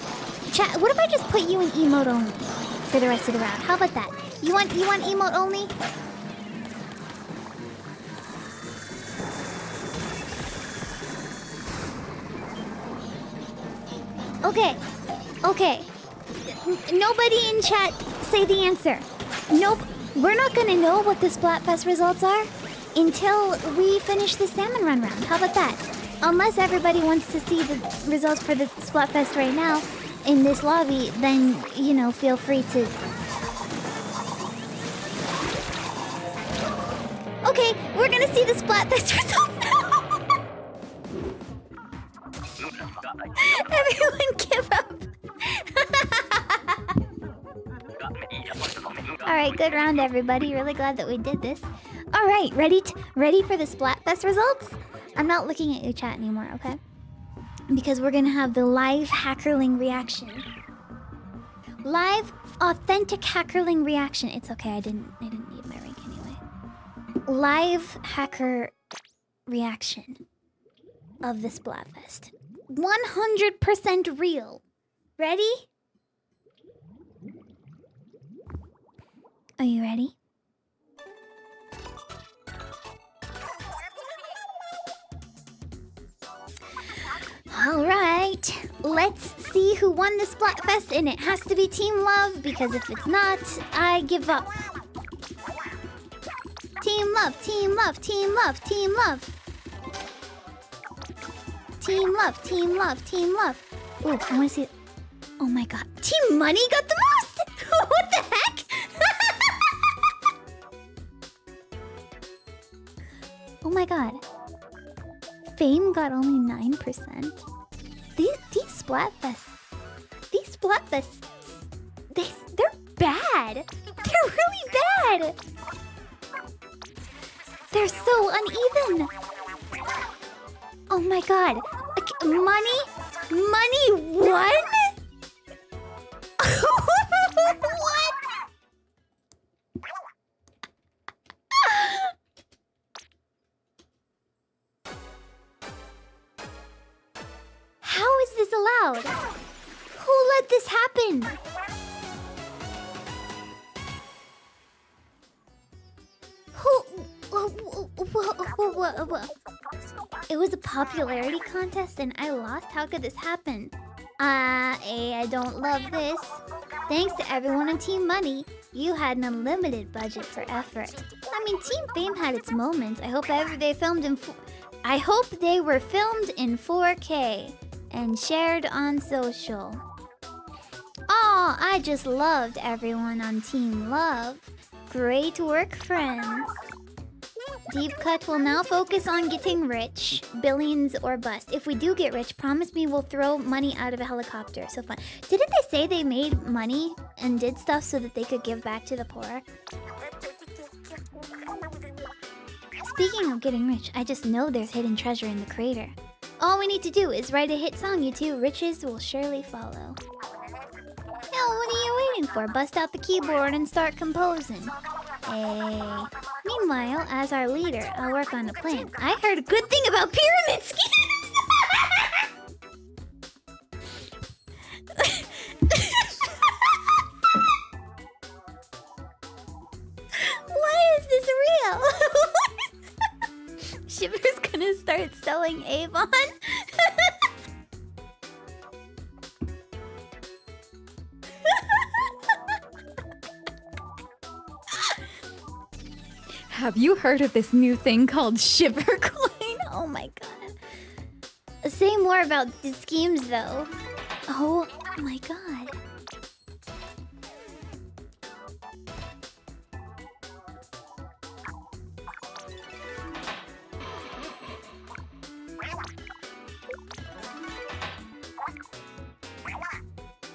Chat, what if I just put you in emote only for the rest of the round? How about that? You want emote only? Okay. Okay. Nobody in chat say the answer. Nope. We're not gonna know what the Splatfest results are until we finish the Salmon Run round. How about that? Unless everybody wants to see the results for the Splatfest right now in this lobby, then, you know, feel free to... Okay, we're gonna see the Splatfest results now! Everyone give up! Alright, good round everybody. Really glad that we did this. Alright, ready for the Splatfest results? I'm not looking at your chat anymore, okay? Because we're gonna have the live Hackerling reaction. Live, authentic Hackerling reaction. It's okay, I didn't need my rank anyway. Live hacker reaction of the Splatfest. 100% real. Ready? Are you ready? Alright, let's see who won the Splatfest, and it has to be Team Love, because if it's not, I give up. Team Love, Team Love, Team Love, Team Love. Team Love, Team Love, Team Love. Ooh, I wanna see it. Oh my god. Team Money got the most! What the heck? Oh my god. Fame got only 9%. These Splatfests. These Splatfests. They're bad. They're really bad. They're so uneven. Oh my god. Money won? What? How is this allowed? Who let this happen? It was a popularity contest and I lost? How could this happen? I don't love this. Thanks to everyone on Team Money, you had an unlimited budget for effort. I mean, Team Fame had its moments. I hope they were filmed in 4K and shared on social. Oh, I just loved everyone on Team Love. Great work, friends. Deep Cut will now focus on getting rich. Billions or bust. If we do get rich, promise me we'll throw money out of a helicopter. So fun. Didn't they say they made money and did stuff so that they could give back to the poor? Speaking of getting rich, I just know there's hidden treasure in the crater. All we need to do is write a hit song, you two. Riches will surely follow. Hell, what are you waiting for? Bust out the keyboard and start composing. Hey. Meanwhile, as our leader, I'll work on a plan. I heard a good thing about pyramid schemes! Why is this real? Shiver's gonna start selling Avon? Have you heard of this new thing called Shiver Coin? Oh my god. Say more about the schemes though. Oh my god.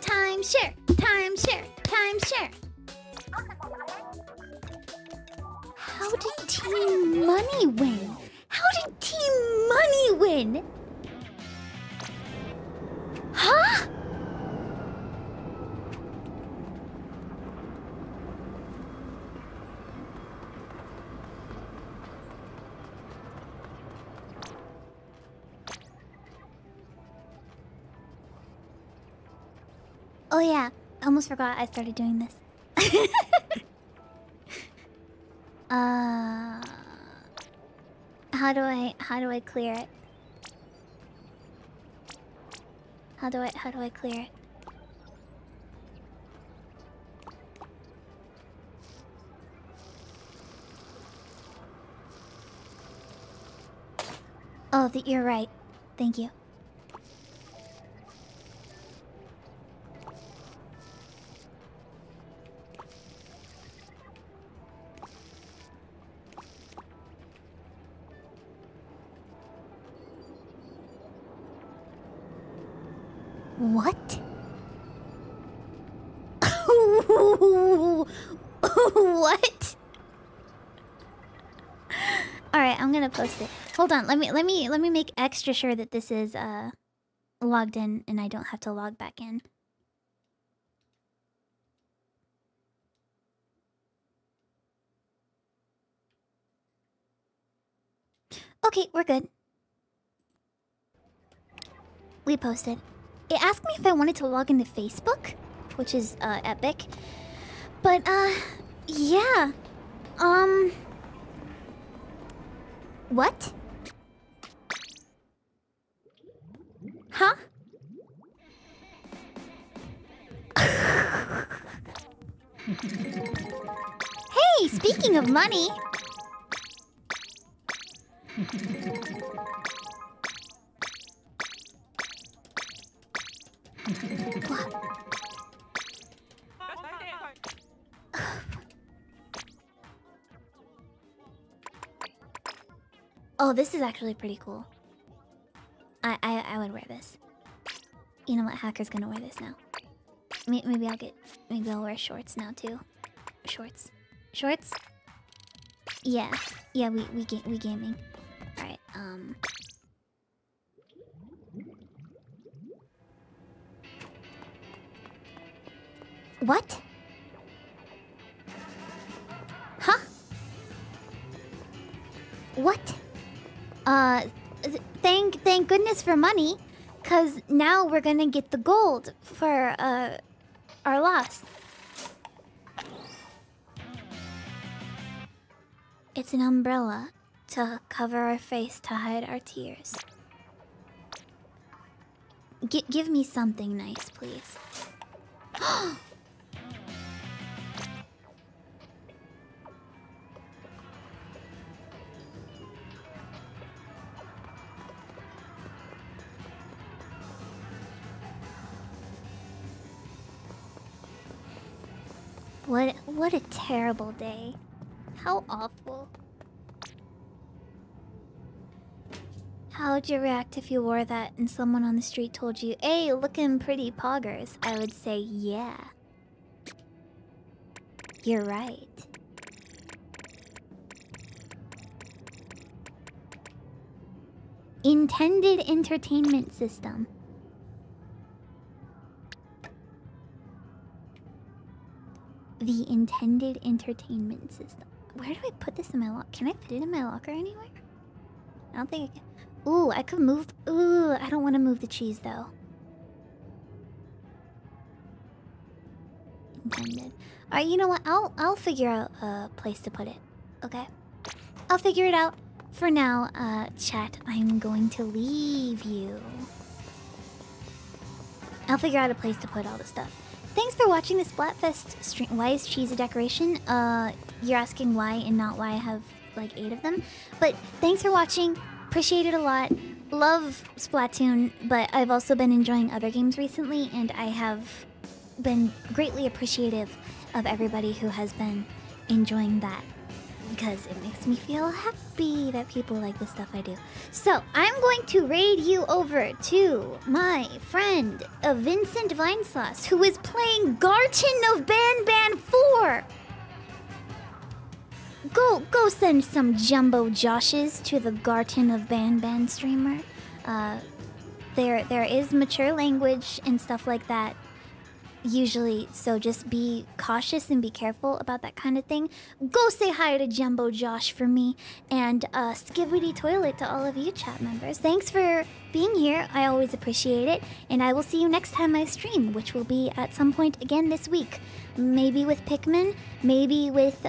Timeshare, timeshare, timeshare. How did Team Money win? How did Team Money win? Huh? Oh yeah, I almost forgot I started doing this. How do I clear it? How do I clear it? Oh, you're right. Thank you. What? What? All right, I'm gonna post it. Hold on, let me make extra sure that this is logged in and I don't have to log back in. Okay, we're good. We posted. It asked me if I wanted to log into Facebook, which is epic. But yeah. What? Huh? Hey, speaking of money. Oh, this is actually pretty cool. I would wear this. You know what? Hacker's gonna wear this now. Maybe I'll wear shorts now too. Shorts. Yeah. We gaming. All right. What? Huh? What? Thank goodness for money, 'cause now we're gonna get the gold for our loss. It's an umbrella to cover our face to hide our tears. Give me something nice, please. What a terrible day. How awful. How would you react if you wore that and someone on the street told you, "Hey, looking pretty poggers"? I would say, yeah. You're right. Intended entertainment system. The intended entertainment system. Where do I put this in my locker? Can I fit it in my locker anywhere? I don't think I can. Ooh, I could move. Ooh, I don't want to move the cheese though. Intended. Alright, you know what? I'll figure out a place to put it. Okay? I'll figure it out. For now, chat, I'm going to leave you. I'll figure out a place to put all the stuff. Thanks for watching the Splatfest stream. Why is cheese a decoration? You're asking why and not why I have like 8 of them. But thanks for watching. Appreciate it a lot. Love Splatoon, but I've also been enjoying other games recently, and I have been greatly appreciative of everybody who has been enjoying that, because it makes me feel happy that people like the stuff I do. So, I'm going to raid you over to my friend, Vincent Vinesauce, who is playing Garten of Ban 4! Go send some Jumbo Joshes to the Garten of Ban streamer. There is mature language and stuff like that usually, so just be cautious and be careful about that kind of thing. Go say hi to Jumbo Josh for me, and skibbity toilet to all of you chat members. Thanks for being here. I always appreciate it, and I will see you next time I stream, which will be at some point again this week. Maybe with Pikmin, maybe with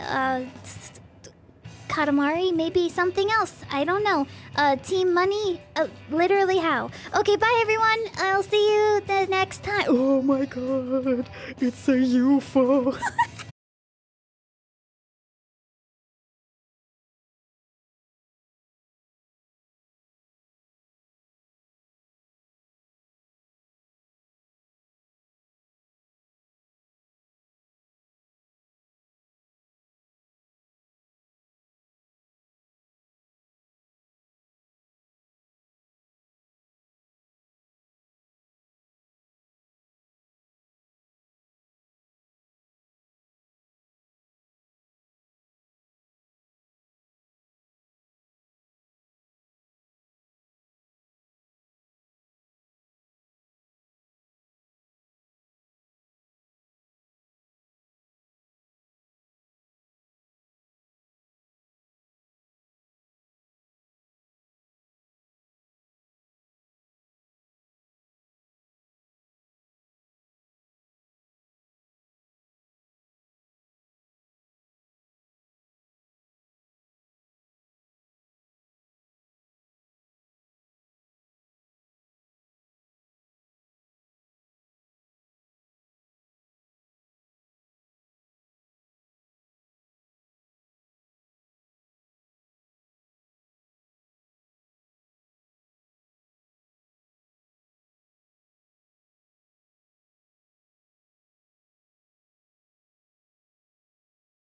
Katamari, maybe something else. I don't know. Team Money? Literally how? Okay, bye everyone. I'll see you the next time. Oh my god, it's a UFO.